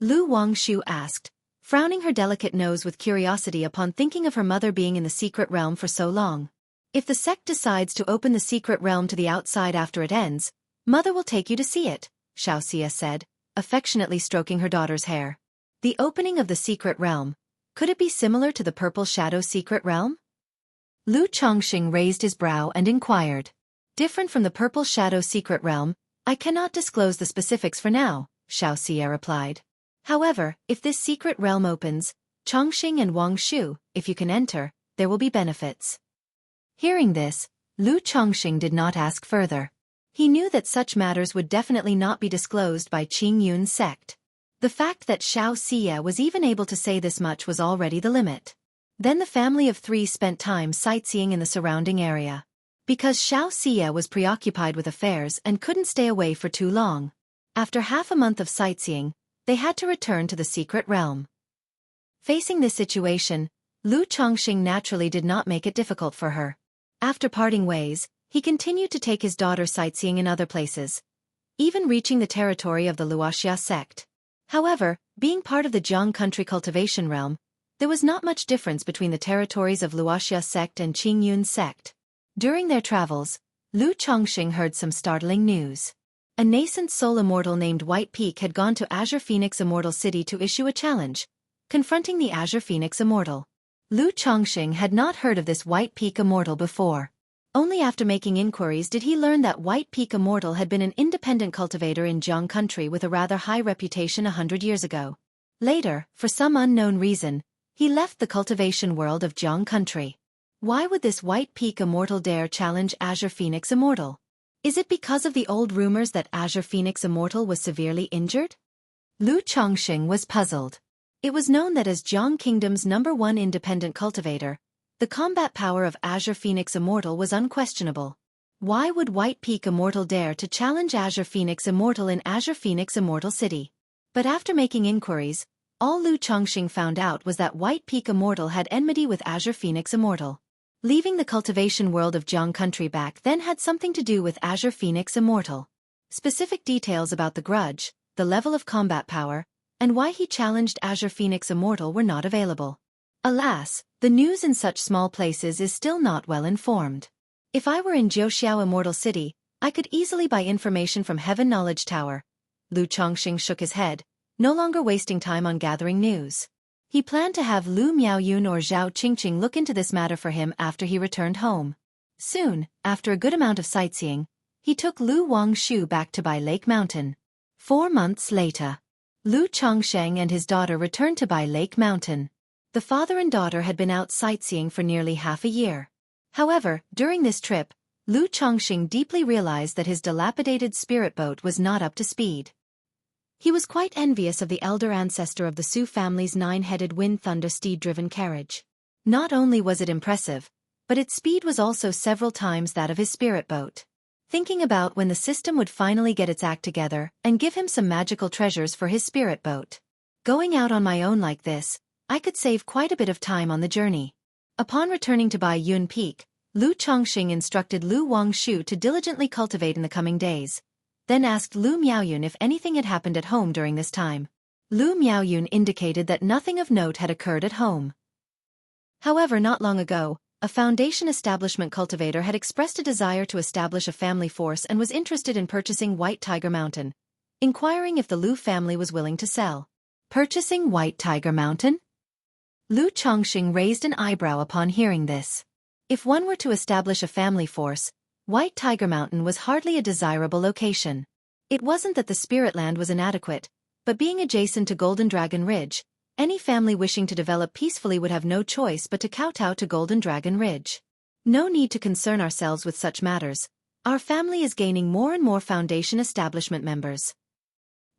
Speaker 1: Lu Wangshu asked, frowning her delicate nose with curiosity upon thinking of her mother being in the secret realm for so long. If the sect decides to open the secret realm to the outside after it ends, Mother will take you to see it, Xiao Xia said, affectionately stroking her daughter's hair. The opening of the secret realm, could it be similar to the Purple Shadow secret realm? Lu Chongqing raised his brow and inquired. Different from the Purple Shadow secret realm, I cannot disclose the specifics for now, Xiao Xia replied. However, if this secret realm opens, Chongqing and Wangshu, if you can enter, there will be benefits. Hearing this, Lu Chongqing did not ask further. He knew that such matters would definitely not be disclosed by Qingyun's sect. The fact that Xiao Xia was even able to say this much was already the limit. Then the family of 3 spent time sightseeing in the surrounding area. Because Xiao Xia was preoccupied with affairs and couldn't stay away for too long. After half a month of sightseeing, they had to return to the secret realm. Facing this situation, Lu Chongqing naturally did not make it difficult for her. After parting ways, he continued to take his daughter sightseeing in other places, even reaching the territory of the Wuxia sect. However, being part of the Jiang country cultivation realm, there was not much difference between the territories of Wuxia sect and Qingyun's sect. During their travels, Lu Chongqing heard some startling news. A nascent soul immortal named White Peak had gone to Azure Phoenix Immortal City to issue a challenge, confronting the Azure Phoenix Immortal. Lu Chongqing had not heard of this White Peak Immortal before. Only after making inquiries did he learn that White Peak Immortal had been an independent cultivator in Jiang country with a rather high reputation 100 years ago. Later, for some unknown reason, he left the cultivation world of Jiang country. Why would this White Peak Immortal dare challenge Azure Phoenix Immortal? Is it because of the old rumors that Azure Phoenix Immortal was severely injured? Lu Chongqing was puzzled. It was known that as Jiang Kingdom's #1 independent cultivator, the combat power of Azure Phoenix Immortal was unquestionable. Why would White Peak Immortal dare to challenge Azure Phoenix Immortal in Azure Phoenix Immortal City? But after making inquiries, all Lu Chongqing found out was that White Peak Immortal had enmity with Azure Phoenix Immortal. Leaving the cultivation world of Jiang country back then had something to do with Azure Phoenix Immortal. Specific details about the grudge, the level of combat power, and why he challenged Azure Phoenix Immortal were not available. Alas, the news in such small places is still not well informed. If I were in Jiuxiao Immortal City, I could easily buy information from Heaven Knowledge Tower. Lu Chongqing shook his head, no longer wasting time on gathering news. He planned to have Lu Miaoyun or Zhao Qingqing look into this matter for him after he returned home. Soon, after a good amount of sightseeing, he took Lu Wangshu back to Bai Lake Mountain. 4 months later, Lu Chongsheng and his daughter returned to Bai Lake Mountain. The father and daughter had been out sightseeing for nearly half a year. However, during this trip, Lu Chongqing deeply realized that his dilapidated spirit boat was not up to speed. He was quite envious of the elder ancestor of the Su family's 9-headed wind thunder steed-driven carriage. Not only was it impressive, but its speed was also several times that of his spirit boat. Thinking about when the system would finally get its act together and give him some magical treasures for his spirit boat. Going out on my own like this, I could save quite a bit of time on the journey. Upon returning to Bai Yun Peak, Lu Chongqing instructed Lu Wangshu to diligently cultivate in the coming days, then asked Lu Miaoyun if anything had happened at home during this time. Lu Miaoyun indicated that nothing of note had occurred at home. However, not long ago, a foundation establishment cultivator had expressed a desire to establish a family force and was interested in purchasing White Tiger Mountain, inquiring if the Lu family was willing to sell. Purchasing White Tiger Mountain? Lu Chongqing raised an eyebrow upon hearing this. If one were to establish a family force, White Tiger Mountain was hardly a desirable location. It wasn't that the spirit land was inadequate, but being adjacent to Golden Dragon Ridge, any family wishing to develop peacefully would have no choice but to kowtow to Golden Dragon Ridge. No need to concern ourselves with such matters. Our family is gaining more and more Foundation Establishment members.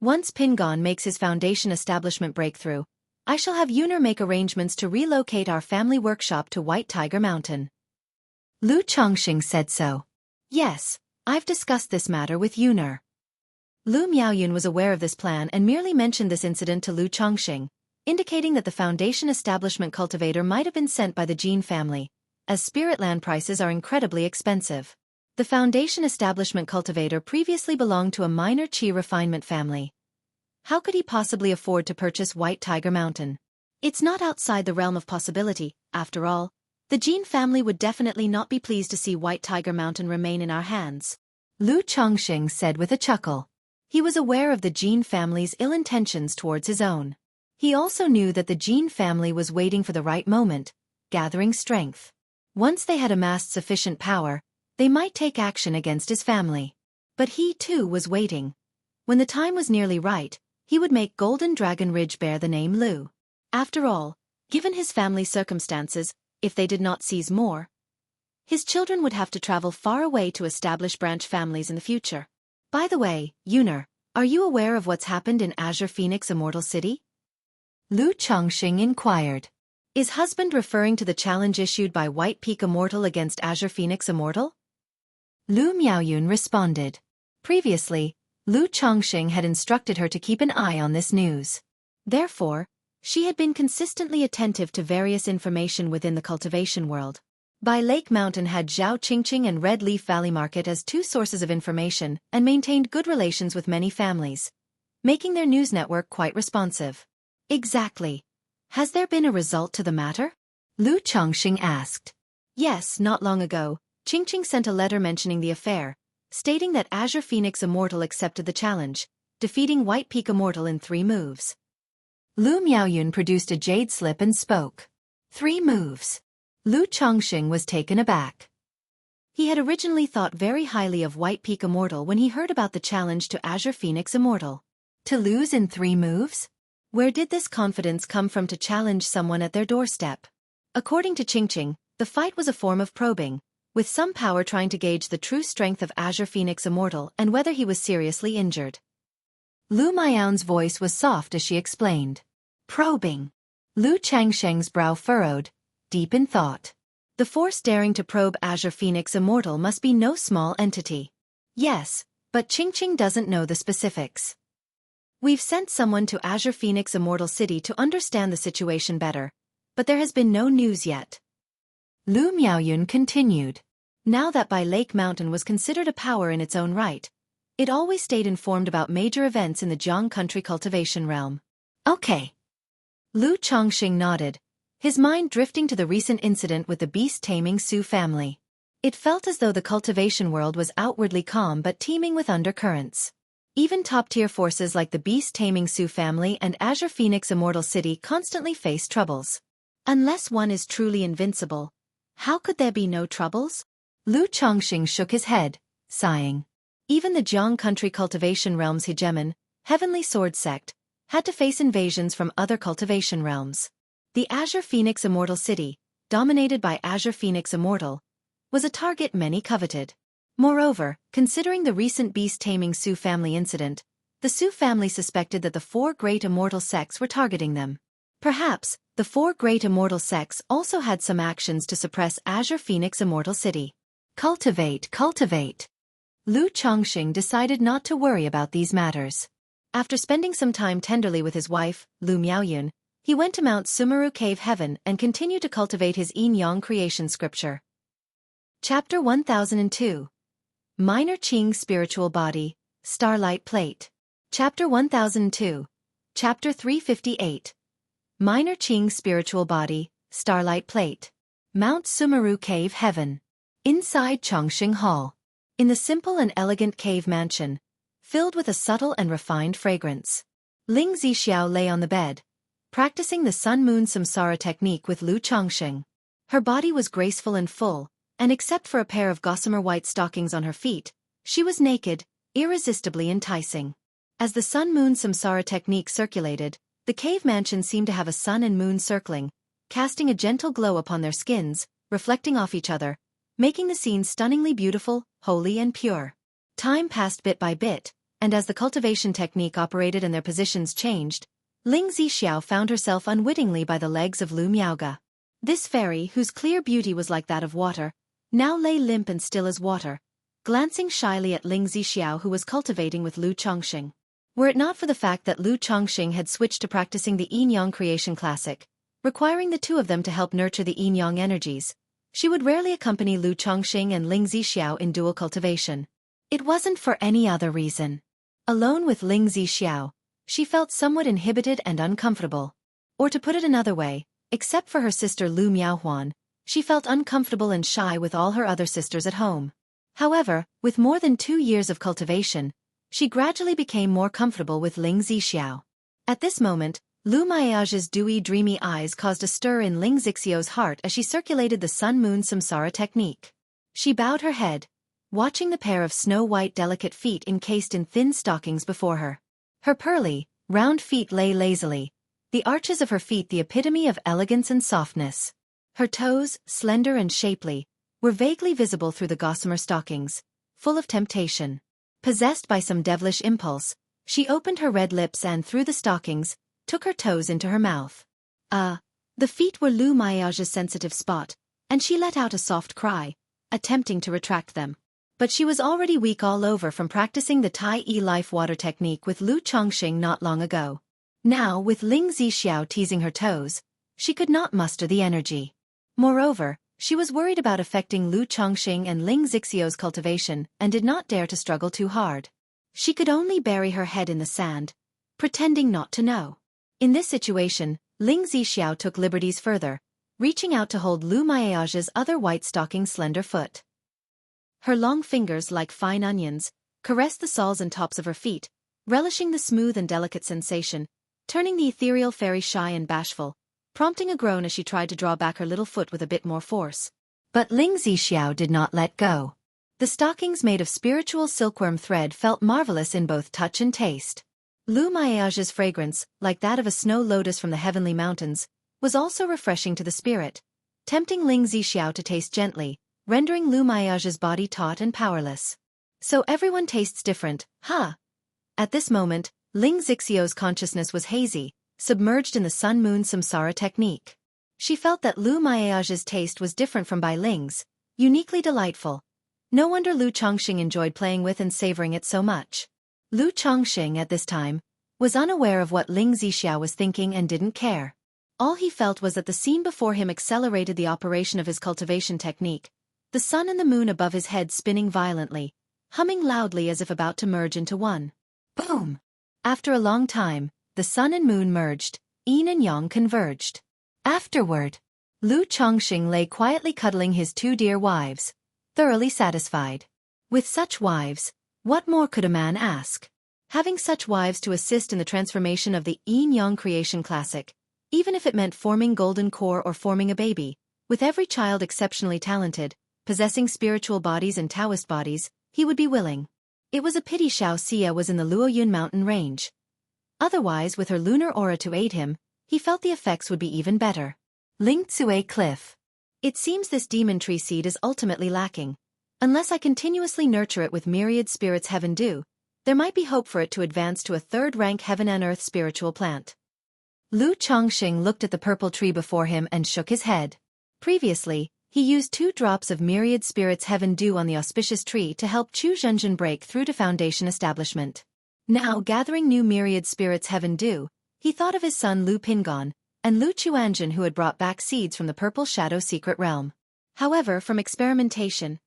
Speaker 1: Once Pingon makes his Foundation Establishment breakthrough, I shall have Yuner make arrangements to relocate our family workshop to White Tiger Mountain. Lu Chongqing said so. Yes, I've discussed this matter with Yuner. Lu Miaoyun was aware of this plan and merely mentioned this incident to Lu Chongqing, indicating that the Foundation Establishment cultivator might have been sent by the Jin family, as spirit land prices are incredibly expensive. The Foundation Establishment cultivator previously belonged to a minor Qi refinement family. How could he possibly afford to purchase White Tiger Mountain? It's not outside the realm of possibility, after all. The Jin family would definitely not be pleased to see White Tiger Mountain remain in our hands. Lu Chongqing said with a chuckle. He was aware of the Jin family's ill intentions towards his own. He also knew that the Jin family was waiting for the right moment, gathering strength. Once they had amassed sufficient power, they might take action against his family. But he too was waiting. When the time was nearly right, he would make Golden Dragon Ridge bear the name Lu. After all, given his family's circumstances, if they did not seize more, his children would have to travel far away to establish branch families in the future. By the way, Yuner, are you aware of what's happened in Azure Phoenix Immortal City? Lu Chongqing inquired. Is husband referring to the challenge issued by White Peak Immortal against Azure Phoenix Immortal? Lu Miaoyun responded. Previously, Lu Chongqing had instructed her to keep an eye on this news. Therefore, she had been consistently attentive to various information within the cultivation world. By Lake Mountain had Zhao Qingqing and Red Leaf Valley Market as two sources of information and maintained good relations with many families, making their news network quite responsive. Exactly. Has there been a result to the matter? Lu Chongqing asked. Yes, not long ago, Qingqing sent a letter mentioning the affair, stating that Azure Phoenix Immortal accepted the challenge, defeating White Peak Immortal in 3 moves. Lu Miaoyun produced a jade slip and spoke. 3 moves. Lu Chongqing was taken aback. He had originally thought very highly of White Peak Immortal when he heard about the challenge to Azure Phoenix Immortal. To lose in 3 moves? Where did this confidence come from to challenge someone at their doorstep? According to Qingqing, the fight was a form of probing, with some power trying to gauge the true strength of Azure Phoenix Immortal and whether he was seriously injured. Lu Miaoyun's voice was soft as she explained. Probing. Lu Changsheng's brow furrowed, deep in thought. The force daring to probe Azure Phoenix Immortal must be no small entity. Yes, but Qingqing doesn't know the specifics. We've sent someone to Azure Phoenix Immortal City to understand the situation better, but there has been no news yet. Lu Miaoyun continued. Now that By Lake Mountain was considered a power in its own right, it always stayed informed about major events in the Jiang country cultivation realm. Okay. Lu Chongqing nodded, his mind drifting to the recent incident with the beast-taming Su family. It felt as though the cultivation world was outwardly calm but teeming with undercurrents. Even top-tier forces like the beast-taming Su family and Azure Phoenix Immortal City constantly face troubles. Unless one is truly invincible, how could there be no troubles? Lu Chongqing shook his head, sighing. Even the Jiang country cultivation realm's hegemon, Heavenly Sword Sect, had to face invasions from other cultivation realms. The Azure Phoenix Immortal City, dominated by Azure Phoenix Immortal, was a target many coveted. Moreover, considering the recent beast-taming Su family incident, the Su family suspected that the 4 great immortal sects were targeting them. Perhaps, the 4 great immortal sects also had some actions to suppress Azure Phoenix Immortal City. Cultivate. Lu Chongqing decided not to worry about these matters. After spending some time tenderly with his wife, Lu Miaoyun, he went to Mount Sumeru Cave Heaven and continued to cultivate his Yin-Yang creation scripture. Chapter 1002. Minor Qing Spiritual Body, Starlight Plate. Chapter 1002. Chapter 358. Minor Qing Spiritual Body, Starlight Plate. Mount Sumeru Cave Heaven. Inside Chongqing Hall. In the simple and elegant cave mansion, filled with a subtle and refined fragrance, Ling Zixiao lay on the bed, practicing the Sun-Moon Samsara technique with Lu Chongqing. Her body was graceful and full, and except for a pair of gossamer white stockings on her feet, she was naked, irresistibly enticing. As the sun-moon samsara technique circulated, the cave mansion seemed to have a sun and moon circling, casting a gentle glow upon their skins, reflecting off each other, making the scene stunningly beautiful, holy and pure. Time passed bit by bit, and as the cultivation technique operated and their positions changed, Ling Zixiao found herself unwittingly by the legs of Lu Miaoge. This fairy, whose clear beauty was like that of water, now lay limp and still as water, glancing shyly at Ling Zixiao, who was cultivating with Lu Chongqing. Were it not for the fact that Lu Chongqing had switched to practicing the yin-yang creation classic, requiring the two of them to help nurture the yin-yang energies, she would rarely accompany Lu Chongqing and Ling Zixiao in dual cultivation. It wasn't for any other reason. Alone with Ling Zixiao, she felt somewhat inhibited and uncomfortable. Or to put it another way, except for her sister Lu Miaohuan, she felt uncomfortable and shy with all her other sisters at home. However, with more than 2 years of cultivation, she gradually became more comfortable with Ling Zixiao. At this moment, Lu Miaoge's dewy, dreamy eyes caused a stir in Ling Zixiao's heart as she circulated the sun-moon samsara technique. She bowed her head, watching the pair of snow-white delicate feet encased in thin stockings before her. Her pearly, round feet lay lazily, the arches of her feet the epitome of elegance and softness. Her toes, slender and shapely, were vaguely visible through the gossamer stockings, full of temptation. Possessed by some devilish impulse, she opened her red lips and, through the stockings, took her toes into her mouth. The feet were Lu Miaoge's sensitive spot, and she let out a soft cry, attempting to retract them. But she was already weak all over from practicing the Tai Yi life water technique with Lu Chongqing not long ago. Now, with Ling Zixiao teasing her toes, she could not muster the energy. Moreover, she was worried about affecting Lu Chongqing and Ling Zixiao's cultivation and did not dare to struggle too hard. She could only bury her head in the sand, pretending not to know. In this situation, Ling Zixiao took liberties further, reaching out to hold Lu Miaoge's other white stocking slender foot. Her long fingers, like fine onions, caressed the soles and tops of her feet, relishing the smooth and delicate sensation, turning the ethereal fairy shy and bashful, prompting a groan as she tried to draw back her little foot with a bit more force. But Ling Zixiao did not let go. The stockings made of spiritual silkworm thread felt marvelous in both touch and taste. Lu Miaoge's fragrance, like that of a snow lotus from the heavenly mountains, was also refreshing to the spirit, tempting Ling Zixiao to taste gently, rendering Lu Miaoge's body taut and powerless. So everyone tastes different, huh? At this moment, Ling Zixiao's consciousness was hazy, submerged in the sun-moon samsara technique. She felt that Lu Miaoge's taste was different from Bai Ling's, uniquely delightful. No wonder Lu Chongqing enjoyed playing with and savoring it so much. Lu Chongqing, at this time, was unaware of what Ling Zixiao was thinking and didn't care. All he felt was that the scene before him accelerated the operation of his cultivation technique, the sun and the moon above his head spinning violently, humming loudly as if about to merge into one. Boom! After a long time, the sun and moon merged, yin and yang converged. Afterward, Lu Chongqing lay quietly cuddling his 2 dear wives, thoroughly satisfied. With such wives, what more could a man ask? Having such wives to assist in the transformation of the yin-yang creation classic, even if it meant forming golden core or forming a baby, with every child exceptionally talented, possessing spiritual bodies and Taoist bodies, he would be willing. It was a pity Xiaoxia was in the Luoyun mountain range. Otherwise, with her lunar aura to aid him, he felt the effects would be even better. Ling Tsue Cliff. It seems this demon tree seed is ultimately lacking. Unless I continuously nurture it with myriad spirits heaven do, there might be hope for it to advance to a 3rd-rank heaven and earth spiritual plant. Lu Chongqing looked at the purple tree before him and shook his head. Previously, he used 2 drops of myriad spirits heaven dew on the auspicious tree to help Chu Zhenzhen break through to foundation establishment. Now, gathering new myriad spirits heaven dew, he thought of his son Lu Pingon, and Lu Chuanzhen, who had brought back seeds from the purple shadow secret realm. However, from experimentation,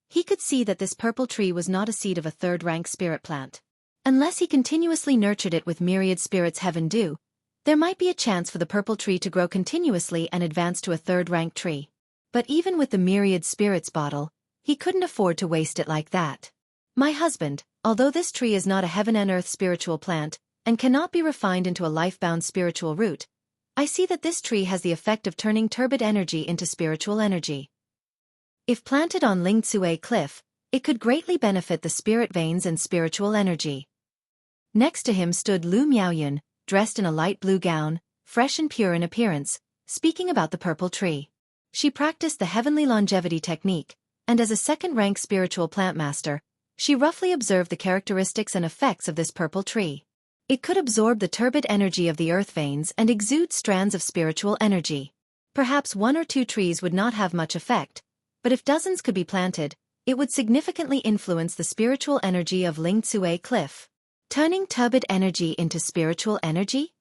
Speaker 1: he could see that this purple tree was not a seed of a 3rd-rank spirit plant. Unless he continuously nurtured it with myriad spirits heaven dew, there might be a chance for the purple tree to grow continuously and advance to a 3rd-rank tree. But even with the myriad spirits bottle, he couldn't afford to waste it like that. My husband, although this tree is not a heaven and earth spiritual plant, and cannot be refined into a life-bound spiritual root, I see that this tree has the effect of turning turbid energy into spiritual energy. If planted on Ling Tsue Cliff, it could greatly benefit the spirit veins and spiritual energy. Next to him stood Lu Miaoyun, dressed in a light blue gown, fresh and pure in appearance, speaking about the purple tree. She practiced the heavenly longevity technique, and as a second-rank spiritual plant master, she roughly observed the characteristics and effects of this purple tree. It could absorb the turbid energy of the earth veins and exude strands of spiritual energy. Perhaps 1 or 2 trees would not have much effect, but if dozens could be planted, it would significantly influence the spiritual energy of Lingcue Cliff. Turning turbid energy into spiritual energy?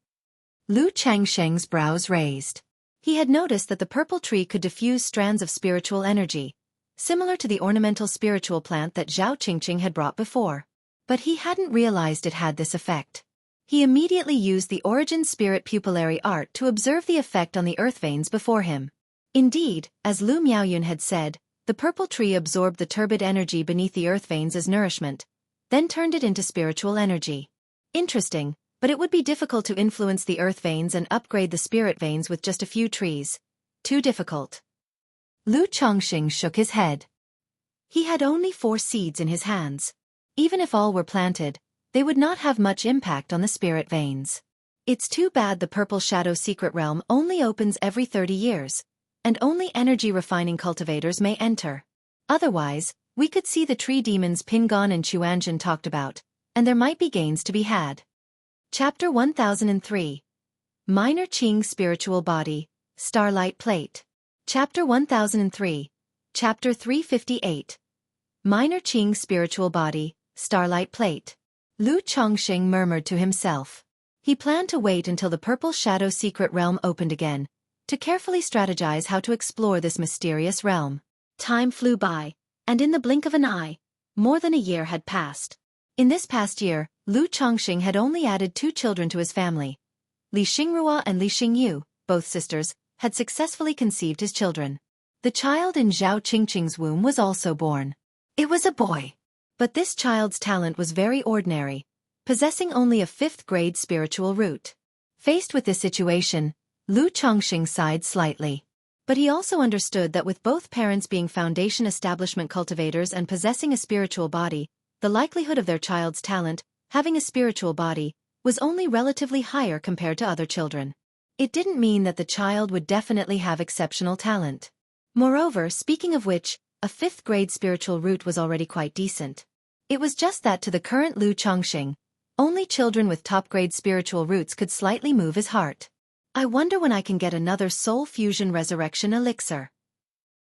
Speaker 1: Lu Changsheng's brows raised. He had noticed that the purple tree could diffuse strands of spiritual energy, similar to the ornamental spiritual plant that Zhao Qingqing had brought before. But he hadn't realized it had this effect. He immediately used the origin spirit pupillary art to observe the effect on the earth veins before him. Indeed, as Lu Miaoyun had said, the purple tree absorbed the turbid energy beneath the earth veins as nourishment, then turned it into spiritual energy. Interesting, but it would be difficult to influence the earth veins and upgrade the spirit veins with just a few trees. Too difficult. Lu Chongqing shook his head. He had only 4 seeds in his hands. Even if all were planted, they would not have much impact on the spirit veins. It's too bad the Purple Shadow Secret Realm only opens every 30 years, and only energy-refining cultivators may enter. Otherwise, we could see the tree demons Pingon and Chuanjin talked about, and there might be gains to be had. Chapter 1003. Minor Qing Spiritual Body, Starlight Plate. Chapter 1003. Chapter 358. Minor Qing Spiritual Body, Starlight Plate. Lu Chongqing murmured to himself. He planned to wait until the Purple Shadow Secret Realm opened again, to carefully strategize how to explore this mysterious realm. Time flew by, and in the blink of an eye, more than a year had passed. In this past year, Lu Chongqing had only added 2 children to his family. Li Xingrua and Li Xingyu, both sisters, had successfully conceived his children. The child in Zhao Qingqing's womb was also born. It was a boy. But this child's talent was very ordinary, possessing only a 5th-grade spiritual root. Faced with this situation, Lu Chongqing sighed slightly. But he also understood that with both parents being foundation establishment cultivators and possessing a spiritual body, the likelihood of their child's talent, having a spiritual body, was only relatively higher compared to other children. It didn't mean that the child would definitely have exceptional talent. Moreover, speaking of which, a 5th-grade spiritual root was already quite decent. It was just that to the current Lu Chongqing, only children with top-grade spiritual roots could slightly move his heart. I wonder when I can get another soul fusion resurrection elixir.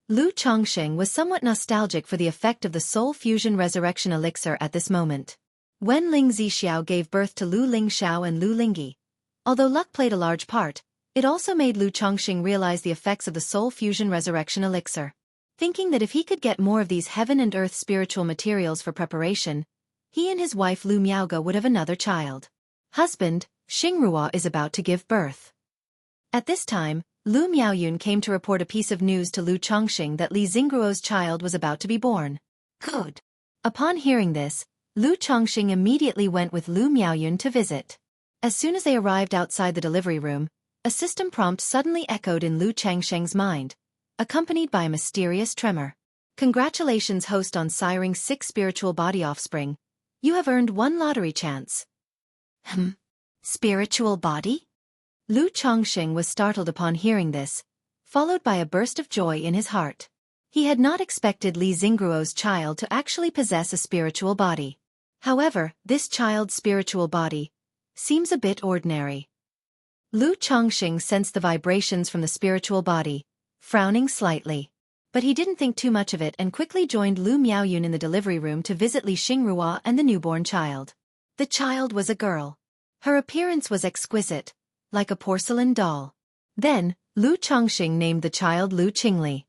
Speaker 1: Lu Chongqing was somewhat nostalgic for the effect of the soul fusion resurrection elixir at this moment. When Ling Zixiao gave birth to Lu Lingxiao and Lu Lingyi, although luck played a large part, it also made Lu Chongqing realize the effects of the soul fusion resurrection elixir. Thinking that if he could get more of these heaven and earth spiritual materials for preparation, he and his wife Lu Miaoge would have another child. Husband, Xingrua is about to give birth. At this time, Lu Miaoyun came to report a piece of news to Lu Chongqing that Li Xingruo's child was about to be born. Good. Upon hearing this, Lu Chongqing immediately went with Lu Miaoyun to visit. As soon as they arrived outside the delivery room, a system prompt suddenly echoed in Lu Changsheng's mind, accompanied by a mysterious tremor. Congratulations, host on siring 6 spiritual body offspring. You have earned 1 lottery chance. Spiritual body? Lu Chongqing was startled upon hearing this, followed by a burst of joy in his heart. He had not expected Li Xingruo's child to actually possess a spiritual body. However, this child's spiritual body seems a bit ordinary. Lu Chongqing sensed the vibrations from the spiritual body, frowning slightly. But he didn't think too much of it and quickly joined Lu Miaoyun in the delivery room to visit Li Xingrua and the newborn child. The child was a girl. Her appearance was exquisite, like a porcelain doll. Then, Lu Chongqing named the child Lu Qingli.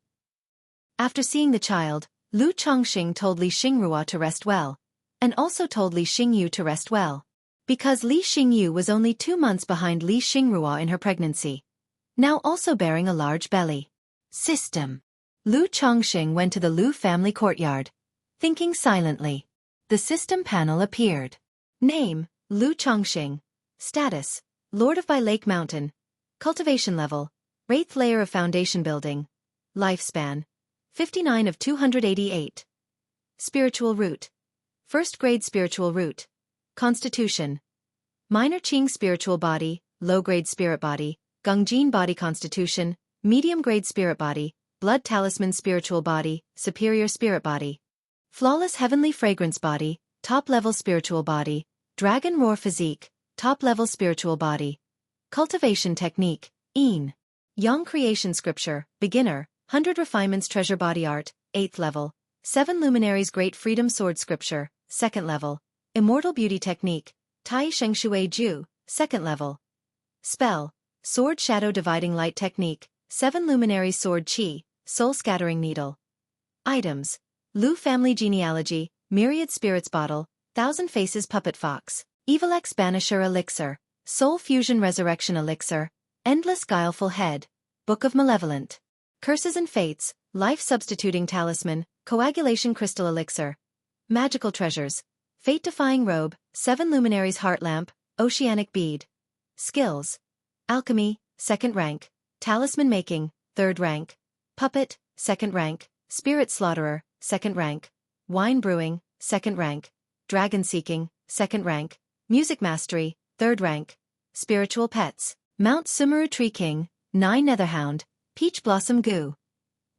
Speaker 1: After seeing the child, Lu Chongqing told Li Xingrua to rest well, and also told Li Xingyu to rest well. Because Li Xingyu was only 2 months behind Li Xingrua in her pregnancy, now also bearing a large belly. System. Lu Chongqing went to the Lu family courtyard, thinking silently. The system panel appeared. Name, Lu Chongqing. Status, Lord of By Lake Mountain. Cultivation level, 8th layer of foundation building. Lifespan, 59 of 288. Spiritual root. 1st grade spiritual root. Constitution. Minor Qing spiritual body, low-grade spirit body, Gongjin body constitution, medium-grade spirit body, blood talisman spiritual body, superior spirit body. Flawless heavenly fragrance body, top-level spiritual body, dragon roar physique, top-level spiritual body. Cultivation technique, Yin. Yang creation scripture, beginner, 100 refinements treasure body art, 8th level. 7 luminaries great freedom sword scripture, 2nd level. Immortal beauty technique, Tai Sheng Shui Ju, 2nd level. Spell, sword shadow dividing light technique, 7 luminaries sword chi, soul scattering needle. Items. Lu family genealogy, myriad spirits bottle, 1,000 faces puppet fox, evil X banisher elixir, soul fusion resurrection elixir, endless guileful head, book of malevolent. Curses and fates, life substituting talisman, coagulation crystal elixir. Magical treasures. Fate-defying robe, 7 luminaries heart lamp, oceanic bead. Skills. Alchemy, 2nd rank. Talisman making, 3rd rank. Puppet, 2nd rank. Spirit slaughterer, 2nd rank. Wine brewing, 2nd rank. Dragon seeking, 2nd rank. Music mastery, 3rd rank. Spiritual pets. Mount Sumeru Tree King, 9 Netherhound, Peach Blossom Goo.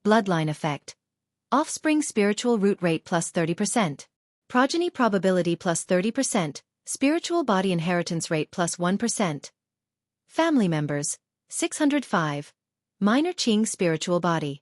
Speaker 1: Bloodline effect. Offspring spiritual root rate plus 30%. Progeny probability plus 30%, spiritual body inheritance rate plus 1%. Family members, 605. Minor Qing spiritual body.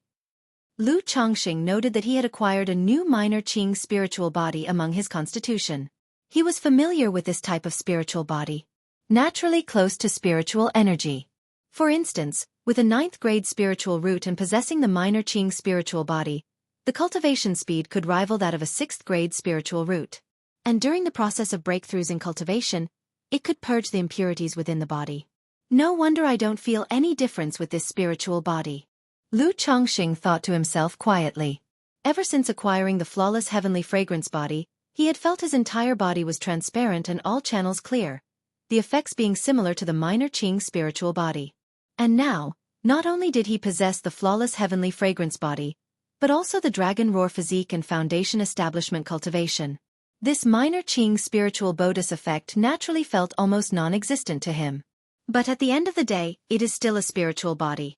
Speaker 1: Lu Chongqing noted that he had acquired a new minor Qing spiritual body among his constitution. He was familiar with this type of spiritual body, naturally close to spiritual energy. For instance, with a 9th grade spiritual root and possessing the minor Qing spiritual body, the cultivation speed could rival that of a 6th grade spiritual root. And during the process of breakthroughs in cultivation, it could purge the impurities within the body. No wonder I don't feel any difference with this spiritual body. Lu Chongqing thought to himself quietly. Ever since acquiring the flawless heavenly fragrance body, he had felt his entire body was transparent and all channels clear, the effects being similar to the minor Qing spiritual body. And now, not only did he possess the flawless heavenly fragrance body, but also the dragon roar physique and foundation establishment cultivation. This minor Qing spiritual bodhis effect naturally felt almost non-existent to him. But at the end of the day, it is still a spiritual body.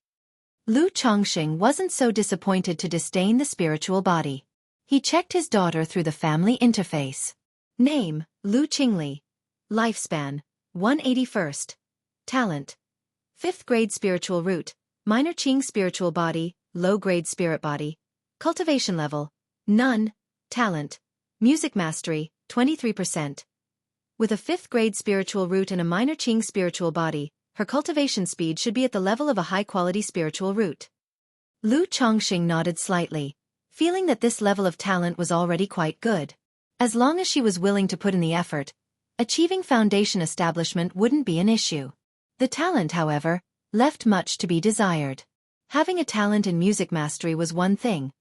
Speaker 1: Lu Chongqing wasn't so disappointed to disdain the spiritual body. He checked his daughter through the family interface. Name, Lu Qingli. Lifespan, 181st. Talent. 5th grade spiritual root, minor Qing spiritual body, low grade spirit body. Cultivation level, none. Talent. Music mastery, 23%. With a 5th grade spiritual root and a minor Qing spiritual body, her cultivation speed should be at the level of a high-quality spiritual root. Lu Chongqing nodded slightly, feeling that this level of talent was already quite good. As long as she was willing to put in the effort, achieving foundation establishment wouldn't be an issue. The talent, however, left much to be desired. Having a talent in music mastery was one thing,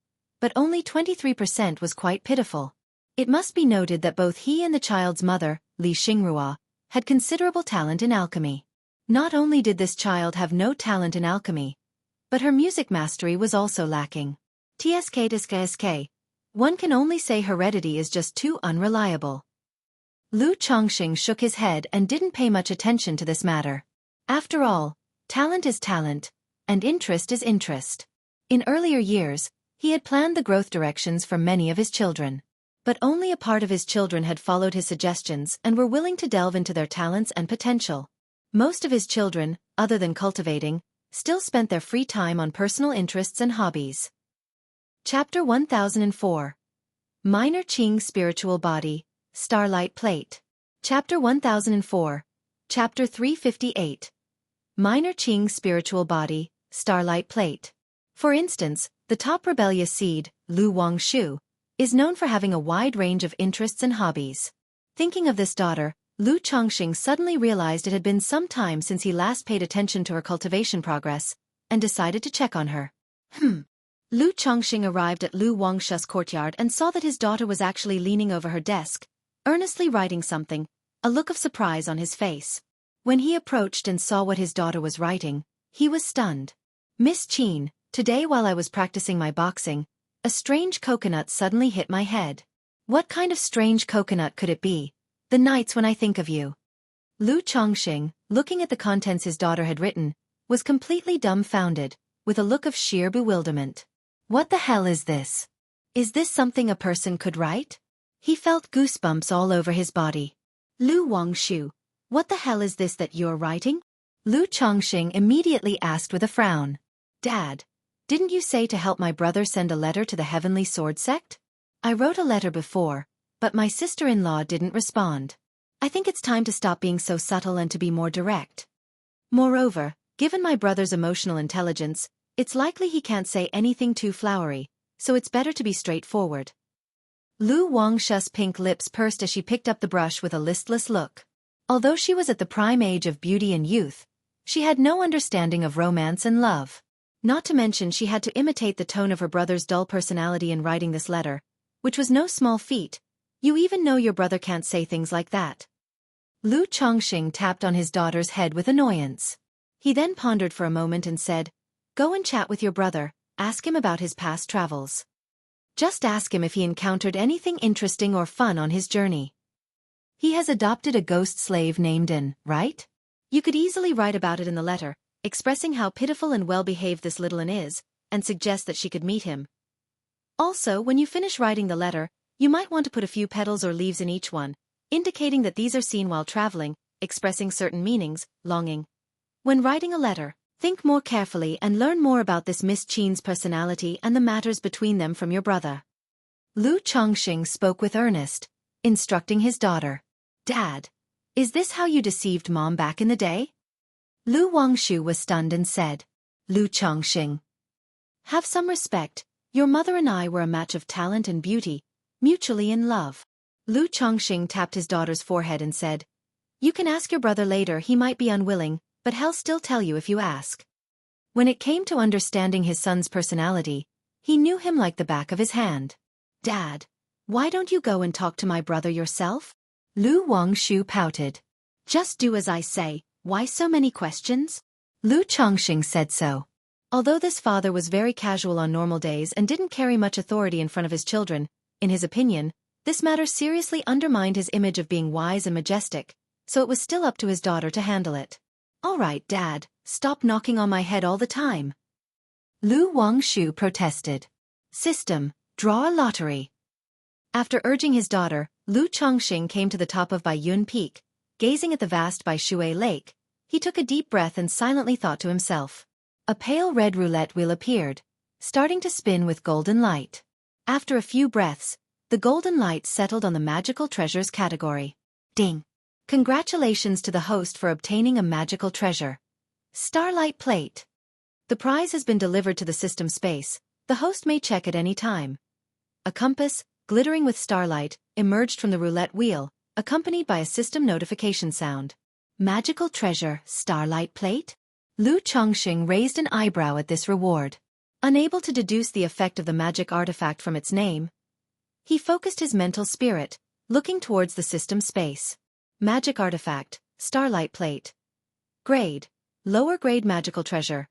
Speaker 1: but only 23% was quite pitiful. It must be noted that both he and the child's mother, Li Xingrua, had considerable talent in alchemy. Not only did this child have no talent in alchemy, but her music mastery was also lacking. TSK. One can only say heredity is just too unreliable. Lu Chongqing shook his head and didn't pay much attention to this matter. After all, talent is talent, and interest is interest. In earlier years, he had planned the growth directions for many of his children. But only a part of his children had followed his suggestions and were willing to delve into their talents and potential. Most of his children, other than cultivating, still spent their free time on personal interests and hobbies. Chapter 1004. Minor Qing Spiritual Body, Starlight Plate. Chapter 1004. Chapter 358. Minor Qing Spiritual Body, Starlight Plate. For instance, the top rebellious seed, Lu Wangshu, is known for having a wide range of interests and hobbies. Thinking of this daughter, Lu Chongqing suddenly realized it had been some time since he last paid attention to her cultivation progress, and decided to check on her. Lu Chongqing arrived at Lu Wangshu's courtyard and saw that his daughter was actually leaning over her desk, earnestly writing something, a look of surprise on his face. When he approached and saw what his daughter was writing, he was stunned. "Miss Qin, today while I was practicing my boxing, a strange coconut suddenly hit my head." "What kind of strange coconut could it be?" The nights when I think of you. Lu Chongqing, looking at the contents his daughter had written, was completely dumbfounded, with a look of sheer bewilderment. What the hell is this? Is this something a person could write? He felt goosebumps all over his body. Lu Wangshu, what the hell is this that you're writing? Lu Chongqing immediately asked with a frown. Dad, didn't you say to help my brother send a letter to the Heavenly Sword Sect? I wrote a letter before, but my sister-in-law didn't respond. I think it's time to stop being so subtle and to be more direct. Moreover, given my brother's emotional intelligence, it's likely he can't say anything too flowery, so it's better to be straightforward. Lu Wangshu's pink lips pursed as she picked up the brush with a listless look. Although she was at the prime age of beauty and youth, she had no understanding of romance and love. Not to mention she had to imitate the tone of her brother's dull personality in writing this letter, which was no small feat. You even know your brother can't say things like that. Lu Chongqing tapped on his daughter's head with annoyance. He then pondered for a moment and said, Go and chat with your brother, ask him about his past travels. Just ask him if he encountered anything interesting or fun on his journey. He has adopted a ghost slave named In, right? You could easily write about it in the letter, expressing how pitiful and well-behaved this little In is, and suggest that she could meet him. Also, when you finish writing the letter, you might want to put a few petals or leaves in each one, indicating that these are seen while traveling, expressing certain meanings, longing. When writing a letter, think more carefully and learn more about this Miss Qin's personality and the matters between them from your brother. Lu Chongqing spoke with earnest, instructing his daughter. Dad, is this how you deceived Mom back in the day? Lu Wangshu was stunned and said, Lu Chongqing, have some respect, your mother and I were a match of talent and beauty, mutually in love. Lu Chongqing tapped his daughter's forehead and said, You can ask your brother later, he might be unwilling, but he'll still tell you if you ask. When it came to understanding his son's personality, he knew him like the back of his hand. Dad, why don't you go and talk to my brother yourself? Lu Wangshu pouted. Just do as I say, why so many questions? Lu Chongqing said so. Although this father was very casual on normal days and didn't carry much authority in front of his children, in his opinion, this matter seriously undermined his image of being wise and majestic, so it was still up to his daughter to handle it. All right, Dad, stop knocking on my head all the time. Lu Wangshu protested. System, draw a lottery. After urging his daughter, Lu Chongqing came to the top of Baiyun Peak. Gazing at the vast Baishui Lake, he took a deep breath and silently thought to himself. A pale red roulette wheel appeared, starting to spin with golden light. After a few breaths, the golden light settled on the magical treasures category. Ding! Congratulations to the host for obtaining a magical treasure. Starlight Plate. The prize has been delivered to the system space. The host may check at any time. A compass, glittering with starlight, emerged from the roulette wheel, accompanied by a system notification sound. Magical treasure, Starlight Plate? Lu Chongqing raised an eyebrow at this reward. Unable to deduce the effect of the magic artifact from its name, he focused his mental spirit, looking towards the system space. Magic artifact, Starlight Plate. Grade, lower grade magical treasure.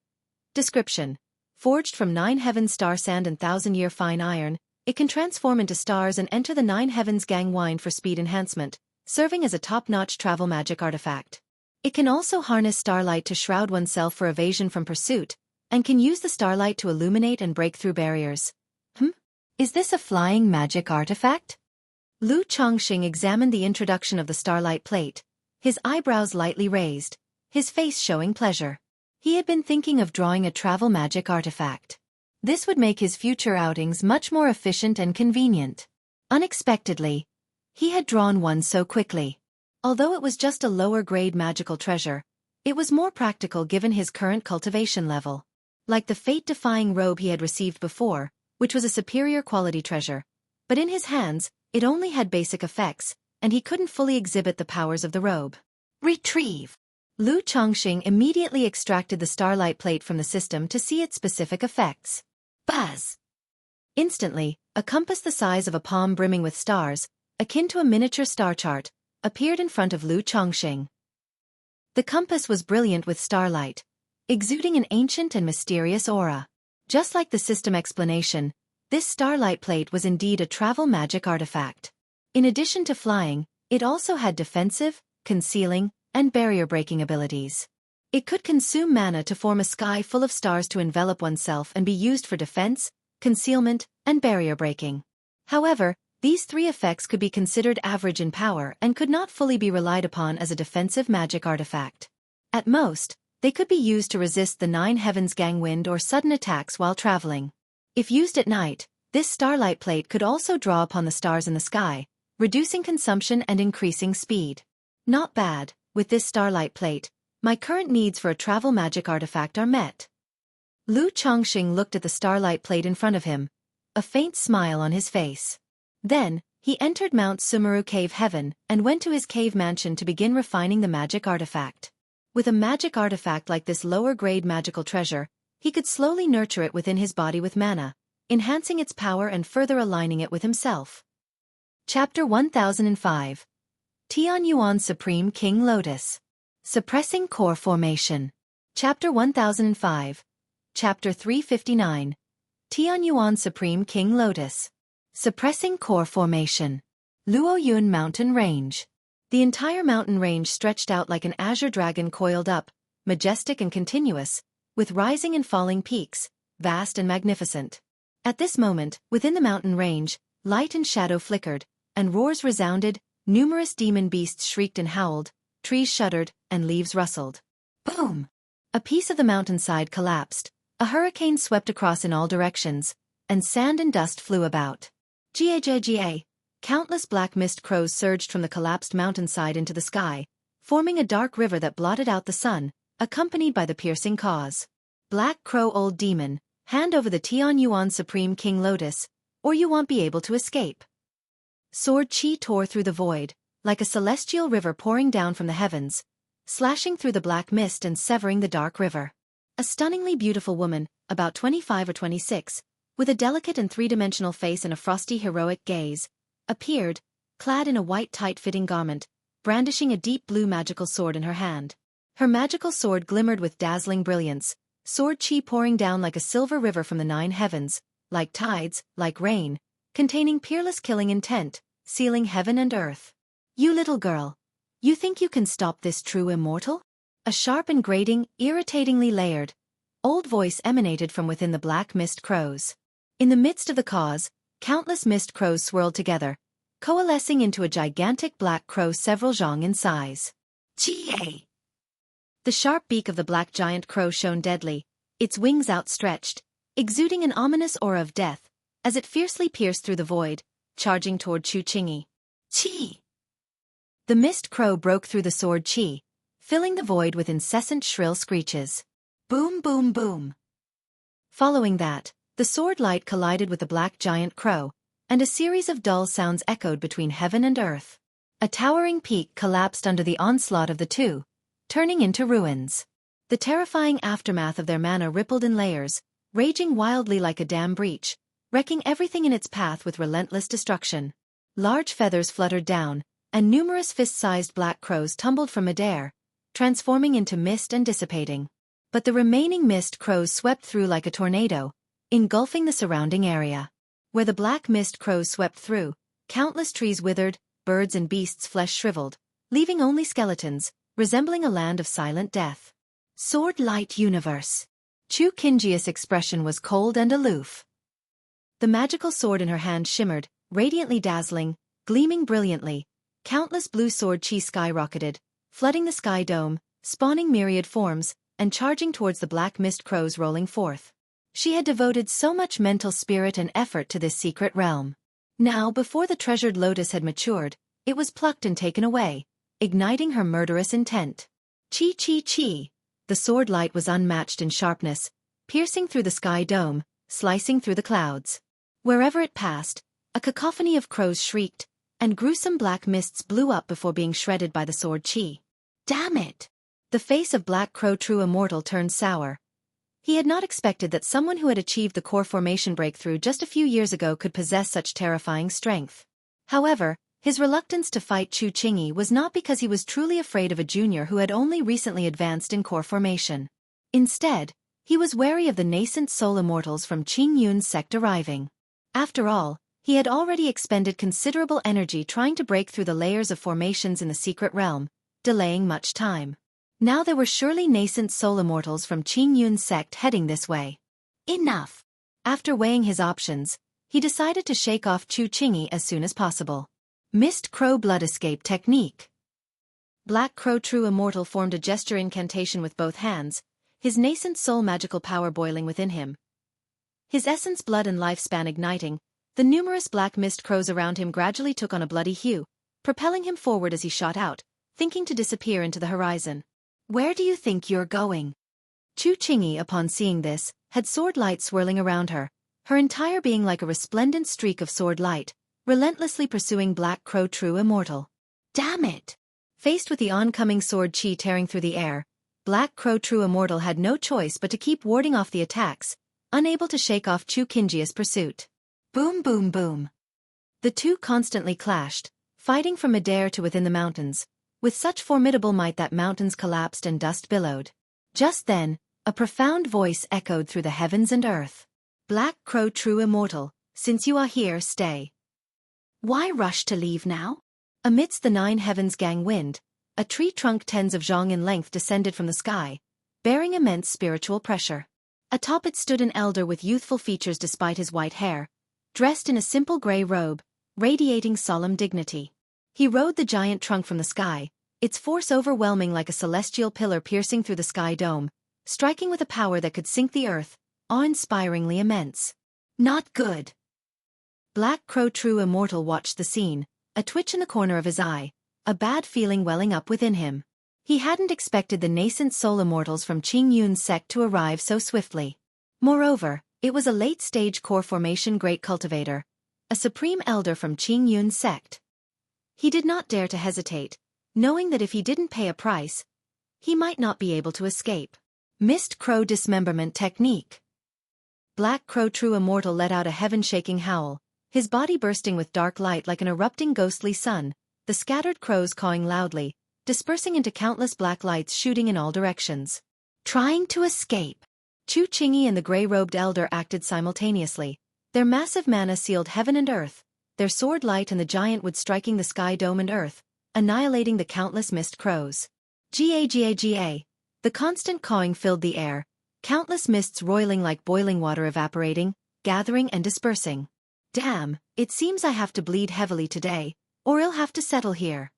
Speaker 1: Description: forged from 9 heavens star sand and 1,000-year fine iron, it can transform into stars and enter the 9 heavens gang wine for speed enhancement, serving as a top-notch travel magic artifact. It can also harness starlight to shroud oneself for evasion from pursuit, and can use the starlight to illuminate and break through barriers. Is this a flying magic artifact? Lu Chongqing examined the introduction of the Starlight Plate, his eyebrows lightly raised, his face showing pleasure. He had been thinking of drawing a travel magic artifact. This would make his future outings much more efficient and convenient. Unexpectedly, he had drawn one so quickly. Although it was just a lower-grade magical treasure, it was more practical given his current cultivation level. Like the fate-defying robe he had received before, which was a superior quality treasure, but in his hands, it only had basic effects, and he couldn't fully exhibit the powers of the robe. Retrieve. Lu Chongqing immediately extracted the Starlight Plate from the system to see its specific effects. Buzz! Instantly, a compass the size of a palm brimming with stars, akin to a miniature star chart, appeared in front of Lu Chongqing. The compass was brilliant with starlight, exuding an ancient and mysterious aura. Just like the system explanation, this Starlight Plate was indeed a travel magic artifact. In addition to flying, It also had defensive, concealing, and barrier-breaking abilities. It could consume mana to form a sky full of stars to envelop oneself and be used for defense, concealment, and barrier-breaking. However, these three effects could be considered average in power and could not fully be relied upon as a defensive magic artifact. At most, they could be used to resist the Nine Heavens gang wind or sudden attacks while traveling. If used at night, this starlight plate could also draw upon the stars in the sky, reducing consumption and increasing speed. Not bad, with this starlight plate, my current needs for a travel magic artifact are met. Lu Chongqing looked at the starlight plate in front of him, a faint smile on his face. Then, he entered Mount Sumeru Cave Heaven and went to his cave mansion to begin refining the magic artifact. With a magic artifact like this lower-grade magical treasure, he could slowly nurture it within his body with mana, enhancing its power and further aligning it with himself. Chapter 1005. Tianyuan Supreme King Lotus. Suppressing Core Formation. Chapter 1005. Chapter 359. Tianyuan Supreme King Lotus. Suppressing Core Formation. Luoyun Mountain Range. The entire mountain range stretched out like an azure dragon coiled up, majestic and continuous, with rising and falling peaks, vast and magnificent. At this moment, within the mountain range, light and shadow flickered, and roars resounded, numerous demon beasts shrieked and howled, trees shuddered, and leaves rustled. Boom! A piece of the mountainside collapsed, a hurricane swept across in all directions, and sand and dust flew about. Ga. Countless black mist crows surged from the collapsed mountainside into the sky, forming a dark river that blotted out the sun, accompanied by the piercing caws. Black Crow Old Demon, hand over the Tianyuan Supreme King Lotus, or you won't be able to escape. Sword Chi tore through the void, like a celestial river pouring down from the heavens, slashing through the black mist and severing the dark river. A stunningly beautiful woman, about 25 or 26, with a delicate and three-dimensional face and a frosty heroic gaze, appeared, clad in a white tight-fitting garment, brandishing a deep blue magical sword in her hand. Her magical sword glimmered with dazzling brilliance, sword chi pouring down like a silver river from the nine heavens, like tides, like rain, containing peerless killing intent, sealing heaven and earth. You little girl. You think you can stop this true immortal? A sharp and grating, irritatingly layered, old voice emanated from within the black mist crows. In the midst of the cause, countless mist crows swirled together, coalescing into a gigantic black crow several zhang in size. Ga! The sharp beak of the black giant crow shone deadly, its wings outstretched, exuding an ominous aura of death, as it fiercely pierced through the void, charging toward Chu Qingyi. Chi! The mist crow broke through the sword Chi, filling the void with incessant shrill screeches. Boom boom boom. Following that, the sword light collided with the black giant crow, and a series of dull sounds echoed between heaven and earth. A towering peak collapsed under the onslaught of the two, turning into ruins. The terrifying aftermath of their mana rippled in layers, raging wildly like a dam breach, wrecking everything in its path with relentless destruction. Large feathers fluttered down, and numerous fist-sized black crows tumbled from midair, transforming into mist and dissipating. But the remaining mist crows swept through like a tornado, engulfing the surrounding area. Where the black mist crows swept through, countless trees withered, birds and beasts' flesh shriveled, leaving only skeletons, resembling a land of silent death. Sword Light Universe. Chu Qingyi's expression was cold and aloof. The magical sword in her hand shimmered, radiantly dazzling, gleaming brilliantly. Countless blue sword chi skyrocketed, flooding the sky dome, spawning myriad forms, and charging towards the black mist crows rolling forth. She had devoted so much mental spirit and effort to this secret realm. Now, before the treasured lotus had matured, it was plucked and taken away, igniting her murderous intent. Chi chi chi. The sword light was unmatched in sharpness, piercing through the sky dome, slicing through the clouds. Wherever it passed, a cacophony of crows shrieked, and gruesome black mists blew up before being shredded by the sword chi. Damn it! The face of Black Crow True Immortal turned sour. He had not expected that someone who had achieved the core formation breakthrough just a few years ago could possess such terrifying strength. However, his reluctance to fight Chu Qingyi was not because he was truly afraid of a junior who had only recently advanced in core formation. Instead, he was wary of the nascent soul immortals from Qing Yun's sect arriving. After all, He had already expended considerable energy trying to break through the layers of formations in the secret realm, delaying much time. Now there were surely nascent soul immortals from Qing Yun's sect heading this way. Enough! After weighing his options, he decided to shake off Chu Qingyi as soon as possible. Mist Crow Blood Escape Technique. Black Crow True Immortal formed a gesture incantation with both hands, his nascent soul magical power boiling within him. His essence, blood and lifespan igniting, the numerous black mist crows around him gradually took on a bloody hue, propelling him forward as he shot out, thinking to disappear into the horizon. Where do you think you're going? Chu Qingyi, upon seeing this, had sword light swirling around her, her entire being like a resplendent streak of sword light, relentlessly pursuing Black Crow True Immortal. Damn it! Faced with the oncoming sword chi tearing through the air, Black Crow True Immortal had no choice but to keep warding off the attacks, unable to shake off Chu Qingyi's pursuit. Boom boom boom. The two constantly clashed, fighting from midair to within the mountains, with such formidable might that mountains collapsed and dust billowed. Just then, a profound voice echoed through the heavens and earth. Black Crow True Immortal, since you are here, stay. Why rush to leave now? Amidst the nine heavens gang wind, a tree trunk tens of zhong in length descended from the sky, bearing immense spiritual pressure. Atop it stood an elder with youthful features despite his white hair, dressed in a simple gray robe, radiating solemn dignity. He rode the giant trunk from the sky, its force overwhelming like a celestial pillar piercing through the sky dome, striking with a power that could sink the earth, awe-inspiringly immense. Not good. Black Crow True Immortal watched the scene, a twitch in the corner of his eye, a bad feeling welling up within him. He hadn't expected the nascent soul immortals from Qing Yun's sect to arrive so swiftly. Moreover, it was a late-stage core formation great cultivator, a supreme elder from Qing Yun's sect. He did not dare to hesitate, knowing that if he didn't pay a price, he might not be able to escape. Mist Crow Dismemberment Technique. Black Crow True Immortal let out a heaven-shaking howl, his body bursting with dark light like an erupting ghostly sun, the scattered crows cawing loudly, dispersing into countless black lights shooting in all directions. Trying to escape. Chu Qingyi and the gray-robed elder acted simultaneously, their massive mana sealed heaven and earth, their sword light and the giant wood striking the sky dome and earth, annihilating the countless mist crows. Ga. The constant cawing filled the air, countless mists roiling like boiling water evaporating, gathering and dispersing. Damn, it seems I have to bleed heavily today, or I'll have to settle here.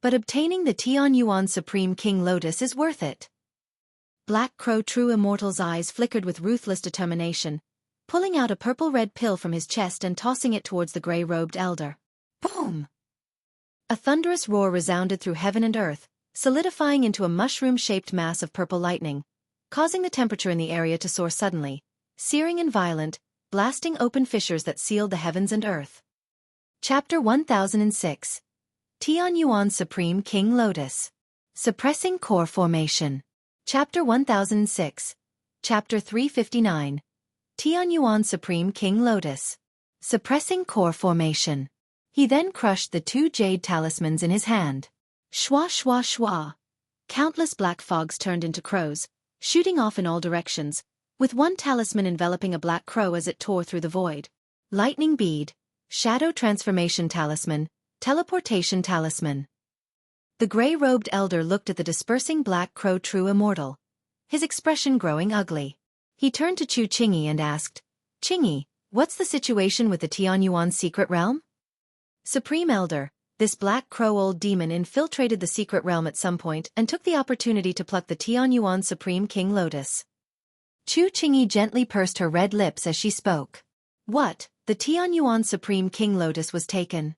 Speaker 1: But obtaining the Tian Yuan Supreme King Lotus is worth it. Black Crow True Immortal's eyes flickered with ruthless determination, pulling out a purple-red pill from his chest and tossing it towards the gray-robed elder. Boom! A thunderous roar resounded through heaven and earth, solidifying into a mushroom-shaped mass of purple lightning, causing the temperature in the area to soar suddenly, searing and violent, blasting open fissures that sealed the heavens and earth. Chapter 1006. Tian Yuan Supreme King Lotus. Suppressing Core Formation. Chapter 1006. Chapter 359. Tian Yuan Supreme King Lotus. Suppressing Core Formation. He then crushed the two jade talismans in his hand. Shwa shwa shwa. Countless black fogs turned into crows, shooting off in all directions, with one talisman enveloping a black crow as it tore through the void. Lightning Bead, Shadow Transformation Talisman, Teleportation Talisman. The gray-robed elder looked at the dispersing Black Crow True Immortal, his expression growing ugly. He turned to Chu Qingyi and asked, Qingyi, what's the situation with the Tian Yuan secret realm? Supreme Elder, this Black Crow old demon infiltrated the secret realm at some point and took the opportunity to pluck the Tian Yuan Supreme King Lotus. Chu Qingyi gently pursed her red lips as she spoke. What? The Tian Yuan Supreme King Lotus was taken.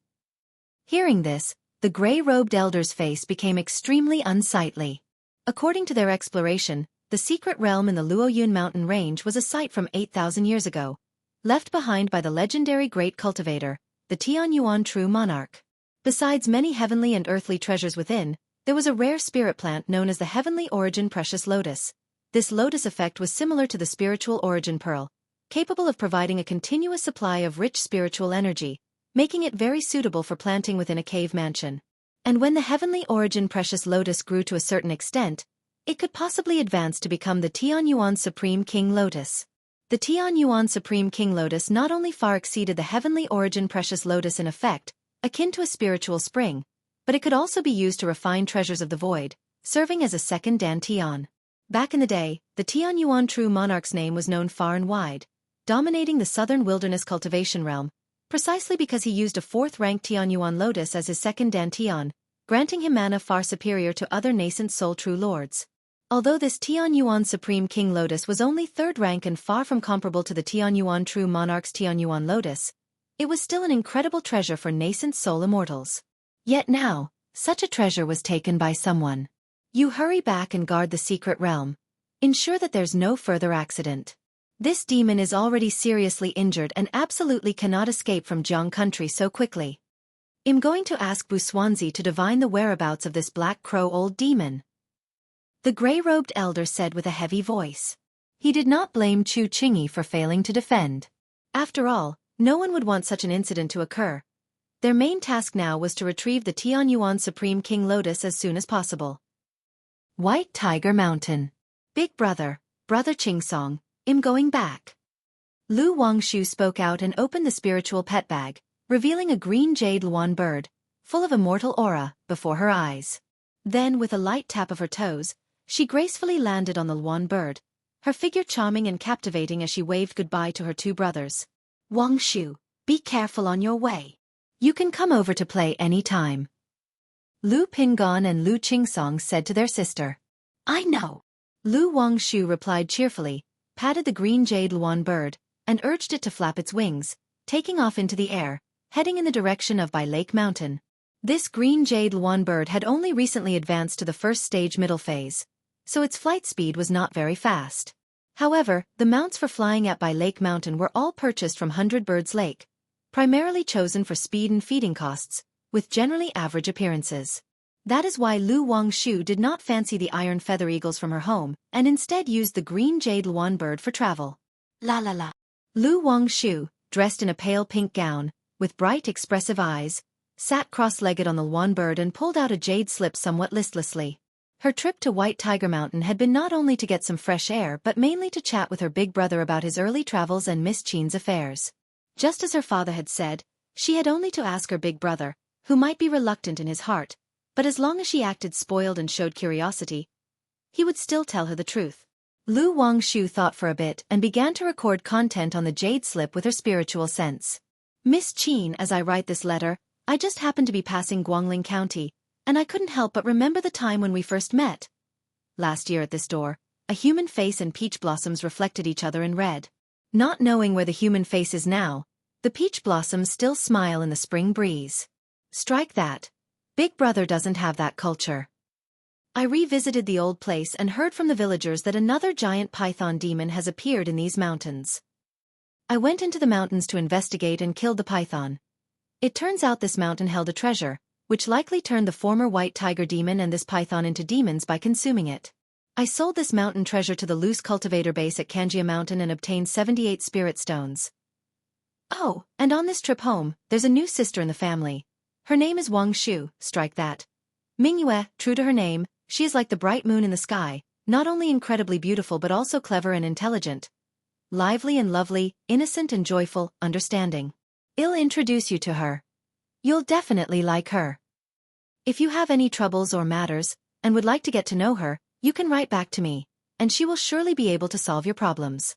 Speaker 1: Hearing this, the gray-robed elder's face became extremely unsightly. According to their exploration, the secret realm in the Luoyun mountain range was a site from 8,000 years ago, left behind by the legendary great cultivator, the Tian Yuan True Monarch. Besides many heavenly and earthly treasures within, there was a rare spirit plant known as the Heavenly Origin Precious Lotus. This lotus effect was similar to the spiritual origin pearl, capable of providing a continuous supply of rich spiritual energy, making it very suitable for planting within a cave mansion. And when the Heavenly Origin Precious Lotus grew to a certain extent, it could possibly advance to become the Tian Yuan Supreme King Lotus. The Tian Yuan Supreme King Lotus not only far exceeded the heavenly origin precious lotus in effect, akin to a spiritual spring, but it could also be used to refine treasures of the void, serving as a second Dan Tian. Back in the day, the Tian Yuan true monarch's name was known far and wide, dominating the southern wilderness cultivation realm, precisely because he used a fourth-ranked Tian Yuan lotus as his second Dan Tian, granting him mana far superior to other nascent soul true lords. Although this Tian Yuan Supreme King Lotus was only third rank and far from comparable to the Tian Yuan True Monarch's Tian Yuan Lotus, it was still an incredible treasure for nascent soul immortals. Yet now, such a treasure was taken by someone. You hurry back and guard the secret realm. Ensure that there's no further accident. This demon is already seriously injured and absolutely cannot escape from Jiang country so quickly. I'm going to ask Buswanzi to divine the whereabouts of this black crow old demon. The gray-robed elder said with a heavy voice. He did not blame Chu Qingyi for failing to defend. After all, no one would want such an incident to occur. Their main task now was to retrieve the Tian Yuan Supreme King Lotus as soon as possible. White Tiger Mountain. Big brother, Brother Qingsong, I'm going back. Lu Wangshu spoke out and opened the spiritual pet bag, revealing a green jade luan bird, full of immortal aura, before her eyes. Then with a light tap of her toes, she gracefully landed on the luan bird, her figure charming and captivating as she waved goodbye to her two brothers. Wangshu, be careful on your way. You can come over to play any time. Lu Pingon and Lu Qingsong said to their sister. I know. Lu Wangshu replied cheerfully, patted the green jade luan bird, and urged it to flap its wings, taking off into the air, heading in the direction of Bai Lake Mountain. This green jade luan bird had only recently advanced to the first stage middle phase, so its flight speed was not very fast. However, the mounts for flying at Bai Lake Mountain were all purchased from 100 Birds Lake, primarily chosen for speed and feeding costs, with generally average appearances. That is why Lu Wangshu did not fancy the iron feather eagles from her home and instead used the green jade luan bird for travel. La la la. Lu Wangshu, dressed in a pale pink gown, with bright expressive eyes, sat cross-legged on the luan bird and pulled out a jade slip somewhat listlessly. Her trip to White Tiger Mountain had been not only to get some fresh air but mainly to chat with her big brother about his early travels and Miss Qin's affairs. Just as her father had said, she had only to ask her big brother, who might be reluctant in his heart, but as long as she acted spoiled and showed curiosity, he would still tell her the truth. Lu Wangshu thought for a bit and began to record content on the jade slip with her spiritual sense. Miss Qin, as I write this letter, I just happened to be passing Guangling County, and I couldn't help but remember the time when we first met. Last year at this door, a human face and peach blossoms reflected each other in red. Not knowing where the human face is now, the peach blossoms still smile in the spring breeze. Strike that. Big brother doesn't have that culture. I revisited the old place and heard from the villagers that another giant python demon has appeared in these mountains. I went into the mountains to investigate and killed the python. It turns out this mountain held a treasure, which likely turned the former white tiger demon and this python into demons by consuming it. I sold this mountain treasure to the loose cultivator base at Kanjia Mountain and obtained 78 spirit stones. Oh, and on this trip home, there's a new sister in the family. Her name is Wangshu, strike that. Mingyue, true to her name, she is like the bright moon in the sky, not only incredibly beautiful but also clever and intelligent. Lively and lovely, innocent and joyful, understanding. I'll introduce you to her. You'll definitely like her. If you have any troubles or matters, and would like to get to know her, you can write back to me, and she will surely be able to solve your problems.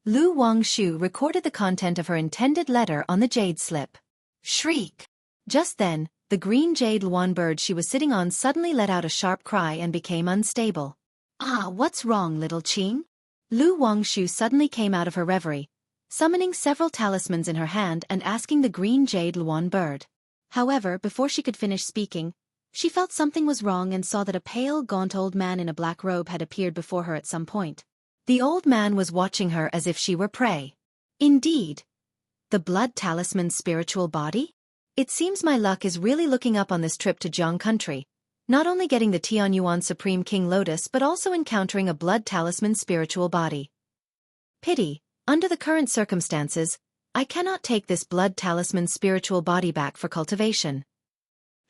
Speaker 1: Lu Wangshu recorded the content of her intended letter on the jade slip. Shriek! Just then, the green jade luan bird she was sitting on suddenly let out a sharp cry and became unstable. Ah, what's wrong, little Qing? Lu Wangshu suddenly came out of her reverie, summoning several talismans in her hand and asking the green jade luan bird. However, before she could finish speaking, she felt something was wrong and saw that a pale, gaunt old man in a black robe had appeared before her at some point. The old man was watching her as if she were prey. Indeed. The blood talisman's spiritual body? It seems my luck is really looking up on this trip to Jiang country, not only getting the Tian Yuan Supreme King Lotus but also encountering a blood talisman spiritual body. Pity, under the current circumstances, I cannot take this blood talisman spiritual body back for cultivation.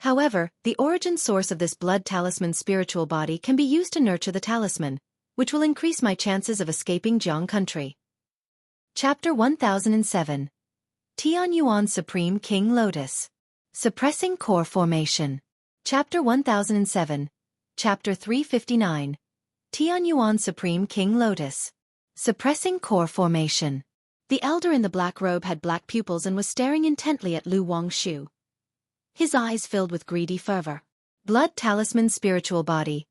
Speaker 1: However, the origin source of this blood talisman spiritual body can be used to nurture the talisman, which will increase my chances of escaping Jiang country. Chapter 1007. Tianyuan Supreme King Lotus. Suppressing Core Formation. Chapter 1007. Chapter 359. Tianyuan Supreme King Lotus. Suppressing Core Formation.
Speaker 2: The elder in the black robe had black pupils and was staring intently at Lu Wangshu. His eyes filled with greedy fervor.
Speaker 1: Blood Talisman Spiritual Body.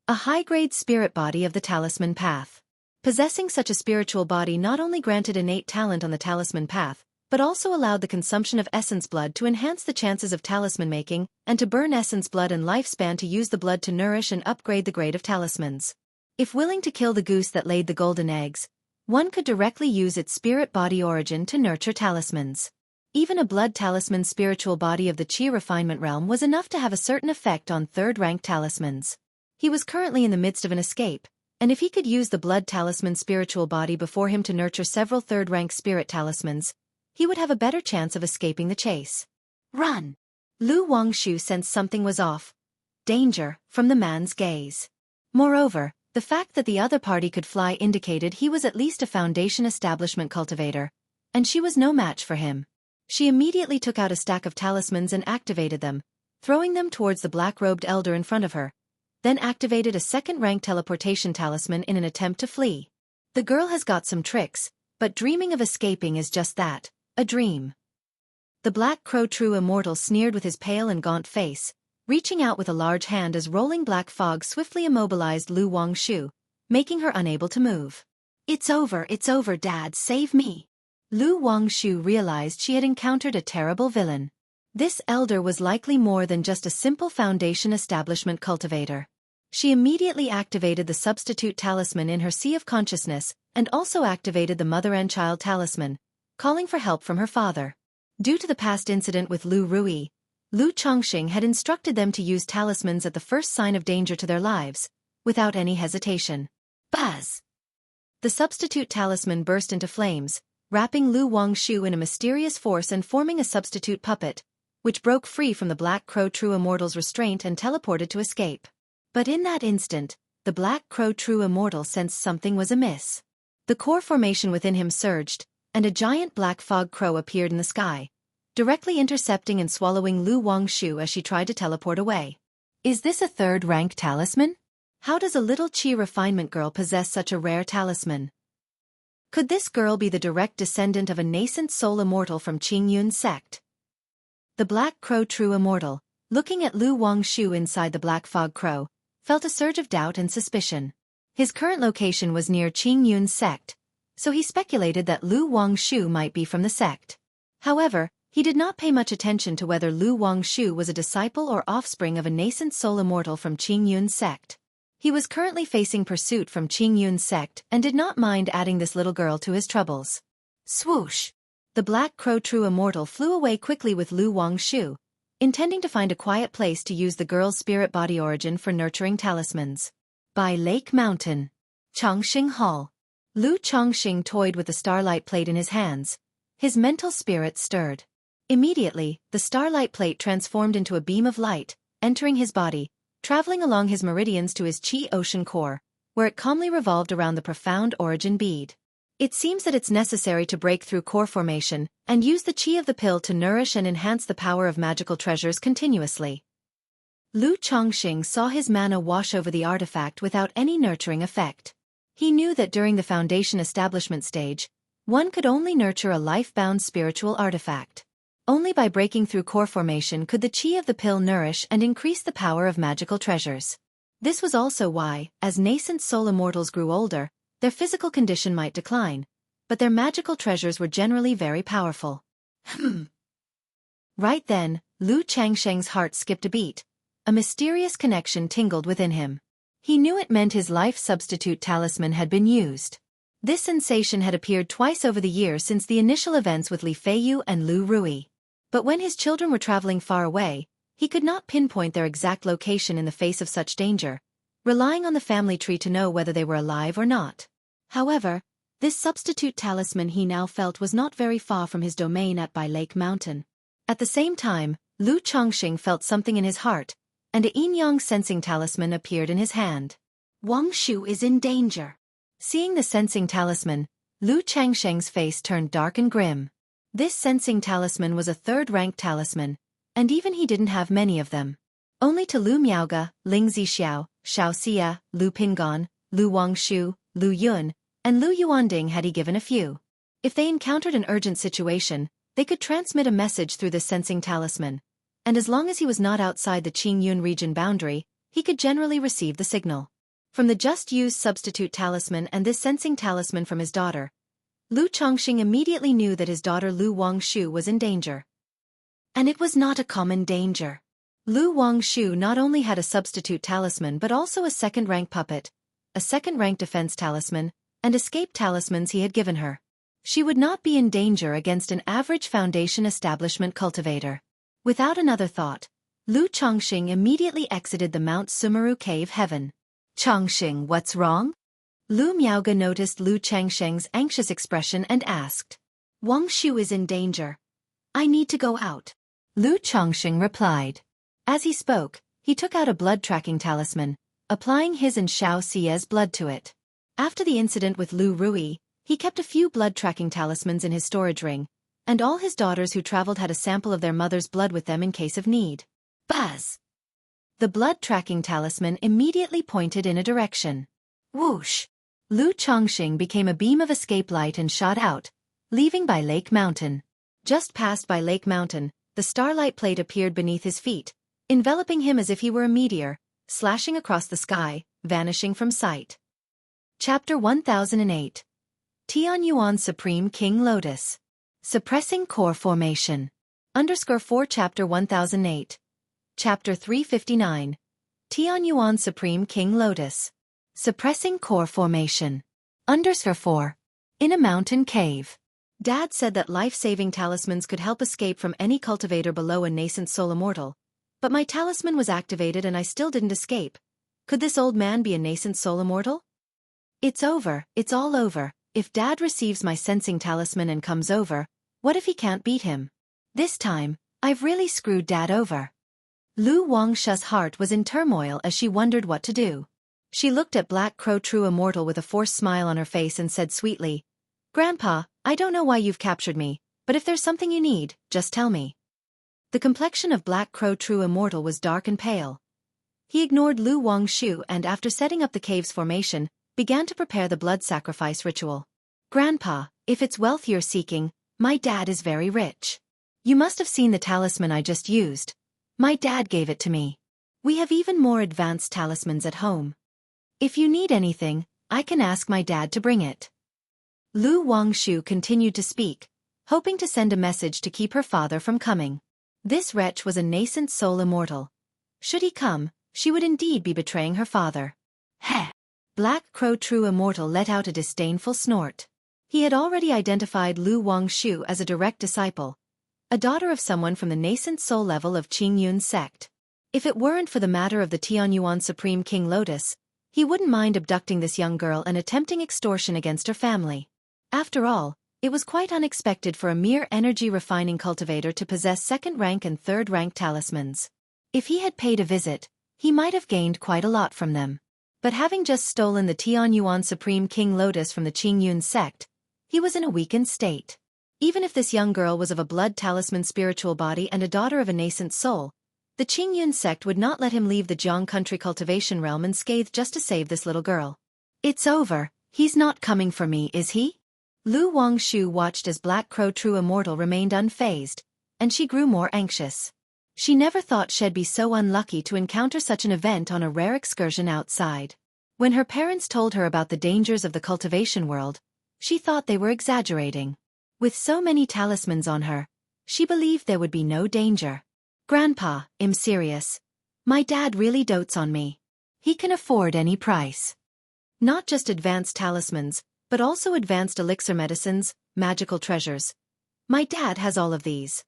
Speaker 1: A high-grade spirit body of the Talisman Path. Possessing such a spiritual body not only granted innate talent on the Talisman Path, but also allowed the consumption of essence blood to enhance the chances of talisman making, and to burn essence blood and lifespan to use the blood to nourish and upgrade the grade of talismans. If willing to kill the goose that laid the golden eggs, one could directly use its spirit body origin to nurture talismans. Even a blood talisman spiritual body of the Qi refinement realm was enough to have a certain effect on third-rank talismans. He was currently in the midst of an escape, and if he could use the blood talisman spiritual body before him to nurture several third-rank spirit talismans, he would have a better chance of escaping the chase.
Speaker 2: Run!
Speaker 1: Lu Wangshu sensed something was off. Danger, from the man's gaze. Moreover, the fact that the other party could fly indicated he was at least a Foundation establishment cultivator, and she was no match for him. She immediately took out a stack of talismans and activated them, throwing them towards the black-robed elder in front of her, then activated a second-rank teleportation talisman in an attempt to flee. The girl has got some tricks, but dreaming of escaping is just that, a dream. The Black Crow True Immortal sneered with his pale and gaunt face, reaching out with a large hand as rolling black fog swiftly immobilized Lu Wangshu, making her unable to move.
Speaker 2: It's over, Dad, save me.
Speaker 1: Lu Wangshu realized she had encountered a terrible villain. This elder was likely more than just a simple Foundation establishment cultivator. She immediately activated the substitute talisman in her Sea of Consciousness, and also activated the mother and child talisman, calling for help from her father. Due to the past incident with Lu Rui, Lu Chongqing had instructed them to use talismans at the first sign of danger to their lives, without any hesitation.
Speaker 2: Buzz!
Speaker 1: The substitute talisman burst into flames, wrapping Lu Wangshu in a mysterious force and forming a substitute puppet, which broke free from the Black Crow True Immortal's restraint and teleported to escape. But in that instant, the Black Crow True Immortal sensed something was amiss. The core formation within him surged, and a giant black fog crow appeared in the sky, directly intercepting and swallowing Lu Wangshu as she tried to teleport away. Is this a third-rank talisman? How does a little Qi refinement girl possess such a rare talisman? Could this girl be the direct descendant of a nascent soul immortal from Qingyun's sect? The Black Crow True Immortal, looking at Lu Wangshu inside the black fog crow, felt a surge of doubt and suspicion. His current location was near Qingyun's sect, so he speculated that Lu Wangshu might be from the sect. However, he did not pay much attention to whether Lu Wangshu was a disciple or offspring of a nascent soul immortal from Qingyun's sect. He was currently facing pursuit from Qingyun's sect and did not mind adding this little girl to his troubles. Swoosh! The Black Crow True Immortal flew away quickly with Lu Wangshu, intending to find a quiet place to use the girl's spirit body origin for nurturing talismans. By Lake Mountain. Chongqing Hall. Lu Chongqing toyed with the starlight plate in his hands. His mental spirit stirred. Immediately, the starlight plate transformed into a beam of light, entering his body, traveling along his meridians to his Qi ocean core, where it calmly revolved around the profound origin bead. It seems that it's necessary to break through core formation and use the Qi of the pill to nourish and enhance the power of magical treasures continuously. Lu Chongqing saw his mana wash over the artifact without any nurturing effect. He knew that during the Foundation establishment stage, one could only nurture a life-bound spiritual artifact. Only by breaking through core formation could the Qi of the pill nourish and increase the power of magical treasures. This was also why, as nascent soul immortals grew older, their physical condition might decline, but their magical treasures were generally very powerful. Right then, Lu Changsheng's heart skipped a beat. A mysterious connection tingled within him. He knew it meant his life substitute talisman had been used. This sensation had appeared twice over the years since the initial events with Li Feiyu and Lu Rui. But when his children were traveling far away, he could not pinpoint their exact location in the face of such danger, relying on the family tree to know whether they were alive or not. However, this substitute talisman he now felt was not very far from his domain at By Lake Mountain. At the same time, Lu Chongqing felt something in his heart, and a yin-yang sensing talisman appeared in his hand.
Speaker 2: Wangshu is in danger.
Speaker 1: Seeing the sensing talisman, Lu Changsheng's face turned dark and grim. This sensing talisman was a third-rank talisman, and even he didn't have many of them. Only to Lu Miaoge, Ling Zixiao, Xiao Xia, Lu Pingon, Lu Wangshu, Lu Yun, and Lu Yuanding had he given a few. If they encountered an urgent situation, they could transmit a message through this sensing talisman, and as long as he was not outside the Qingyun region boundary, he could generally receive the signal. From the just-used substitute talisman and this sensing talisman from his daughter, Lu Chongqing immediately knew that his daughter Lu Wangshu was in danger. And it was not a common danger. Lu Wangshu not only had a substitute talisman but also a second-rank puppet, a second-rank defense talisman, and escape talismans he had given her. She would not be in danger against an average Foundation establishment cultivator. Without another thought, Lu Chongqing immediately exited the Mount Sumeru cave heaven. Chongqing, what's wrong? Lu Miaoge noticed Lu Changsheng's anxious expression and asked. Wangshu is in danger. I need to go out. Lu Chongqing replied. As he spoke, he took out a blood-tracking talisman, applying his and Xiao Xia's blood to it. After the incident with Lu Rui, he kept a few blood-tracking talismans in his storage ring, and all his daughters who traveled had a sample of their mother's blood with them in case of need. Buzz! The blood-tracking talisman immediately pointed in a direction. Whoosh! Lu Chongqing became a beam of escape light and shot out, leaving by Lake Mountain. Just past by Lake Mountain, the starlight plate appeared beneath his feet, enveloping him as if he were a meteor, slashing across the sky, vanishing from sight. Chapter 1008. Tianyuan Supreme King Lotus. Suppressing Core Formation. _4 Chapter 1008. Chapter 359. Tianyuan Supreme King Lotus. Suppressing Core Formation. _4. In a mountain cave. Dad said that life-saving talismans could help escape from any cultivator below a nascent soul immortal. But my talisman was activated and I still didn't escape. Could this old man be a nascent soul immortal? It's over, it's all over. If Dad receives my sensing talisman and comes over, what if he can't beat him? This time, I've really screwed Dad over. Lu Wangshu's heart was in turmoil as she wondered what to do. She looked at Black Crow True Immortal with a forced smile on her face and said sweetly, Grandpa, I don't know why you've captured me, but if there's something you need, just tell me. The complexion of Black Crow True Immortal was dark and pale. He ignored Lu Wangshu and after setting up the cave's formation, began to prepare the blood sacrifice ritual. Grandpa, if it's wealth you're seeking, my dad is very rich. You must have seen the talisman I just used. My dad gave it to me. We have even more advanced talismans at home. If you need anything, I can ask my dad to bring it. Lu Wangshu continued to speak, hoping to send a message to keep her father from coming. This wretch was a nascent soul immortal. Should he come, she would indeed be betraying her father. Heh! Black Crow True Immortal let out a disdainful snort. He had already identified Lu Wangshu as a direct disciple, a daughter of someone from the nascent soul level of Qingyun sect. If it weren't for the matter of the Tianyuan Supreme King Lotus, he wouldn't mind abducting this young girl and attempting extortion against her family. After all, it was quite unexpected for a mere energy-refining cultivator to possess second-rank and third-rank talismans. If he had paid a visit, he might have gained quite a lot from them. But having just stolen the Tianyuan Supreme King Lotus from the Qingyun sect, he was in a weakened state. Even if this young girl was of a blood talisman spiritual body and a daughter of a nascent soul, the Qingyun sect would not let him leave the Jiang country cultivation realm unscathed just to save this little girl. It's over, he's not coming for me, is he? Lu Wangshu watched as Black Crow True Immortal remained unfazed, and she grew more anxious. She never thought she'd be so unlucky to encounter such an event on a rare excursion outside. When her parents told her about the dangers of the cultivation world, she thought they were exaggerating. With so many talismans on her, she believed there would be no danger. Grandpa, I'm serious. My dad really dotes on me. He can afford any price. Not just advanced talismans, but also advanced elixir medicines, magical treasures. My dad has all of these.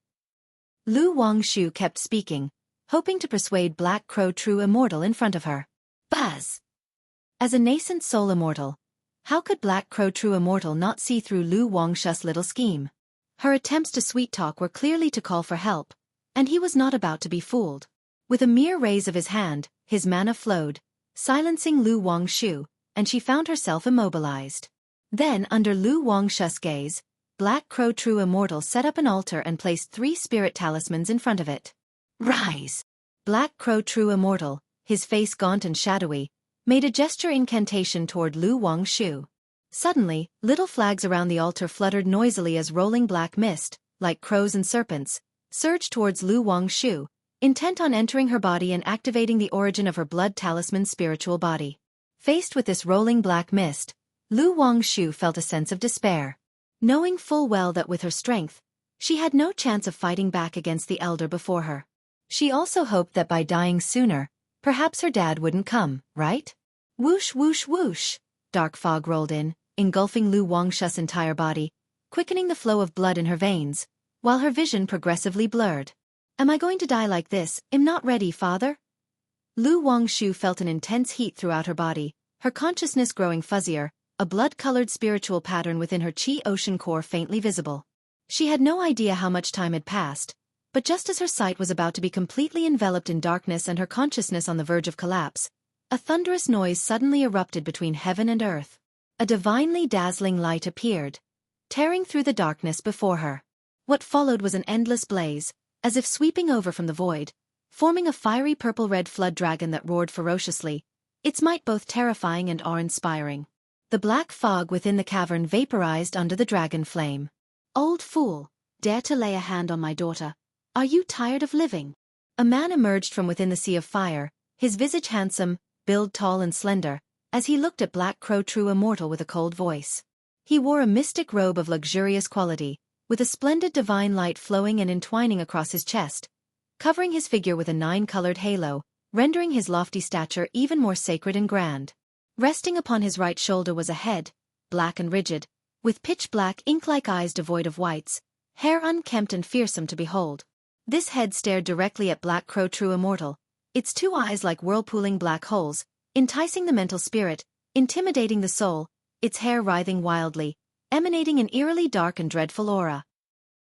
Speaker 1: Lu Wangshu kept speaking, hoping to persuade Black Crow True Immortal in front of her. Buzz! As a nascent soul immortal, how could Black Crow True Immortal not see through Lu Wangshu's little scheme? Her attempts to sweet-talk were clearly to call for help, and he was not about to be fooled. With a mere raise of his hand, his mana flowed, silencing Lu Wangshu, and she found herself immobilized. Then, under Lu Wangshu's gaze, Black Crow True Immortal set up an altar and placed 3 spirit talismans in front of it. Rise! Black Crow True Immortal, his face gaunt and shadowy, made a gesture incantation toward Lu Wangshu. Suddenly, little flags around the altar fluttered noisily as rolling black mist, like crows and serpents, surged towards Lu Wangshu, intent on entering her body and activating the origin of her blood talisman's spiritual body. Faced with this rolling black mist, Lu Wangshu felt a sense of despair. Knowing full well that with her strength, she had no chance of fighting back against the elder before her. She also hoped that by dying sooner, perhaps her dad wouldn't come, right? Whoosh whoosh whoosh! Dark fog rolled in, engulfing Lu Wangshu's entire body, quickening the flow of blood in her veins, while her vision progressively blurred. Am I going to die like this? I'm not ready, father. Lu Wangshu felt an intense heat throughout her body, her consciousness growing fuzzier, a blood-colored spiritual pattern within her chi ocean core faintly visible. She had no idea how much time had passed, but just as her sight was about to be completely enveloped in darkness and her consciousness on the verge of collapse, a thunderous noise suddenly erupted between heaven and earth. A divinely dazzling light appeared, tearing through the darkness before her. What followed was an endless blaze, as if sweeping over from the void, forming a fiery purple-red flood dragon that roared ferociously, its might both terrifying and awe-inspiring. The black fog within the cavern vaporized under the dragon flame. Old fool, dare to lay a hand on my daughter. Are you tired of living? A man emerged from within the sea of fire, his visage handsome, build tall and slender, as he looked at Black Crow True Immortal with a cold voice. He wore a mystic robe of luxurious quality, with a splendid divine light flowing and entwining across his chest, covering his figure with a 9-colored halo, rendering his lofty stature even more sacred and grand. Resting upon his right shoulder was a head, black and rigid, with pitch-black ink-like eyes devoid of whites, hair unkempt and fearsome to behold. This head stared directly at Black Crow True Immortal, its 2 eyes like whirlpooling black holes, enticing the mental spirit, intimidating the soul, its hair writhing wildly, emanating an eerily dark and dreadful aura.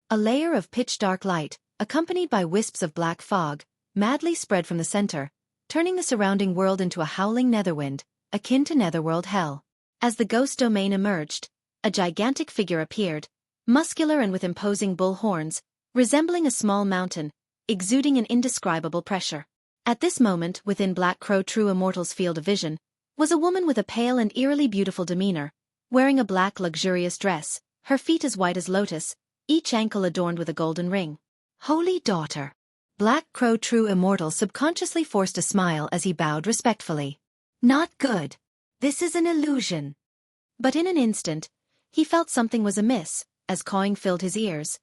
Speaker 1: A layer of pitch-dark light, accompanied by wisps of black fog, madly spread from the center, turning the surrounding world into a howling netherwind, akin to netherworld hell. As the ghost domain emerged, a gigantic figure appeared, muscular and with imposing bull horns, resembling a small mountain, exuding an indescribable pressure. At this moment, within Black Crow True Immortal's field of vision, was a woman with a pale and eerily beautiful demeanor, wearing a black luxurious dress, her feet as white as lotus, each ankle adorned with a golden ring. Holy daughter! Black Crow True Immortal subconsciously forced a smile as he bowed respectfully. Not good. This is an illusion. But in an instant, he felt something was amiss, as cawing filled his ears.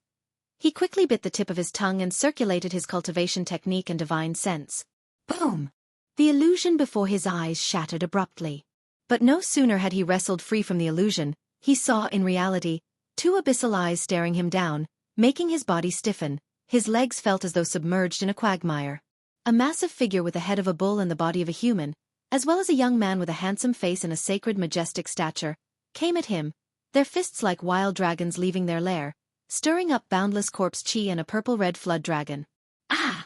Speaker 1: He quickly bit the tip of his tongue and circulated his cultivation technique and divine sense. Boom! The illusion before his eyes shattered abruptly. But no sooner had he wrestled free from the illusion, he saw, in reality, 2 abyssal eyes staring him down, making his body stiffen. His legs felt as though submerged in a quagmire. A massive figure with the head of a bull and the body of a human, as well as a young man with a handsome face and a sacred majestic stature, came at him, their fists like wild dragons leaving their lair, stirring up boundless corpse chi and a purple-red flood dragon. Ah!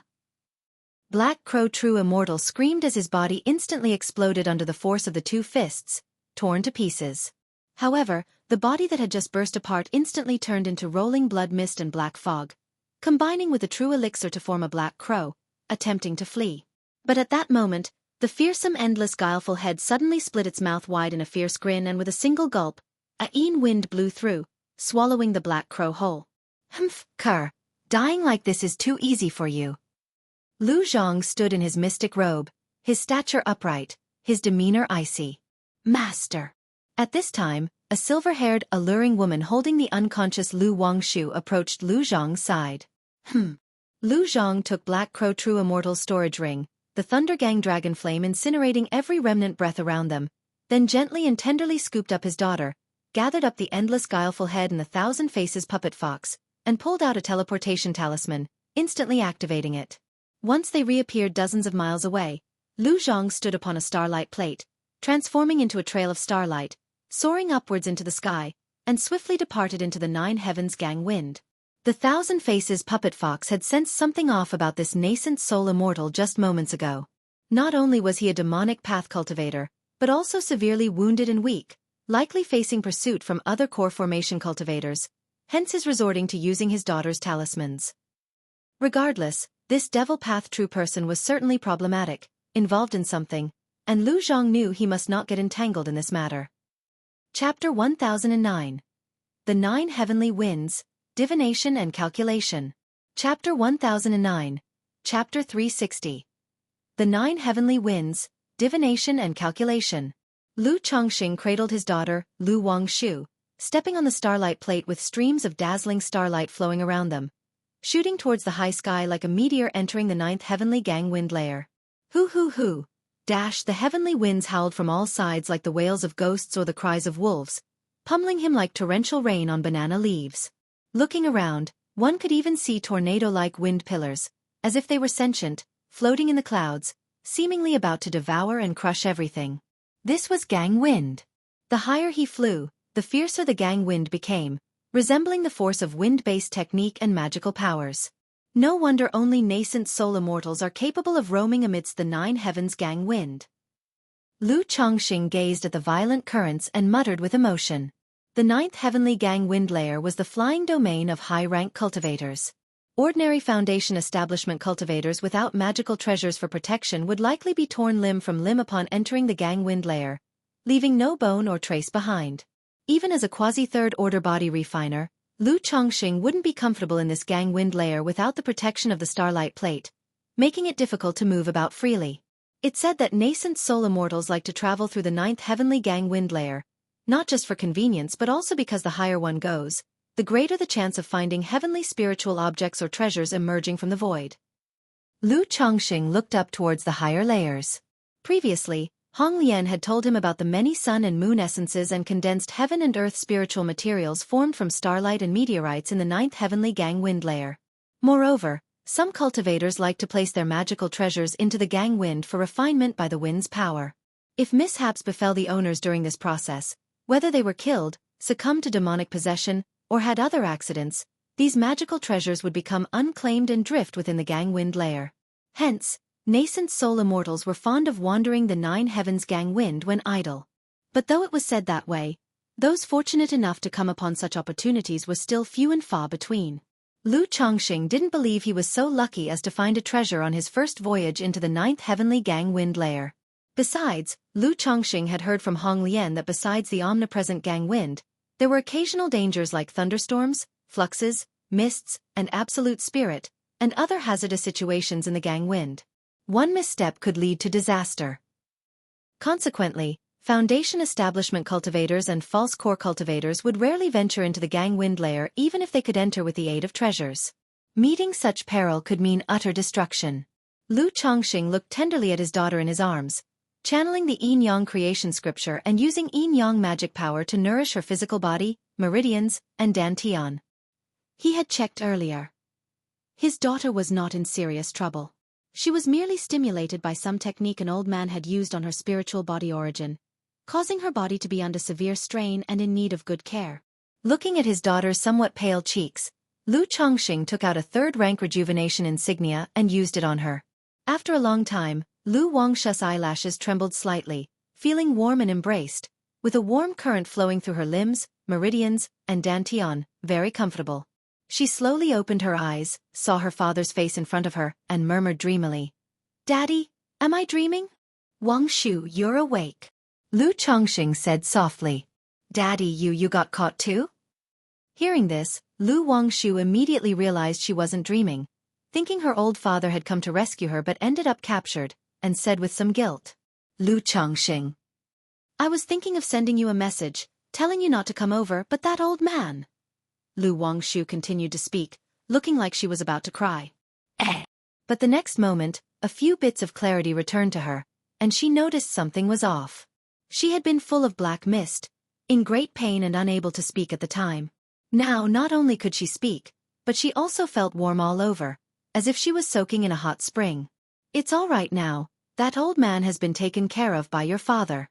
Speaker 1: Black Crow True Immortal screamed as his body instantly exploded under the force of the 2 fists, torn to pieces. However, the body that had just burst apart instantly turned into rolling blood mist and black fog, combining with the true elixir to form a black crow, attempting to flee. But at that moment, the fearsome endless guileful head suddenly split its mouth wide in a fierce grin and with a single gulp, a een wind blew through, swallowing the black crow whole. Humph, cur, dying like this is too easy for you. Lu Zhang stood in his mystic robe, his stature upright, his demeanor icy. Master. At this time, a silver-haired, alluring woman holding the unconscious Lu Wangshu approached Lu Zhang's side. Lu Zhang took Black Crow True Immortal's storage ring, the Thunder Gang dragon flame incinerating every remnant breath around them, then gently and tenderly scooped up his daughter, gathered up the endless guileful head and the 1,000 faces puppet fox, and pulled out a teleportation talisman, instantly activating it. Once they reappeared dozens of miles away, Lu Zhang stood upon a starlight plate, transforming into a trail of starlight, soaring upwards into the sky, and swiftly departed into the 9 heavens gang wind. The 1,000 faces puppet fox had sensed something off about this nascent soul immortal just moments ago. Not only was he a demonic path cultivator, but also severely wounded and weak, likely facing pursuit from other core formation cultivators, hence his resorting to using his daughter's talismans. Regardless, this devil path true person was certainly problematic, involved in something, and Lu Zhang knew he must not get entangled in this matter. Chapter 1009. The 9 Heavenly Winds, Divination and Calculation. Chapter 1009. Chapter 360. The 9 Heavenly Winds, Divination and Calculation. Lu Chongxing cradled his daughter, Lu Wangshu, stepping on the starlight plate with streams of dazzling starlight flowing around them, shooting towards the high sky like a meteor entering the 9th Heavenly Gang Wind layer. Hoo hoo hoo! Dash! The heavenly winds howled from all sides like the wails of ghosts or the cries of wolves, pummeling him like torrential rain on banana leaves. Looking around, one could even see tornado-like wind pillars, as if they were sentient, floating in the clouds, seemingly about to devour and crush everything. This was Gang Wind. The higher he flew, the fiercer the Gang Wind became, resembling the force of wind-based technique and magical powers. No wonder only nascent soul immortals are capable of roaming amidst the 9 heavens Gang Wind. Lu Chongxing gazed at the violent currents and muttered with emotion. The 9th Heavenly Gang Wind layer was the flying domain of high-rank cultivators. Ordinary Foundation establishment cultivators without magical treasures for protection would likely be torn limb from limb upon entering the Gang Wind layer, leaving no bone or trace behind. Even as a quasi-third-order body refiner, Lu Chongxing wouldn't be comfortable in this Gang Wind layer without the protection of the starlight plate, making it difficult to move about freely. It's said that nascent soul immortals like to travel through the 9th Heavenly Gang Wind layer, not just for convenience but also because the higher one goes, the greater the chance of finding heavenly spiritual objects or treasures emerging from the void. Lu Chongxing looked up towards the higher layers. Previously, Hong Lian had told him about the many sun and moon essences and condensed heaven and earth spiritual materials formed from starlight and meteorites in the 9th Heavenly Gang Wind layer. Moreover, some cultivators like to place their magical treasures into the Gang Wind for refinement by the wind's power. If mishaps befell the owners during this process, whether they were killed, succumbed to demonic possession, or had other accidents, these magical treasures would become unclaimed and drift within the Gang Wind layer. Hence, nascent soul immortals were fond of wandering the 9 heavens Gang Wind when idle. But though it was said that way, those fortunate enough to come upon such opportunities were still few and far between. Lu Chongxing didn't believe he was so lucky as to find a treasure on his first voyage into the 9th Heavenly Gang Wind layer. Besides, Lu Chongxing had heard from Hong Lian that besides the omnipresent Gang Wind, there were occasional dangers like thunderstorms, fluxes, mists, and absolute spirit, and other hazardous situations in the Gang Wind. One misstep could lead to disaster. Consequently, Foundation establishment cultivators and false core cultivators would rarely venture into the Gang Wind layer even if they could enter with the aid of treasures. Meeting such peril could mean utter destruction. Lu Chongxing looked tenderly at his daughter in his arms, channeling the yin-yang creation scripture and using yin-yang magic power to nourish her physical body, meridians, and dantian. He had checked earlier. His daughter was not in serious trouble. She was merely stimulated by some technique an old man had used on her spiritual body origin, causing her body to be under severe strain and in need of good care. Looking at his daughter's somewhat pale cheeks, Lu Chongxing took out a third-rank rejuvenation insignia and used it on her. After a long time, Lu Wangshu's eyelashes trembled slightly, feeling warm and embraced, with a warm current flowing through her limbs, meridians, and dantian, very comfortable. She slowly opened her eyes, saw her father's face in front of her, and murmured dreamily, "Daddy, am I dreaming?" "Wangshu, you're awake," Lu Chongxing said softly. "Daddy, you got caught too?" Hearing this, Lu Wangshu immediately realized she wasn't dreaming, thinking her old father had come to rescue her but ended up captured, and said with some guilt, "Lu Chongxing, I was thinking of sending you a message, telling you not to come over, but that old man." Lu Wangshu continued to speak, looking like she was about to cry. But the next moment, a few bits of clarity returned to her, and she noticed something was off. She had been full of black mist, in great pain and unable to speak at the time. Now not only could she speak, but she also felt warm all over, as if she was soaking in a hot spring. "It's all right now, that old man has been taken care of by your father,"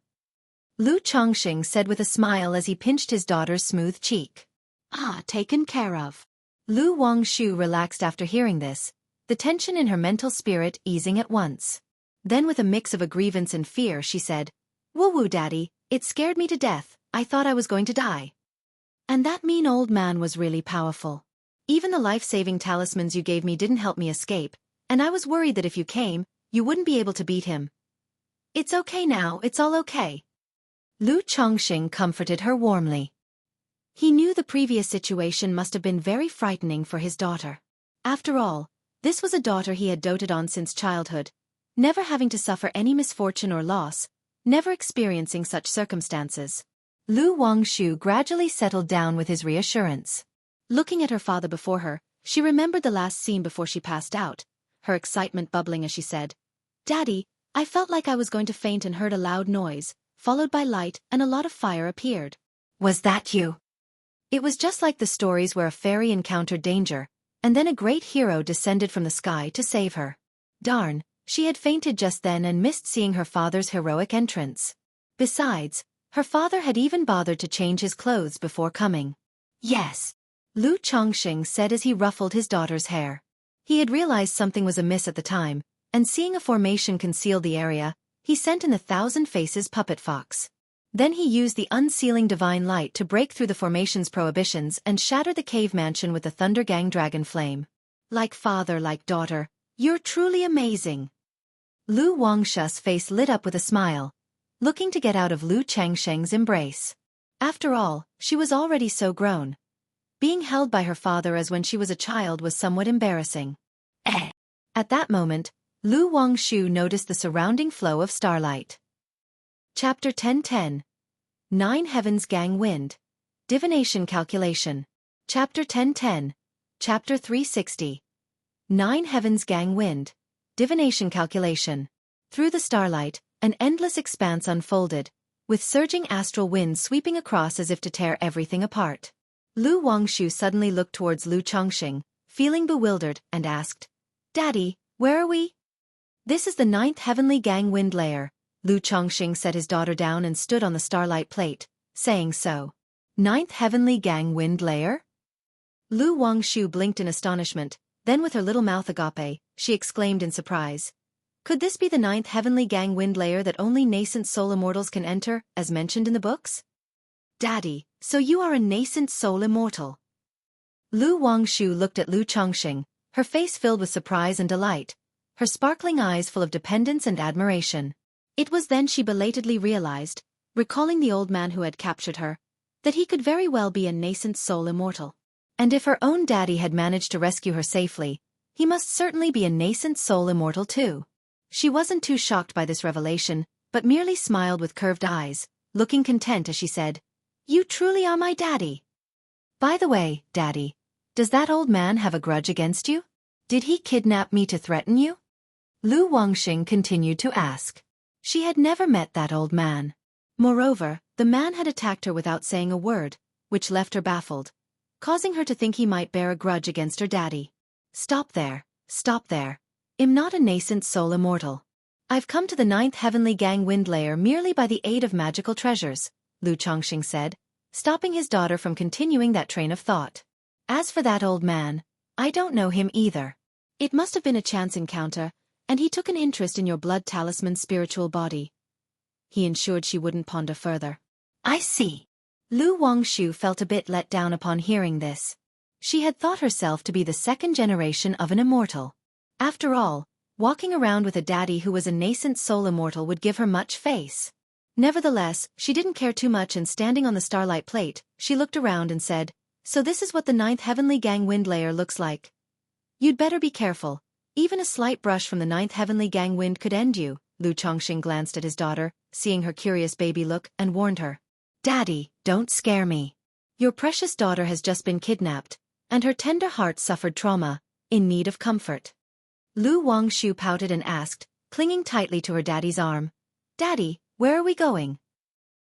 Speaker 1: Lu Chongxing said with a smile as he pinched his daughter's smooth cheek. "Ah, taken care of." Lu Wangshu relaxed after hearing this, the tension in her mental spirit easing at once. Then with a mix of a grievance and fear she said, "Woo-woo, Daddy, it scared me to death, I thought I was going to die.
Speaker 2: And that mean old man was really powerful.
Speaker 1: Even the life-saving talismans you gave me didn't help me escape, and I was worried that if you came, you wouldn't be able to beat him. It's okay now, it's all okay. Lu Chongqing comforted her warmly.
Speaker 2: He knew the previous situation must have been very frightening for his daughter. After all, this was a daughter he had doted on since childhood, never having to suffer any misfortune or loss, never experiencing such circumstances.
Speaker 1: Lu Wangshu gradually settled down with his reassurance.
Speaker 2: Looking at her father before her, she remembered the last scene before she passed out, her excitement bubbling as she said, "Daddy, I felt like I was going to faint and heard a loud noise, followed by light and a lot of fire appeared."
Speaker 1: Was that you? It was just like the stories where a fairy encountered danger, and then a great hero descended from the sky to save her. Darn, she had fainted just then and missed seeing her father's heroic entrance. Besides, her father had even bothered to change his clothes before coming. Yes, Lu Chongqing said as he ruffled his daughter's hair. He had realized something was amiss at the time, and seeing a formation concealed the area, he sent in the Thousand Faces puppet fox. Then he used the unsealing divine light to break through the formation's prohibitions and shatter the cave mansion with the Thunder Gang dragon flame. Like father, like daughter, you're truly amazing. Lu Wangshu's face lit up with a smile, looking to get out of Lu Changsheng's embrace. After all, she was already so grown. Being held by her father as when she was a child was somewhat embarrassing. At that moment, Lu Wangshu noticed the surrounding flow of starlight. Chapter 1010. 9 Heavens Gang Wind. Divination Calculation. Chapter 1010. Chapter 360. 9 Heavens Gang Wind. Divination Calculation. Through the starlight, an endless expanse unfolded, with surging astral winds sweeping across as if to tear everything apart. Lu Wangshu suddenly looked towards Lu Chongqing, feeling bewildered, and asked, "Daddy, where are we?" "This is the 9th Heavenly Gang Wind Layer." Lu Chongqing set his daughter down and stood on the starlight plate, saying so. 9th Heavenly Gang Wind Layer? Lu Wangshu blinked in astonishment, then with her little mouth agape, she exclaimed in surprise. Could this be the 9th Heavenly Gang Wind Layer that only nascent soul immortals can enter, as mentioned in the books? Daddy, so you are a nascent soul immortal. Lu Wangshu looked at Lu Chongqing, her face filled with surprise and delight, her sparkling eyes full of dependence and admiration. It was then she belatedly realized, recalling the old man who had captured her, that he could very well be a nascent soul immortal. And if her own daddy had managed to rescue her safely, he must certainly be a nascent soul immortal too. She wasn't too shocked by this revelation, but merely smiled with curved eyes, looking content as she said, "You truly are my daddy." By the way, Daddy, does that old man have a grudge against you? Did he kidnap me to threaten you? Lu Wangxing continued to ask. She had never met that old man. Moreover, the man had attacked her without saying a word, which left her baffled, causing her to think he might bear a grudge against her daddy. Stop there, stop there. I'm not a nascent soul immortal. I've come to the 9th Heavenly Gang Wind Layer merely by the aid of magical treasures, Lu Chongqing said, stopping his daughter from continuing that train of thought. As for that old man, I don't know him either. It must have been a chance encounter, and he took an interest in your blood talisman's spiritual body. He ensured she wouldn't ponder further. I see. Lu Wangshu felt a bit let down upon hearing this. She had thought herself to be the second generation of an immortal. After all, walking around with a daddy who was a nascent soul immortal would give her much face. Nevertheless, she didn't care too much, and standing on the starlight plate, she looked around and said, "So this is what the 9th Heavenly Gang Wind Layer looks like. You'd better be careful. Even a slight brush from the 9th Heavenly Gang Wind could end you." Lu Chongqing glanced at his daughter, seeing her curious baby look, and warned her. "Daddy, don't scare me. Your precious daughter has just been kidnapped, and her tender heart suffered trauma, in need of comfort." Lu Wangshu pouted and asked, clinging tightly to her daddy's arm, "Daddy, where are we going?"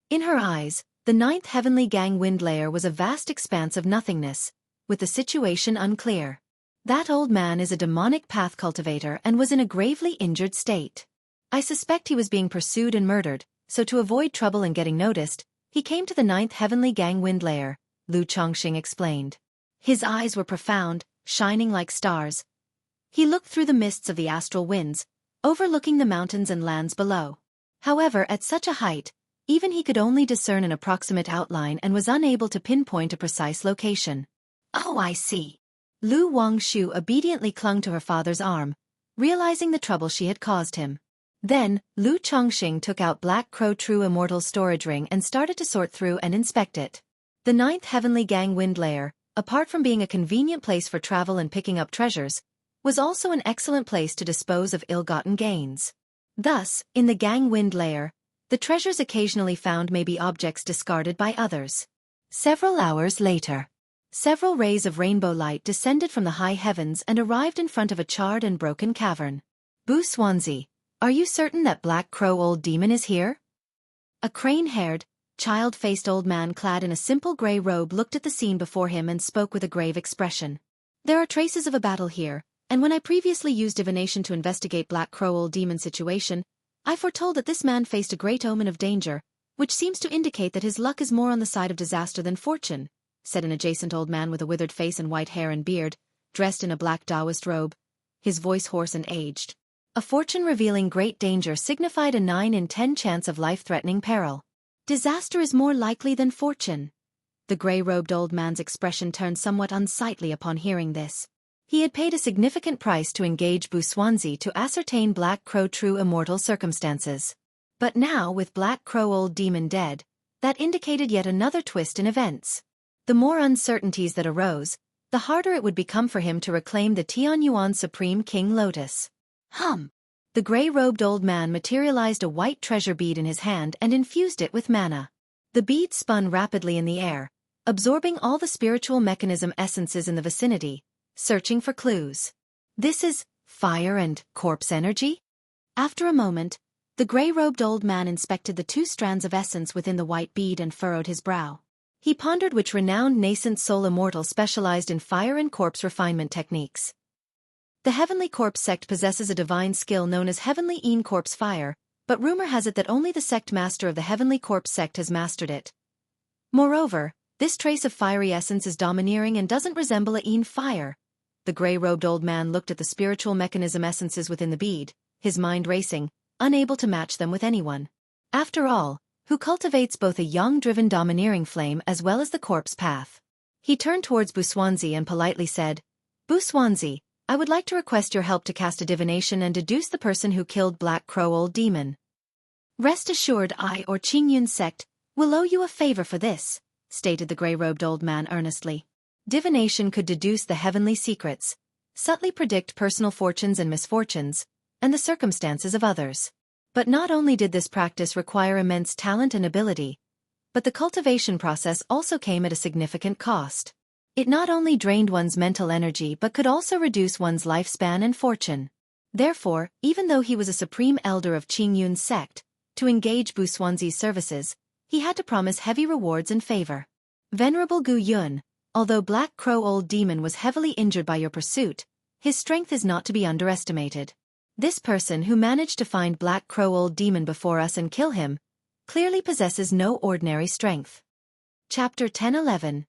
Speaker 1: In her eyes, the 9th Heavenly Gang Wind Layer was a vast expanse of nothingness, with the situation unclear. That old man is a demonic path cultivator and was in a gravely injured state. I suspect he was being pursued and murdered, so to avoid trouble and getting noticed, he came to the 9th Heavenly Gang Wind Layer, Lu Chongqing explained. His eyes were profound, shining like stars. He looked through the mists of the astral winds, overlooking the mountains and lands below. However, at such a height,
Speaker 2: Even he could only discern an approximate outline and was unable to pinpoint a precise location.
Speaker 1: Oh, I see.
Speaker 2: Lu Wangshu obediently clung to her father's arm, realizing the trouble she had caused him. Then, Lu Chongxing took out Black Crow True Immortal's storage ring and started to sort through and inspect it. The 9th Heavenly Gang Wind Layer, apart from being a convenient place for travel and picking up treasures, was also an excellent place to dispose of ill-gotten gains. Thus, in the Gang Wind Layer, the treasures occasionally found may be objects discarded by others.
Speaker 1: Several hours later,
Speaker 2: several rays of rainbow light descended from the high heavens and arrived in front of a charred and broken cavern.
Speaker 1: Bu Swansea, are you certain that Black Crow Old Demon is here?
Speaker 2: A crane-haired, child-faced old man clad in a simple gray robe looked at the scene before him and spoke with a grave expression. There are traces of a battle here, and when I previously used divination to investigate Black Crow Old Demon situation, I foretold that this man faced a great omen of danger, which seems to indicate that his luck is more on the side of disaster than fortune, said an adjacent old man with a withered face and white hair and beard, dressed in a black Taoist robe, his voice hoarse and aged.
Speaker 1: A fortune revealing great danger signified a 9 in 10 chance of life-threatening peril.
Speaker 2: Disaster is more likely than fortune. The gray-robed old man's expression turned somewhat unsightly upon hearing this.
Speaker 1: He had paid a significant price to engage Bu Swansea to ascertain Black Crow True Immortal circumstances. But now, with Black Crow Old Demon dead, that indicated yet another twist in events. The more uncertainties that arose, the harder it would become for him to reclaim the Tianyuan Supreme King Lotus.
Speaker 2: The gray-robed old man materialized a white treasure bead in his hand and infused it with mana. The bead spun rapidly in the air, absorbing all the spiritual mechanism essences in the vicinity, searching for clues.
Speaker 1: This is fire and corpse energy?
Speaker 2: After a moment, the gray-robed old man inspected the 2 strands of essence within the white bead and furrowed his brow.
Speaker 1: He pondered which renowned nascent soul immortal specialized in fire and corpse refinement techniques.
Speaker 2: The Heavenly Corpse sect possesses a divine skill known as Heavenly Een Corpse Fire, but rumor has it that only the sect master of the Heavenly Corpse sect has mastered it. Moreover, this trace of fiery essence is domineering and doesn't resemble a Een fire. The gray-robed old man looked at the spiritual mechanism essences within the bead, his mind racing, unable to match them with anyone.
Speaker 1: After all, who cultivates both a yang-driven domineering flame as well as the corpse path?
Speaker 2: He turned towards Bu Swansea and politely said,
Speaker 1: Bu Swansea, I would like to request your help to cast a divination and deduce the person who killed Black Crow Old Demon.
Speaker 2: Rest assured I or Qingyun's sect will owe you a favor for this, stated the gray-robed old man earnestly.
Speaker 1: Divination could deduce the heavenly secrets, subtly predict personal fortunes and misfortunes, and the circumstances of others. But not only did this practice require immense talent and ability, but the cultivation process also came at a significant cost. It not only drained one's mental energy but could also reduce one's lifespan and fortune. Therefore, even though he was a supreme elder of Qingyun's sect, to engage Bu Swansea's services, he had to promise heavy rewards and favor. Venerable Gu Yun, although Black Crow Old Demon was heavily injured by your pursuit, his strength is not to be underestimated. This person who managed to find Black Crow Old Demon before us and kill him, clearly possesses no ordinary strength. Chapter 10-11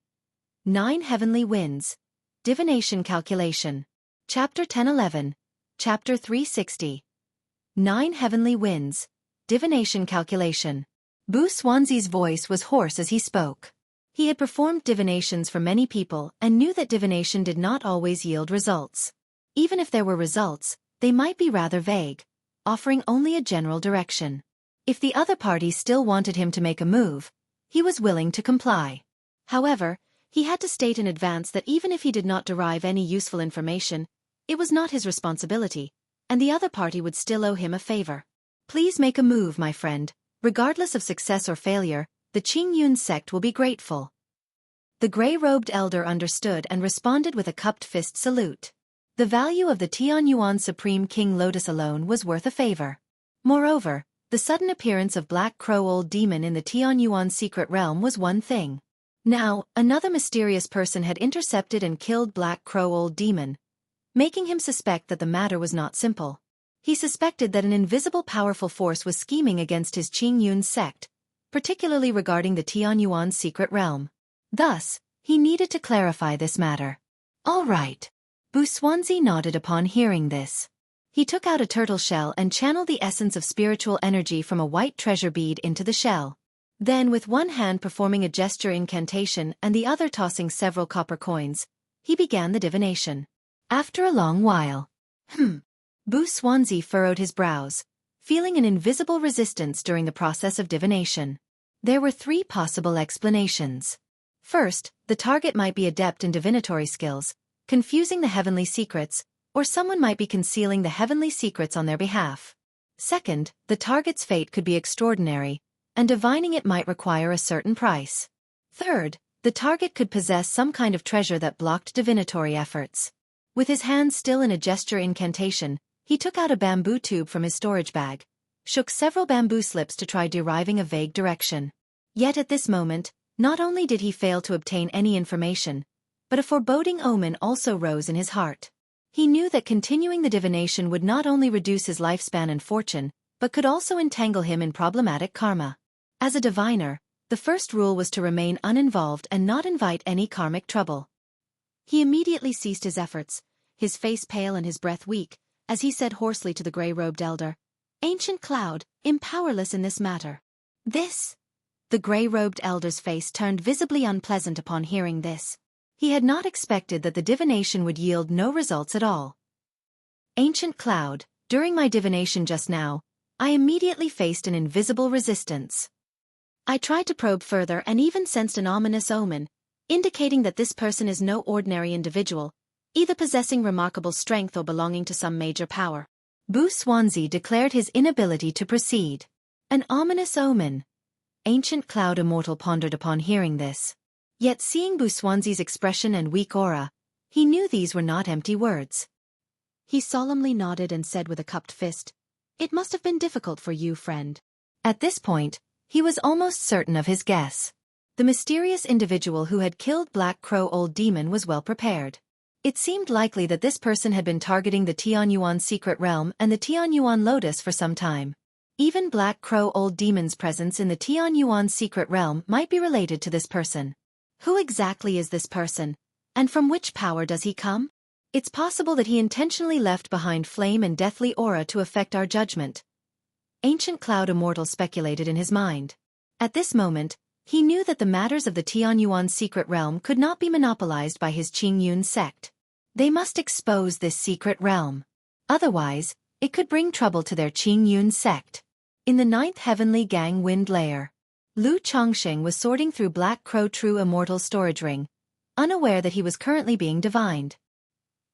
Speaker 1: 9 Heavenly Winds. Divination Calculation. Chapter 10-11. Chapter 360. 9 Heavenly Winds. Divination Calculation. Bu Swansea's voice was hoarse as he spoke. He had performed divinations for many people and knew that divination did not always yield results. Even if there were results, they might be rather vague, offering only a general direction. If the other party still wanted him to make a move, he was willing to comply. However, he had to state in advance that even if he did not derive any useful information, it was not his responsibility, and the other party would still owe him a favor. Please make a move, my friend. Regardless of success or failure, the Qingyun sect will be grateful. The gray-robed elder understood and responded with a cupped fist salute. The value of the Tianyuan Supreme King Lotus alone was worth a favor. Moreover, the sudden appearance of Black Crow Old Demon in the Tianyuan secret realm was one thing. Now, another mysterious person had intercepted and killed Black Crow Old Demon, making him suspect that the matter was not simple. He suspected that an invisible powerful force was scheming against his Qingyun sect, particularly regarding the Tianyuan secret realm. Thus, he needed to clarify this matter. All right. Bu Swansea nodded upon hearing this. He took out a turtle shell and channeled the essence of spiritual energy from a white treasure bead into the shell.
Speaker 2: Then with one hand performing a gesture incantation and the other tossing several copper coins, he began the divination. After a long while, Bu Swansea furrowed his brows, feeling an invisible resistance during the process of divination. There were 3 possible explanations. First, the target might be adept in divinatory skills, confusing the heavenly secrets, or someone might be concealing the heavenly secrets on their behalf. Second, the target's fate could be extraordinary, and divining it might require a certain price. Third, the target could possess some kind of treasure that blocked divinatory efforts. With his hands still in a gesture incantation, he took out a bamboo tube from his storage bag, shook several bamboo slips to try deriving a vague direction. Yet at this moment, not only did he fail to obtain any information, but a foreboding omen also rose in his heart. He knew that continuing the divination would not only reduce his lifespan and fortune, but could also entangle him in problematic karma. As a diviner, the first rule was to remain uninvolved and not invite any karmic trouble. He immediately ceased his efforts, his face pale and his breath weak, as he said hoarsely to the gray-robed elder, "Ancient Cloud, am powerless in this matter." "This?" The gray-robed elder's face turned visibly unpleasant upon hearing this. He had not expected that the divination would yield no results at all. "Ancient Cloud, during my divination just now, I immediately faced an invisible resistance. I tried to probe further and even sensed an ominous omen, indicating that this person is no ordinary individual, either possessing remarkable strength or belonging to some major power." Bu Swansea declared his inability to proceed. An ominous omen. Ancient Cloud Immortal pondered upon hearing this. Yet seeing Bu Swansea's expression and weak aura, he knew these were not empty words. He solemnly nodded and said with a cupped fist, "It must have been difficult for you, friend." At this point, he was almost certain of his guess. The mysterious individual who had killed Black Crow Old Demon was well prepared. It seemed likely that this person had been targeting the Tianyuan secret realm and the Tianyuan Lotus for some time. Even Black Crow Old Demon's presence in the Tianyuan secret realm might be related to this person. Who exactly is this person, and from which power does he come? It's possible that he intentionally left behind flame and deathly aura to affect our judgment. Ancient Cloud Immortal speculated in his mind. At this moment, he knew that the matters of the Tianyuan secret realm could not be monopolized by his Qingyun sect. They must expose this secret realm. Otherwise, it could bring trouble to their Qingyun sect. In the 9th Heavenly Gang Wind Layer, Lu Chongqing was sorting through Black Crow True Immortal's storage ring, unaware that he was currently being divined.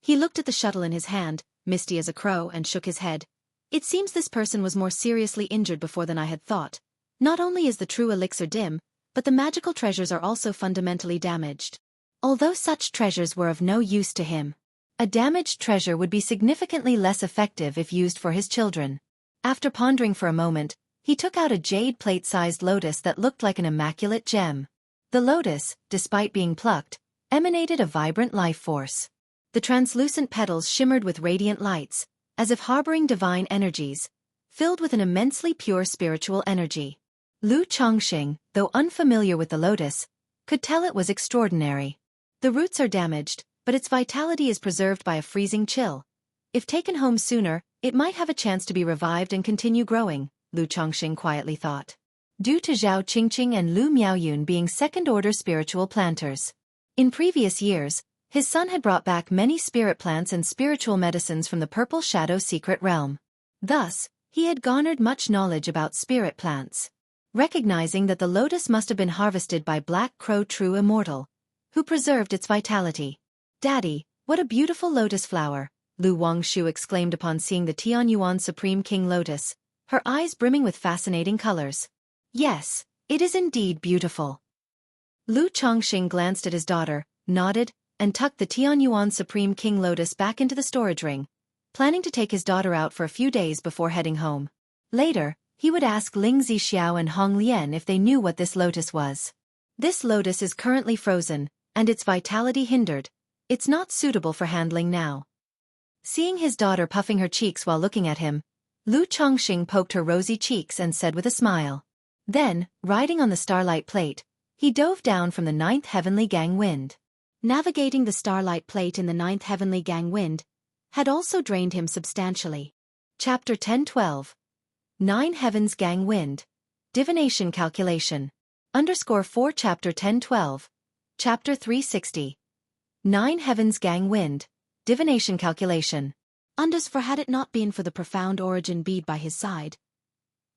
Speaker 2: He looked at the shuttle in his hand, misty as a crow, and shook his head. "It seems this person was more seriously injured before than I had thought. Not only is the true elixir dim, but the magical treasures are also fundamentally damaged. Although such treasures were of no use to him, a damaged treasure would be significantly less effective if used for his children." After pondering for a moment, he took out a jade plate-sized lotus that looked like an immaculate gem. The lotus, despite being plucked, emanated a vibrant life force. The translucent petals shimmered with radiant lights, as if harboring divine energies, filled with an immensely pure spiritual energy. Lu Chongqing, though unfamiliar with the lotus, could tell it was extraordinary. The roots are damaged, but its vitality is preserved by a freezing chill. If taken home sooner, it might have a chance to be revived and continue growing, Lu Chongqing quietly thought. Due to Zhao Qingqing and Lu Miaoyun being second-order spiritual planters. In previous years, his son had brought back many spirit plants and spiritual medicines from the Purple Shadow secret realm. Thus, he had garnered much knowledge about spirit plants. Recognizing that the lotus must have been harvested by Black Crow True Immortal, who preserved its vitality. "Daddy, what a beautiful lotus flower," Lu Wangshu exclaimed upon seeing the Tianyuan Supreme King Lotus, her eyes brimming with fascinating colors. "Yes, it is indeed beautiful." Lu Chongqing glanced at his daughter, nodded, and tucked the Tianyuan Supreme King Lotus back into the storage ring, planning to take his daughter out for a few days before heading home. Later, he would ask Ling Zixiao and Hong Lian if they knew what this lotus was. "This lotus is currently frozen, and its vitality hindered. It's not suitable for handling now." Seeing his daughter puffing her cheeks while looking at him, Lu Chongqing poked her rosy cheeks and said with a smile. Then, riding on the starlight plate, he dove down from the 9th Heavenly Gang Wind. Navigating the starlight plate in the 9th Heavenly Gang Wind had also drained him substantially. Chapter 10-12. 9 Heavens Gang Wind. Divination Calculation.
Speaker 1: _4 Chapter 10-12. Chapter 360. 9 Heavens Gang Wind. Divination Calculation.
Speaker 2: For had it not been for the profound origin bead by his side,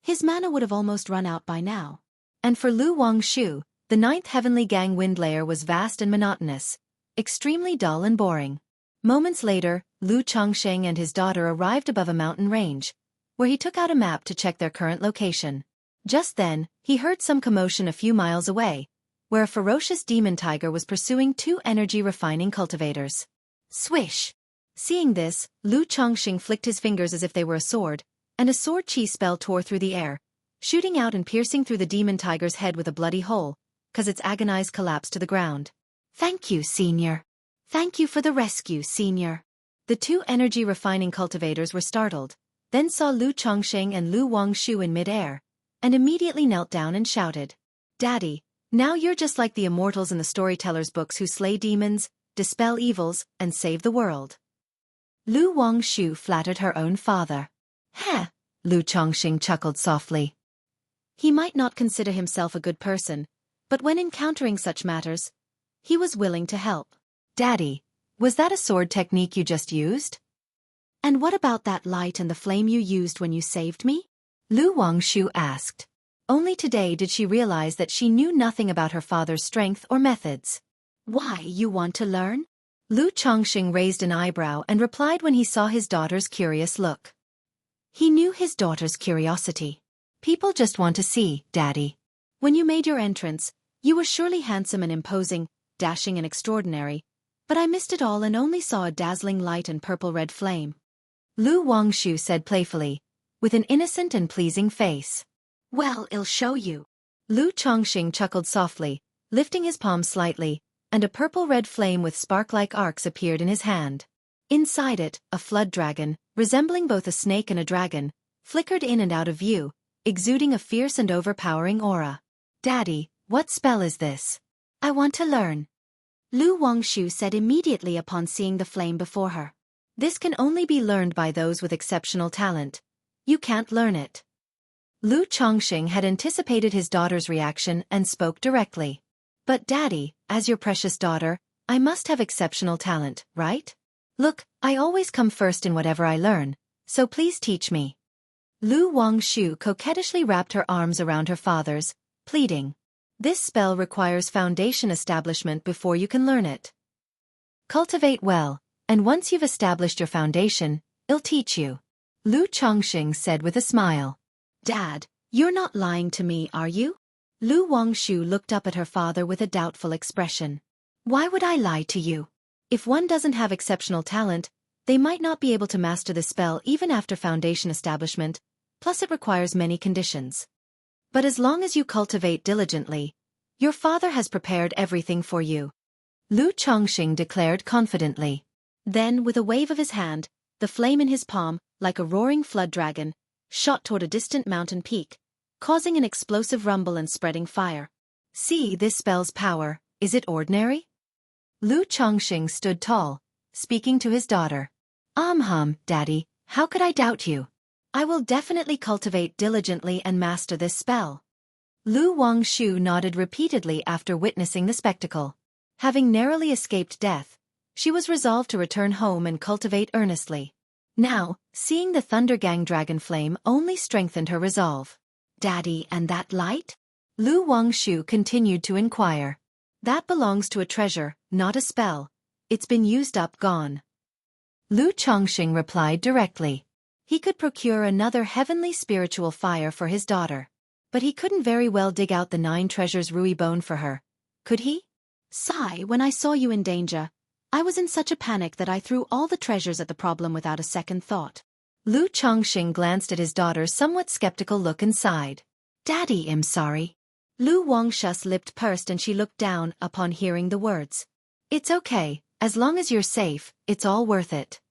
Speaker 2: his mana would have almost run out by now.
Speaker 1: And for Lu Wangshu, the 9th Heavenly Gang Wind layer was vast and monotonous, extremely dull and boring. Moments later, Lu Chongsheng and his daughter arrived above a mountain range, where he took out a map to check their current location. Just then, he heard some commotion a few miles away, where a ferocious demon tiger was pursuing 2 energy-refining cultivators. Swish! Seeing this, Lu Chongsheng flicked his fingers as if they were a sword, and a sword chi spell tore through the air, shooting out and piercing through the demon tiger's head with a bloody hole, cause its agonized collapse to the ground.
Speaker 2: Thank you, Senior. Thank you for the rescue, Senior.
Speaker 1: The 2 energy-refining cultivators were startled, then saw Lu Chongsheng and Lu Wangshu in mid-air, and immediately knelt down and shouted, "Daddy, now you're just like the immortals in the storyteller's books who slay demons, dispel evils, and save the world." Lu Wangshu flattered her own father. "Heh," Lu Chongsheng chuckled softly. He might not consider himself a good person, but when encountering such matters, he was willing to help. "Daddy, was that a sword technique you just used?"
Speaker 2: "And what about that light and the flame you used when you saved me?"
Speaker 1: Lu Wangshu asked. Only today did she realize that she knew nothing about her father's strength or methods.
Speaker 2: "Why, you want to learn?"
Speaker 1: Lu Chongsheng raised an eyebrow and replied when he saw his daughter's curious look. He knew his daughter's curiosity. "People just want to see, Daddy.
Speaker 2: When you made your entrance, you were surely handsome and imposing, dashing and extraordinary, but I missed it all and only saw a dazzling light and purple-red flame,"
Speaker 1: Lu Wangshu said playfully, with an innocent and pleasing face.
Speaker 2: "Well, I'll show you."
Speaker 1: Lu Chongsheng chuckled softly, lifting his palm slightly, and a purple-red flame with spark-like arcs appeared in his hand. Inside it, a flood dragon, resembling both a snake and a dragon, flickered in and out of view, exuding a fierce and overpowering aura. "Daddy, what spell is this?"
Speaker 2: "I want to learn," Lu Wangshu said immediately upon seeing the flame before her.
Speaker 1: "This can only be learned by those with exceptional talent. You can't learn it." Lu Chongsheng had anticipated his daughter's reaction and spoke directly. "But Daddy, as your precious daughter, I must have exceptional talent, right? Look, I always come first in whatever I learn, so please teach me." Lu Wangshu coquettishly wrapped her arms around her father's, pleading, "This spell requires foundation establishment before you can learn it. Cultivate well, and once you've established your foundation, I'll teach you," Lu Chongsheng said with a smile.
Speaker 2: "Dad, you're not lying to me, are you?"
Speaker 1: Lu Wangshu looked up at her father with a doubtful expression. "Why would I lie to you? If one doesn't have exceptional talent, they might not be able to master the spell even after foundation establishment, plus it requires many conditions. But as long as you cultivate diligently, your father has prepared everything for you," Lu Chongsheng declared confidently. Then, with a wave of his hand, the flame in his palm, like a roaring flood dragon, shot toward a distant mountain peak, causing an explosive rumble and spreading fire. "See this spell's power, is it ordinary?" Lu Chongsheng stood tall, speaking to his daughter. Daddy, how could I doubt you? I will definitely cultivate diligently and master this spell." Lu Wangshu nodded repeatedly after witnessing the spectacle. Having narrowly escaped death, she was resolved to return home and cultivate earnestly. Now, seeing the Thunder Gang dragon flame only strengthened her resolve. "Daddy, and that light?" Lu Wangshu continued to inquire. "That belongs to a treasure, not a spell. It's been used up, gone." Lu Chongsheng replied directly. He could procure another heavenly spiritual fire for his daughter. But he couldn't very well dig out the 9 treasures Rui Bone for her. Could he?
Speaker 2: "Sai, when I saw you in danger, I was in such a panic that I threw all the treasures at the problem without a second thought."
Speaker 1: Lu Chongsheng glanced at his daughter's somewhat skeptical look and sighed. "Daddy, I'm sorry." Lu Wangshu's lips pursed and she looked down upon hearing the words. "It's okay, as long as you're safe, it's all worth it.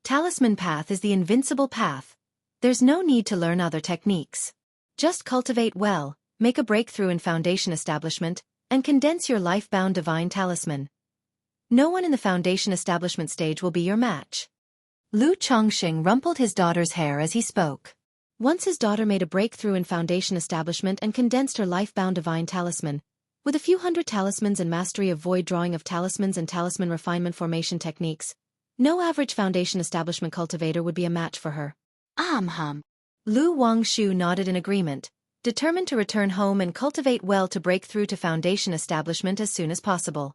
Speaker 1: Talisman path is the invincible path. There's no need to learn other techniques. Just cultivate well, make a breakthrough in foundation establishment, and condense your life-bound divine talisman. No one in the foundation establishment stage will be your match." Lu Chongsheng rumpled his daughter's hair as he spoke.
Speaker 2: Once his daughter made a breakthrough in foundation establishment and condensed her life-bound divine talisman. With a few hundred talismans and mastery of void drawing of talismans and talisman refinement formation techniques, no average foundation establishment cultivator would be a match for her.
Speaker 1: Lu Wangshu nodded in agreement, determined to return home and cultivate well to break through to foundation establishment as soon as possible.